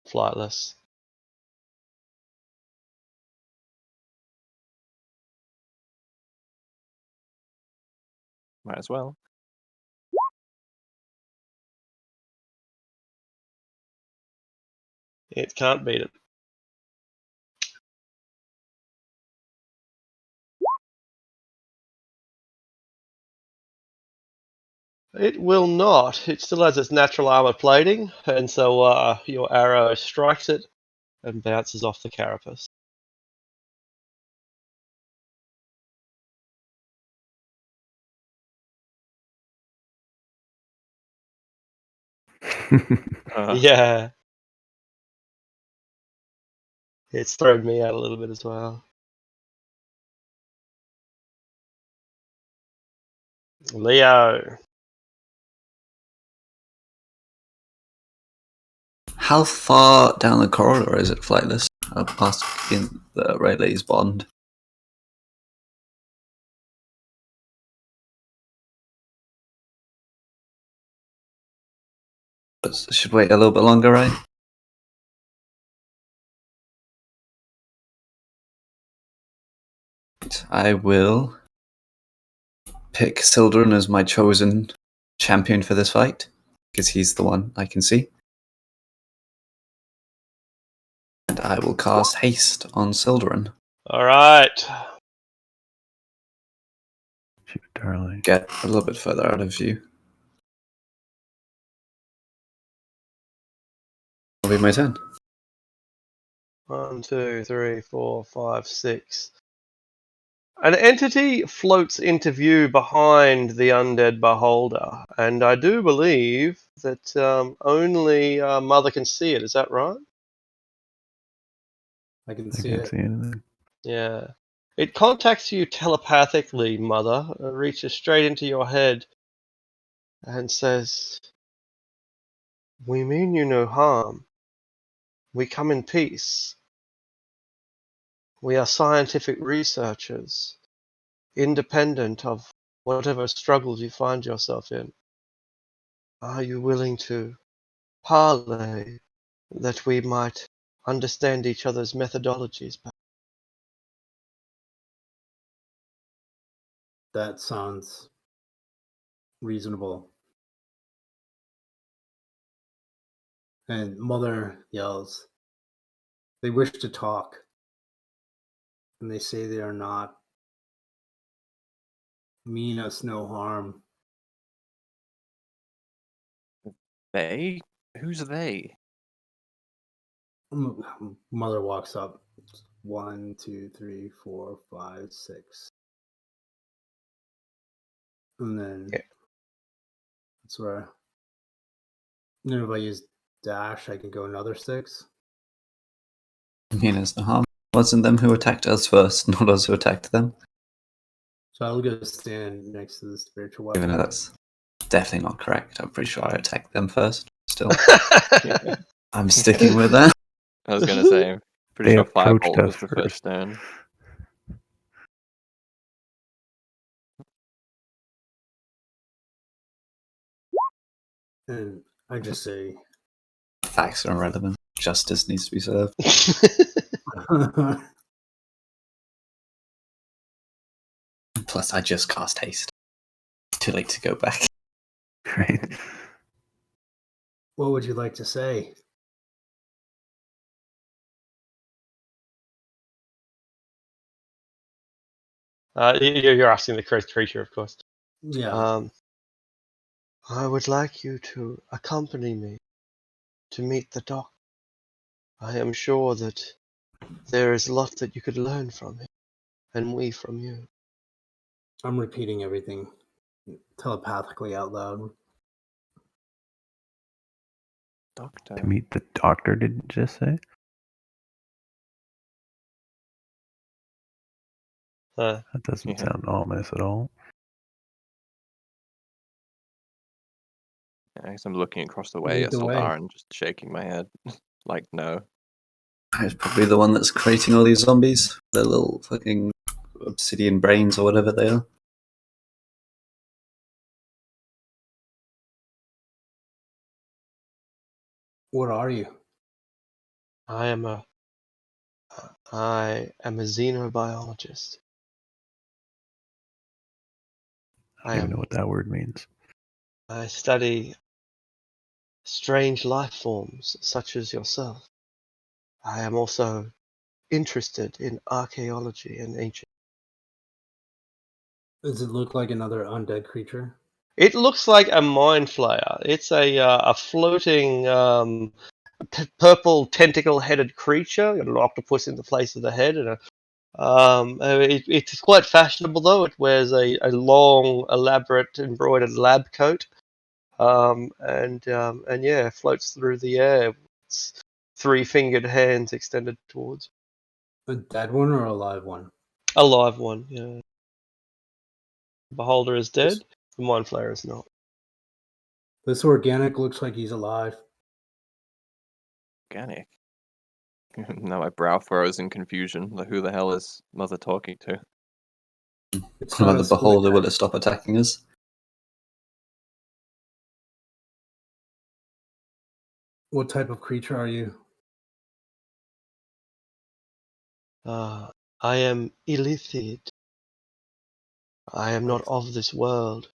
Flightless. Might as well. It can't beat it. It will not. It still has its natural armor plating, and so your arrow strikes it and bounces off the carapace. Yeah. It's thrown me out a little bit as well. Leo. How far down the corridor is it, Flightless? Past in the Rayleigh's Bond. Should wait a little bit longer, right? I will pick Sildren as my chosen champion for this fight, because he's the one I can see. And I will cast Haste on Sildren. Alright. Shoot, darling. Get a little bit further out of view. That'll be my turn. 1, 2, 3, 4, 5, 6. An entity floats into view behind the undead beholder, and I do believe that only Mother can see it. Is that right? I can I see can't it. see anything. Yeah. It contacts you telepathically, Mother, reaches straight into your head and says, "We mean you no harm. We come in peace. We are scientific researchers, independent of whatever struggles you find yourself in. Are you willing to parley that we might understand each other's methodologies better?" That sounds reasonable. And Mother yells, "They wish to talk, and they say they are not. Mean us no harm." They? Who's they? Mother walks up. 1, 2, 3, 4, 5, 6. And then Yeah. that's where Nineveh is dash, I can go another 6. I mean, it's the harm. Wasn't them who attacked us first, not us who attacked them. So I'll go stand next to the spiritual Even weapon. though that's definitely not correct. I'm pretty sure I attacked them first. Still, I'm sticking with that. I was going to say, I'm pretty They sure approached Firebolt us was the first first. turn. And I just say, Facts are irrelevant. Justice needs to be served. Plus, I just cast haste. It's too late to go back. Right. what would you like to say? You're asking the creature, of course. Yeah. I would like you to accompany me to meet the doctor. I am sure that there is a lot that you could learn from him, and we from you. I'm repeating everything telepathically out loud. Doctor. To meet the doctor, did you just say? That doesn't sound ominous at all. I guess I'm looking across the way Lead at the way. Sildar and just shaking my head. Like, no. It's probably the one that's creating all these zombies. Their little fucking obsidian brains or whatever they are. What are you? I am a xenobiologist. I don't even know what that word means. I study strange life forms such as yourself. I am also interested in archaeology and ancient. Does it look like another undead creature? It looks like a mind flayer. It's a floating purple tentacle-headed creature. Got an octopus in the place of the head, and it's quite fashionable though. It wears a long, elaborate, embroidered lab coat, and yeah, floats through the air. It's 3-fingered hands extended towards A dead one or a live one? a live one. Yeah. Beholder is dead. The mind flayer is not. This organic looks like he's alive. Organic. Now my brow furrows in confusion. Like, who the hell is Mother talking to? It's What not about a the beholder? split Will it stop attacking us? What type of creature are you? I am illithid. I am not of this world,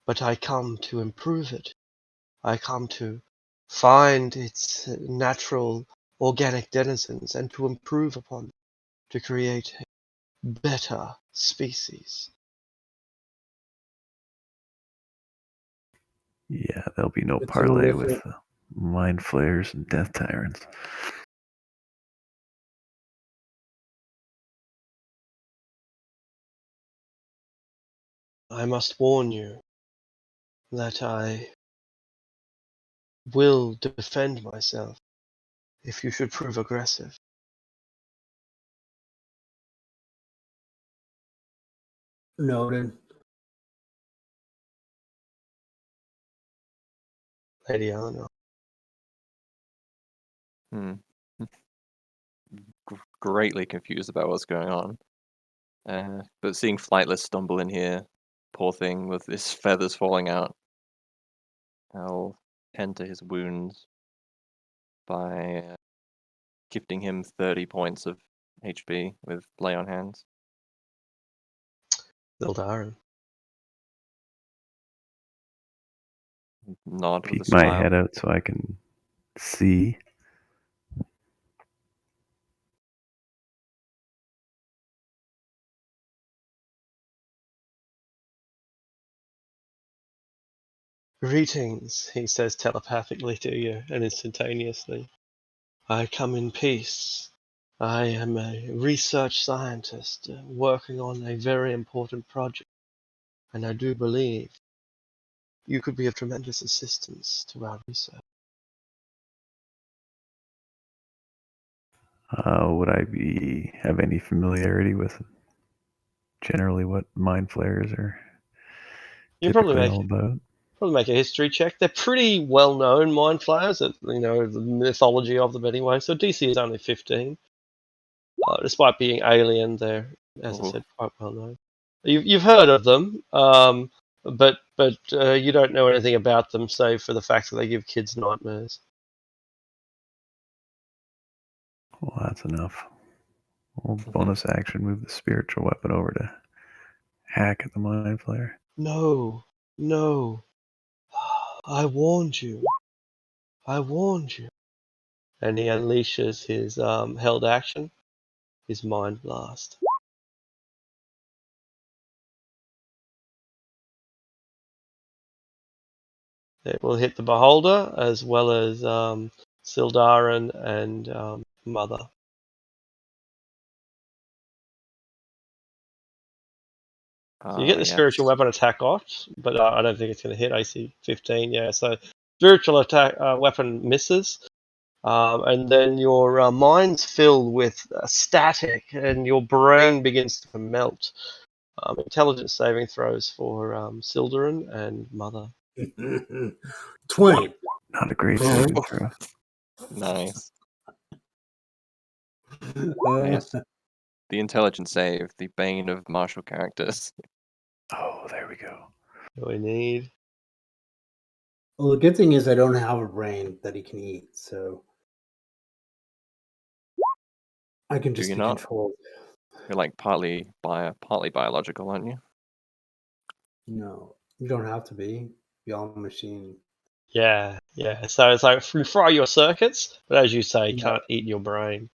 but I come to improve it. I come to find its natural organic denizens and to improve upon them, to create a better species. Yeah, there'll be no It's parlay horrific. with mind flayers and death tyrants. I must warn you that I will defend myself if you should prove aggressive. Noted. Lady Eleanor. Hmm. Greatly confused about what's going on. But seeing Flightless stumble in here, poor thing, with his feathers falling out, I'll tend to his wounds by gifting him 30 points of HP with Lay on Hands. Zildarin. Nod with a Peek my smile. head out so I can see. Greetings, he says telepathically to you and instantaneously. I come in peace. I am a research scientist working on a very important project, and I do believe you could be of tremendous assistance to our research. Would I have any familiarity with generally what mind flayers are You probably typically make all about? Probably make a history check. They're pretty well known mind flayers. The mythology of them anyway. So DC is only 15. Despite being alien, they're, as I Oh, said, quite well known. You've heard of them, but you don't know anything about them, save for the fact that they give kids nightmares. Well, that's enough. We'll bonus action move the spiritual weapon over to hack at the mind flayer. No, no. I warned you. I warned you. And he unleashes his held action, his mind blast. It will hit the beholder as well as Sildarin and Mother. So you get the spiritual weapon attack off, but I don't think it's going to hit AC 15. Yeah, so spiritual attack weapon misses, and then your mind's filled with static, and your brain begins to melt. Intelligence saving throws for Sildarin and Mother. 20. Not a great saving throw. Nice. Yes. The intelligence save, the bane of martial characters. Oh, there we go. What we need. Well, the good thing is I don't have a brain that he can eat, so I can just you be not? controlled. You're like partly biological, aren't you? No, you don't have to be. Be all machine. Yeah. So it's like you fry your circuits, but as you say, No. can't eat your brain.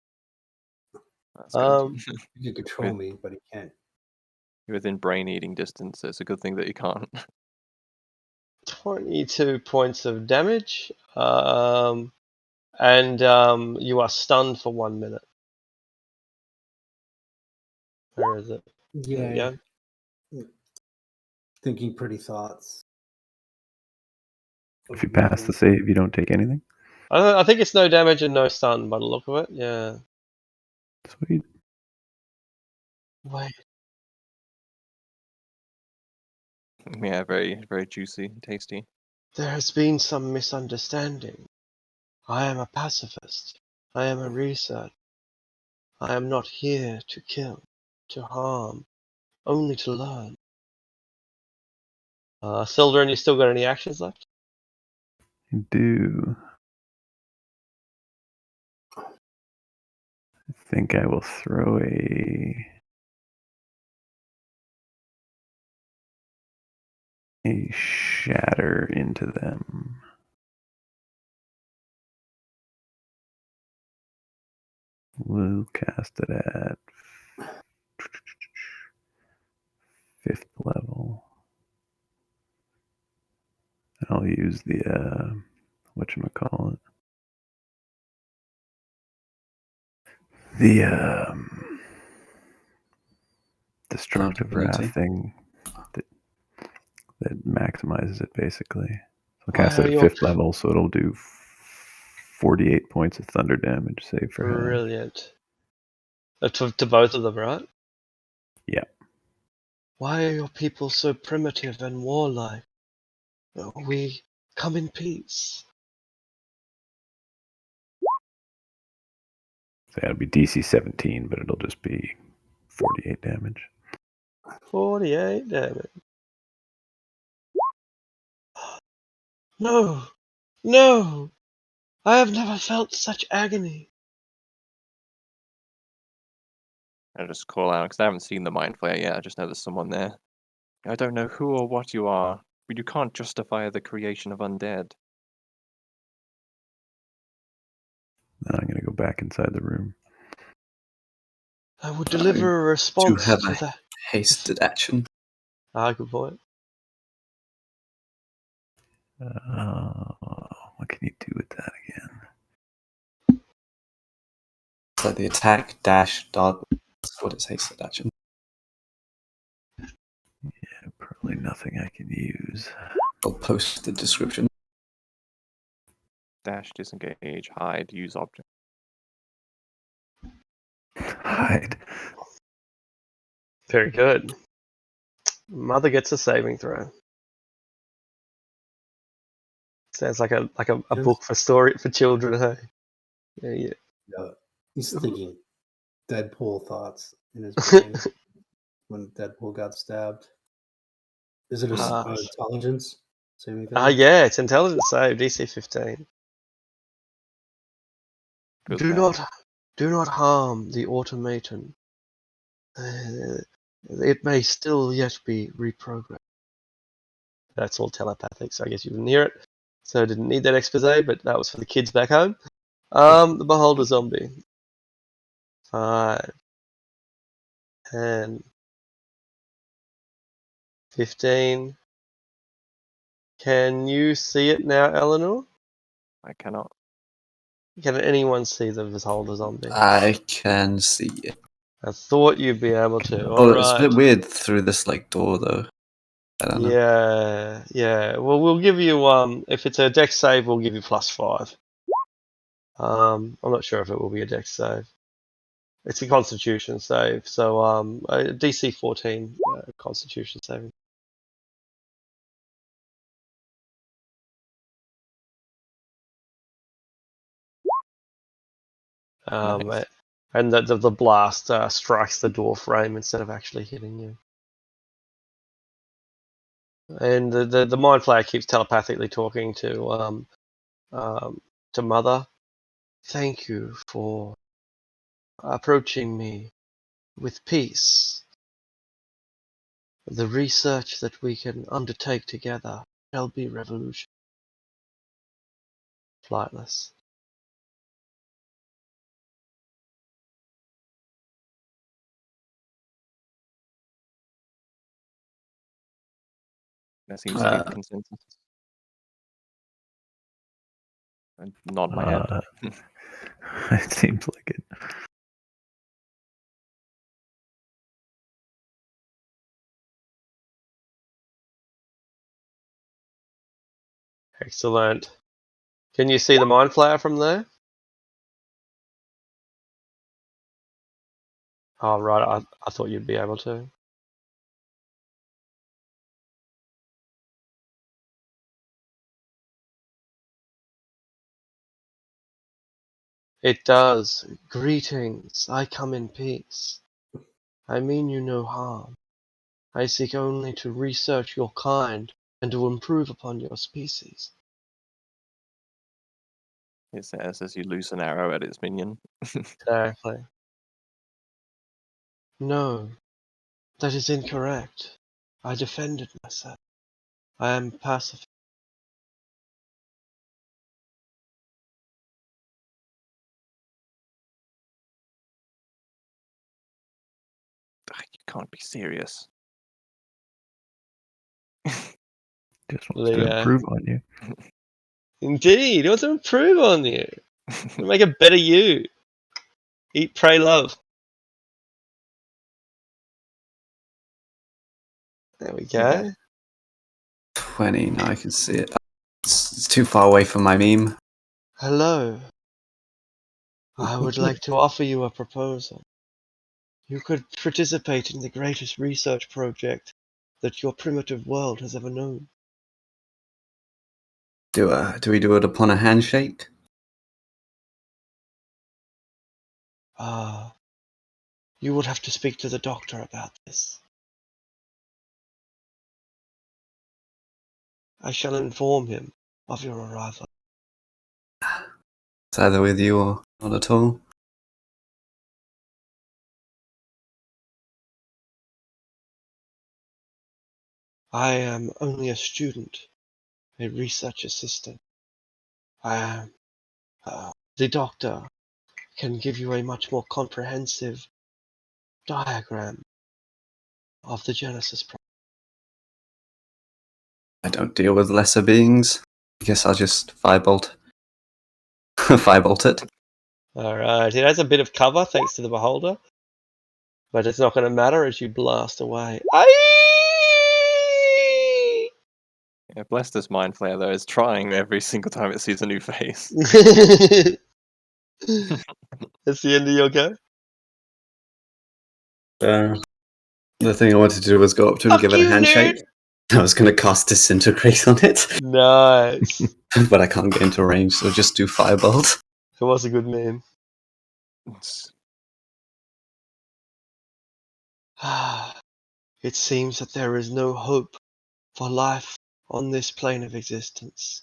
That's good. You can control me, but he can't. You're within brain eating distance, so it's a good thing that you can't. 22 points of damage, and you are stunned for 1 minute. Where is it? There we Yeah. go. Thinking pretty thoughts. If you pass the save, you don't take anything? I think it's no damage and no stun by the look of it. Yeah. Sweet. Wait. Yeah, very, very juicy, tasty. There has been some misunderstanding. I am a pacifist. I am a researcher. I am not here to kill, to harm, only to learn. Sildarin, you still got any actions left? I do. I think I will throw a shatter into them. We'll cast it at 5th level. I'll use the whatchamacallit. The destructive wrath thing that maximizes it basically. I'll cast it at 5th level, so it'll do 48 points of thunder damage, save for half. Brilliant. To both of them, right? Yeah. Why are your people so primitive and warlike? We come in peace. So that'll be DC 17, but it'll just be 48 damage. 48 damage. No! No! I have never felt such agony. I just call out, because I haven't seen the Mind Flayer yet, I just know there's someone there. I don't know who or what you are, but you can't justify the creation of undead. Now I'm going to go back inside the room. I would deliver a response to have to a that. hasted action. Good point. What can you do with that again? So the attack dash dot. That's what it's hasted action. Yeah, probably nothing I can use. I'll post the description. Dash, disengage, hide, use object. Hide. Very good. Mother gets a saving throw. Sounds like a book for children, hey? Yeah. Yeah, he's thinking Deadpool thoughts in his brain when Deadpool got stabbed. Is it a intelligence saving throw? Yeah, it's intelligence save, DC 15. Feels Do bad. not harm the automaton. It may still yet be reprogrammed. That's all telepathic, so I guess you didn't hear it. So I didn't need that expose, but that was for the kids back home. The Beholder Zombie. 5, 10, 15. Can you see it now, Eleanor? I cannot. Can anyone see the Beholder Zombie? I can see it. I thought you'd be able to. Oh, it's a Alright. bit weird through this like door though. I don't know. Yeah. Well, we'll give you if it's a dex save, we'll give you +5. I'm not sure if it will be a dex save. It's a Constitution save, so a DC 14 Constitution saving. Nice. And the blast strikes the door frame instead of actually hitting you. And the Mind Flayer keeps telepathically talking to Mother. Thank you for approaching me with peace. The research that we can undertake together shall be revolution. Flightless. That seems to be the consensus. I nod my head. It seems like it. Excellent. Can you see the Mind Flayer from there? Oh, right. I thought you'd be able to. It does. Greetings. I come in peace. I mean you no harm. I seek only to research your kind and to improve upon your species. It says as you loose an arrow at its minion. Exactly. No, that is incorrect. I defended myself. I am pacifist. You can't be serious. Just wants to improve on you. Indeed, he wants to improve on you. Make a better you. Eat, pray, love. There we go. Okay. 20. Now I can see it. It's too far away from my meme. Hello. I would like to offer you a proposal. You could participate in the greatest research project that your primitive world has ever known. Do we do it upon a handshake? You would have to speak to the doctor about this. I shall inform him of your arrival. It's either with you or not at all. I am only a student, a research assistant. I am the doctor can give you a much more comprehensive diagram of the Genesis project. I don't deal with lesser beings. I guess I'll just firebolt. Firebolt it. Alright, it has a bit of cover thanks to the Beholder, but it's not going to matter as you blast away. Yeah, bless this Mind Flayer though, is trying every single time it sees a new face. That's the end of your go? The thing I wanted to do was go up to him and Fuck give it a you, handshake. I was going to cast Disintegrate on it, Nice. but I can't get into range, so just do Firebolt. It was a good meme. It seems that there is no hope for life on this plane of existence.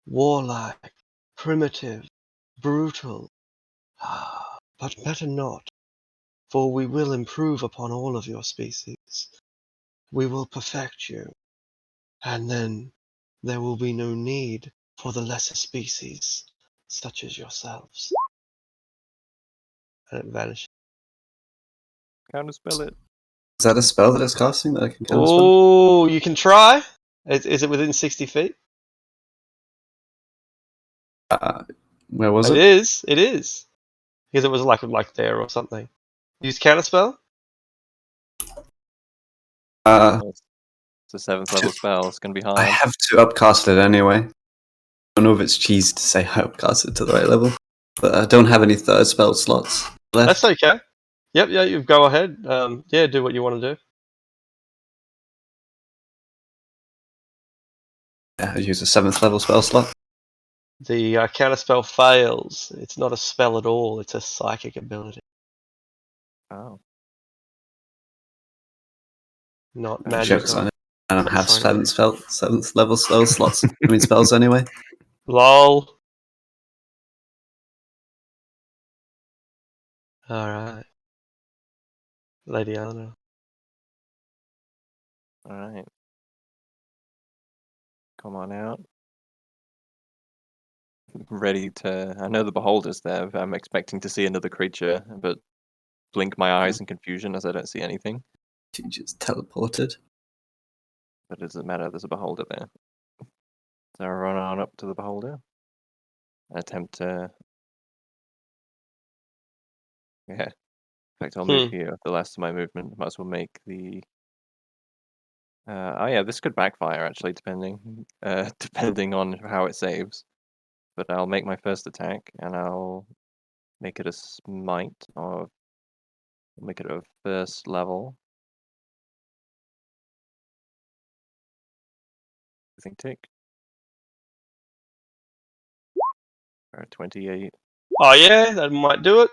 Warlike, primitive, brutal. But better not, for we will improve upon all of your species. We will perfect you, and then there will be no need for the lesser species, such as yourselves. And it vanishes. Counterspell it. Is that a spell that it's casting that I can counterspell? Oh, you can try. Is it within 60 feet? Where was It it? is. It is. Because it was like there or something. Use counterspell. It's a 7th level spell. It's going to be I hard. have to upcast it anyway. I don't know if it's cheesy to say I upcast it to the right level, but I don't have any third spell slots left. That's okay. Yep. Yeah. You go ahead. Yeah. Do what you want to do. Yeah, I use a 7th level spell slot. The counterspell fails. It's not a spell at all. It's a psychic ability, Oh. not Jokes on magical. it. I don't have That's fine. 7th level spell slots. I mean spells anyway. Lol. All right, Lady Eleanor. Alright. Come on out. Ready to... I know the beholder's there, but I'm expecting to see another creature, but blink my eyes in confusion as I don't see anything. She just teleported. But it doesn't matter, there's a beholder there. So I run on up to the beholder. Attempt to... Yeah. In fact, I'll move here. The last of my movement. Might as well make the... oh yeah, this could backfire actually, depending on how it saves. But I'll make my first attack, and I'll make it a smite of... Make it a first level. I think tick. 28. Oh yeah, that might do it.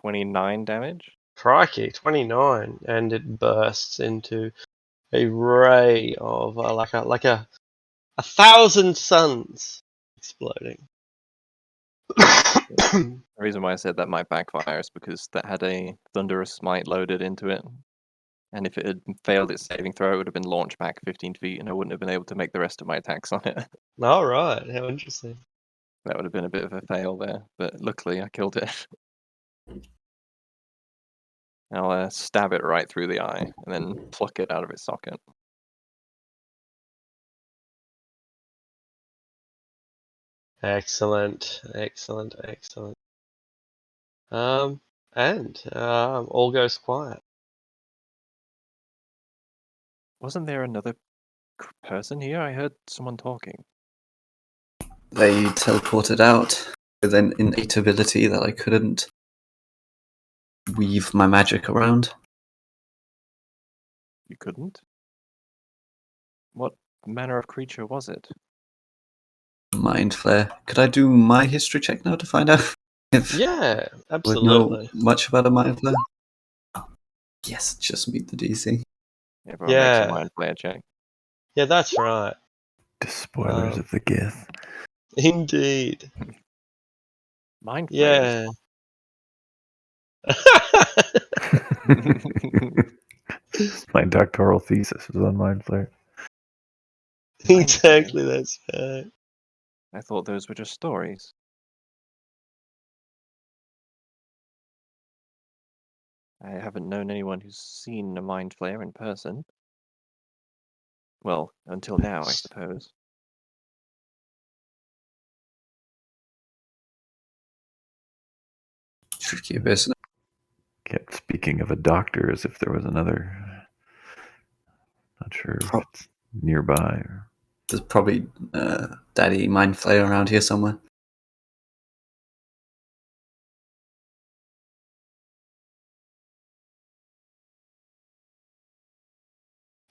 29 damage. Crikey, 29, and it bursts into a ray of like a 1,000 suns exploding. The reason why I said that might backfire is because that had a thunderous smite loaded into it. And if it had failed its saving throw, it would have been launched back 15 feet, and I wouldn't have been able to make the rest of my attacks on it. All right, how interesting. That would have been a bit of a fail there, but luckily I killed it. I'll stab it right through the eye, and then pluck it out of its socket. Excellent, excellent, excellent. And all goes quiet. Wasn't there another person here? I heard someone talking. They teleported out with an innate ability that I couldn't weave my magic around. You couldn't? What manner of creature was it? Mind flare. Could I do my history check now to find out if Yeah, I would know absolutely. much about a mind flare? Yes, just meet the DC. Everyone makes a Yeah, mind flare check. yeah, that's right. Spoilers of the Gith. Indeed. Mind flares. Yeah. My doctoral thesis was on Mind Flare. Mind flares. Exactly, that's right. I thought those were just stories. I haven't known anyone who's seen a mind flare in person. Well, until now, I suppose. Tricky business. Kept speaking of a doctor as if there was another. Not sure if it's nearby or. There's probably daddy mind flare around here somewhere.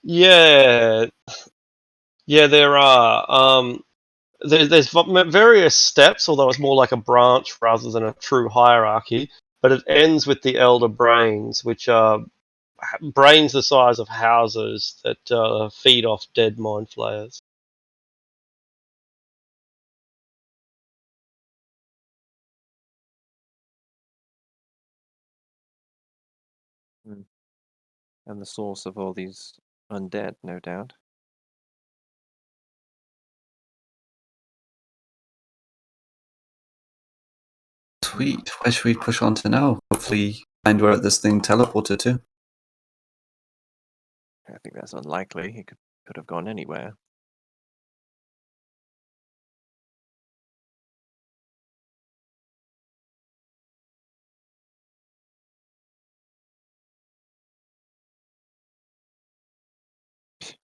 Yeah, yeah, there are. There's various steps, although it's more like a branch rather than a true hierarchy. But it ends with the elder brains, which are brains the size of houses that feed off dead mind flayers. Mm. And the source of all these undead, no doubt. Sweet. Where should we push on to now? Hopefully find where this thing teleported to. I think that's unlikely. He could have gone anywhere.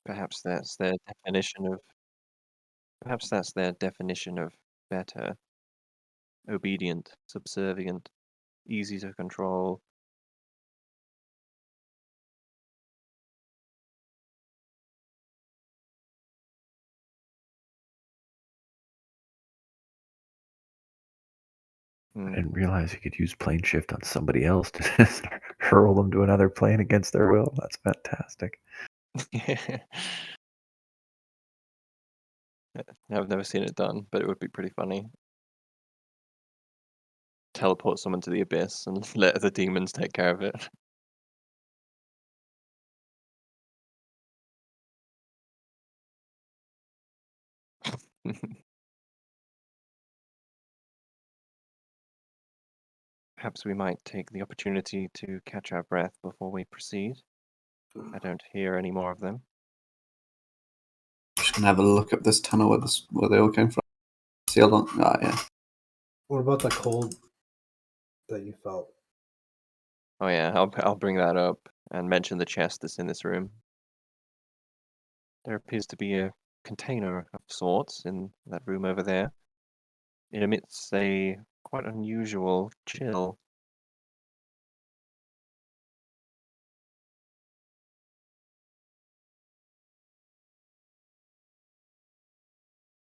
Perhaps that's their definition of. Perhaps that's their definition of better. Obedient, subservient, easy to control. I didn't realize you could use plane shift on somebody else to just hurl them to another plane against their will. That's fantastic. I've never seen it done, but it would be pretty funny. Teleport someone to the abyss and let the demons take care of it. Perhaps we might take the opportunity to catch our breath before we proceed. I don't hear any more of them. Just gonna have a look up this tunnel where they all came from. See how long? Ah, yeah. What about the cold that you felt? Oh yeah, I'll bring that up and mention the chest that's in this room. There appears to be a container of sorts in that room over there. It emits a quite unusual chill.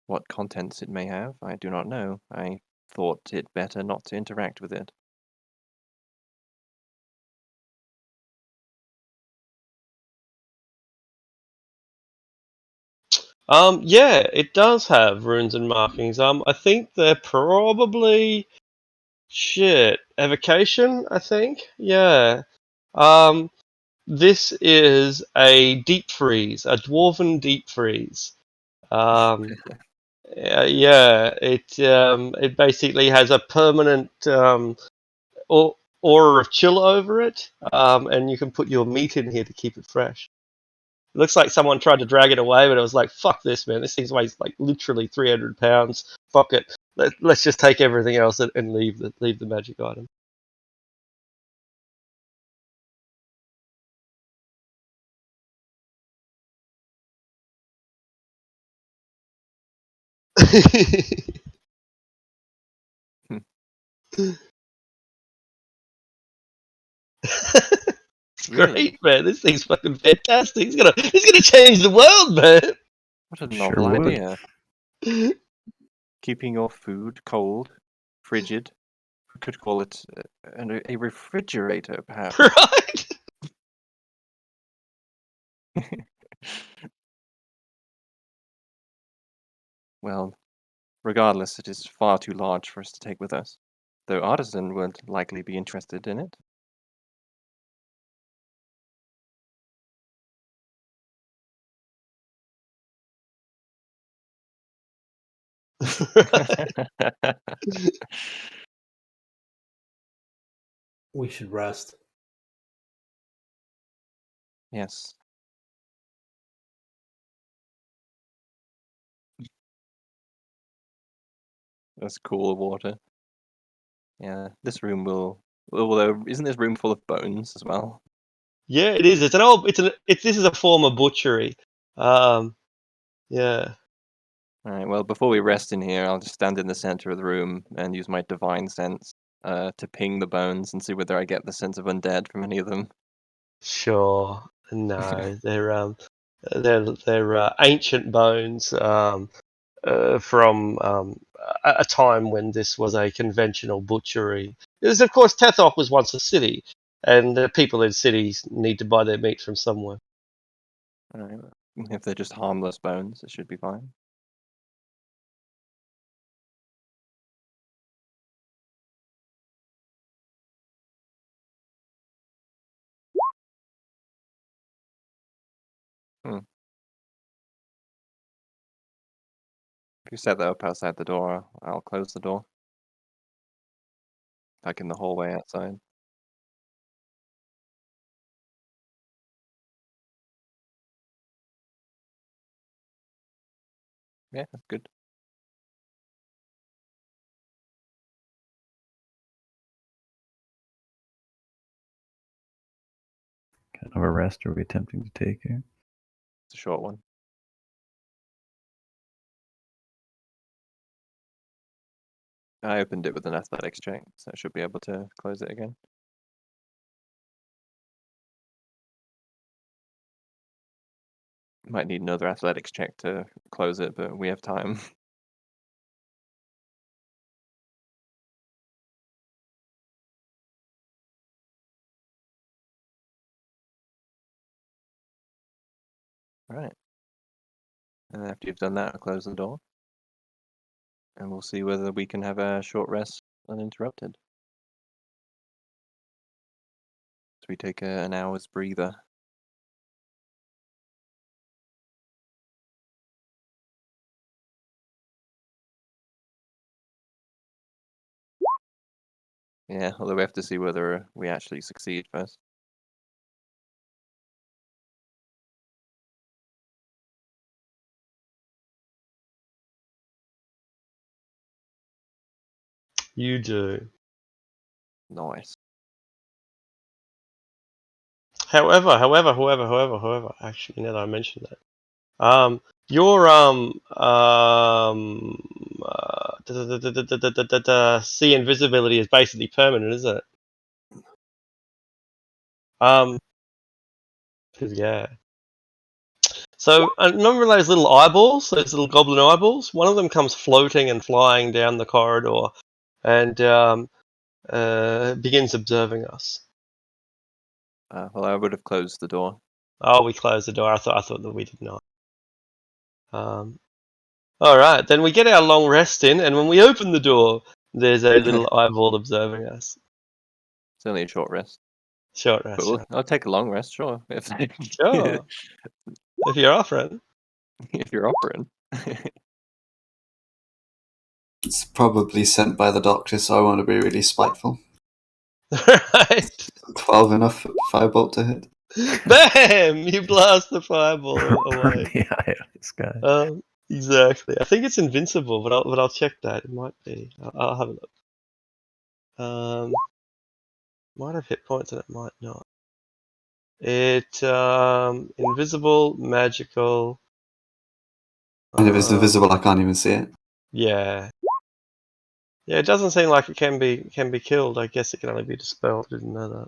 What contents it may have, I do not know. I thought it better not to interact with it. Yeah, it does have runes and markings. I think they're probably evocation. I think, yeah. This is a deep freeze, a dwarven deep freeze. Yeah, it basically has a permanent aura of chill over it, and you can put your meat in here to keep it fresh. It looks like someone tried to drag it away, but it was like, fuck this, man. This thing weighs like literally 300 pounds. Fuck it. Let's just take everything else and leave the magic item. It's Really? great, man. This thing's fucking fantastic. It's gonna change the world, man. What a Sure novel would. idea. Keeping your food cold, frigid. We could call it a refrigerator, perhaps. Right? Well, regardless, it is far too large for us to take with us, though Artisan would likely be interested in it. We should rest. Yes. That's cool water. Yeah, this room will. Although, isn't this room full of bones as well? Yeah, it is. This is a former butchery. Yeah. All right. Well, before we rest in here, I'll just stand in the center of the room and use my divine sense to ping the bones and see whether I get the sense of undead from any of them. Sure. No, they're ancient bones from a time when this was a conventional butchery. Because of course Tethok was once a city, and the people in cities need to buy their meat from somewhere. Alright, if they're just harmless bones, it should be fine. Hmm. If you set that up outside the door, I'll close the door. Like in the hallway outside. Yeah, that's good. Kind of a rest are we attempting to take here? It's a short one. I opened it with an athletics check, so I should be able to close it again. Might need another athletics check to close it, but we have time. Right. And after you've done that, I'll close the door. And we'll see whether we can have a short rest uninterrupted. So we take an hour's breather. Yeah, although we have to see whether we actually succeed first. You do. Nice. However, actually, now that I mentioned that, your see invisibility is basically permanent, isn't it? 'Cause, yeah. So remember those little eyeballs, those little goblin eyeballs? One of them comes floating and flying down the corridor, and begins observing us. Well, I would have closed the door. Oh, we closed the door. I thought that we did not. All right, then we get our long rest in, and when we open the door, there's a little eyeball observing us. It's only a short rest. Short rest. But Short. I'll take a long rest, sure. Sure. If you're offering. If you're offering. It's probably sent by the doctor, so I want to be really spiteful. Right. 12 enough firebolt to hit. Bam! You blast the fireball Burn away. the eye out of this guy. Exactly. I think it's invincible, but I'll check that. It might be. I'll have a look. Might have hit points and it might not. It invisible, magical. And if it's invisible, I can't even see it. Yeah. Yeah, it doesn't seem like it can be killed. I guess it can only be dispelled. Didn't know that.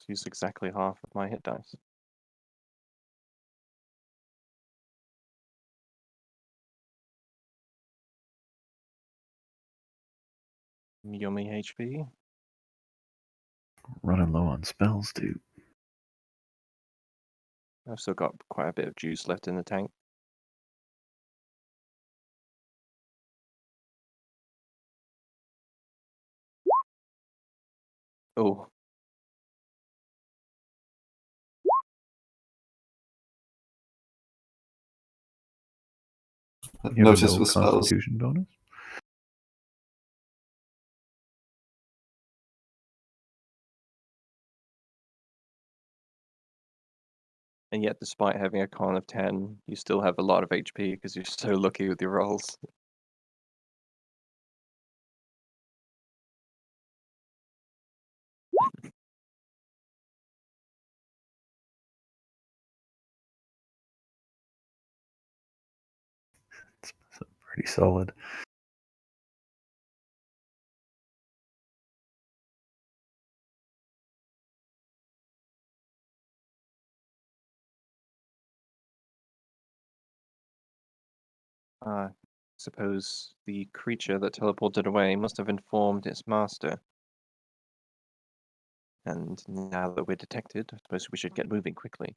Use exactly half of my hit dice. Yummy HP. Running low on spells, dude. I've still got quite a bit of juice left in the tank. Oh. You have a Notice no with spells. constitution bonus? And yet, despite having a con of 10, you still have a lot of HP because you're so lucky with your rolls. pretty solid. Suppose the creature that teleported away must have informed its master. And now that we're detected, I suppose we should get moving quickly.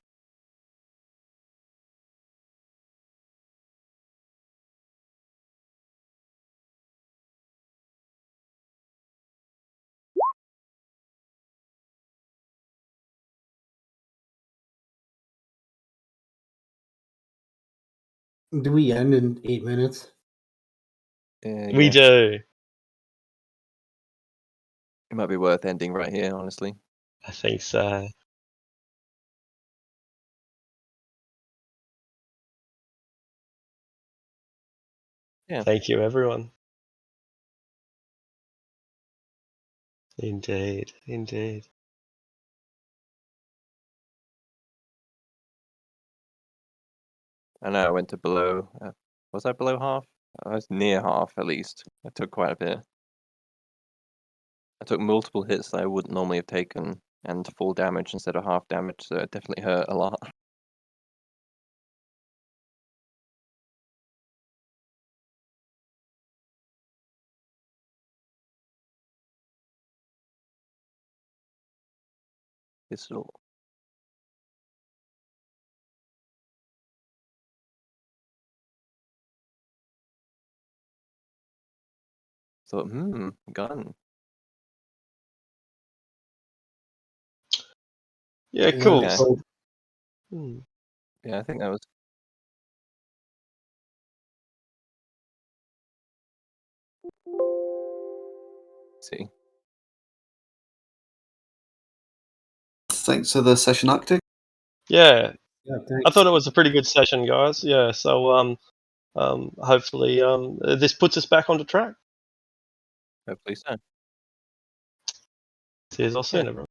Do we end in 8 minutes? We Yeah, do. it might be worth ending right here, honestly. I think so. Yeah. Thank you, everyone. Indeed, indeed. I know I went to below. Was I below half? I was near half, at least. I took quite a bit. I took multiple hits that I wouldn't normally have taken, and full damage instead of half damage, so it definitely hurt a lot. Pistol. Thought, gun. Yeah, cool. Okay. So, Yeah, I think that was. See. Thanks for the session, Arctic. yeah, Yeah, I thanks. thought it was a pretty good session, guys. Yeah, so hopefully this puts us back onto track. Hopefully so. Cheers, I'll see you, everyone.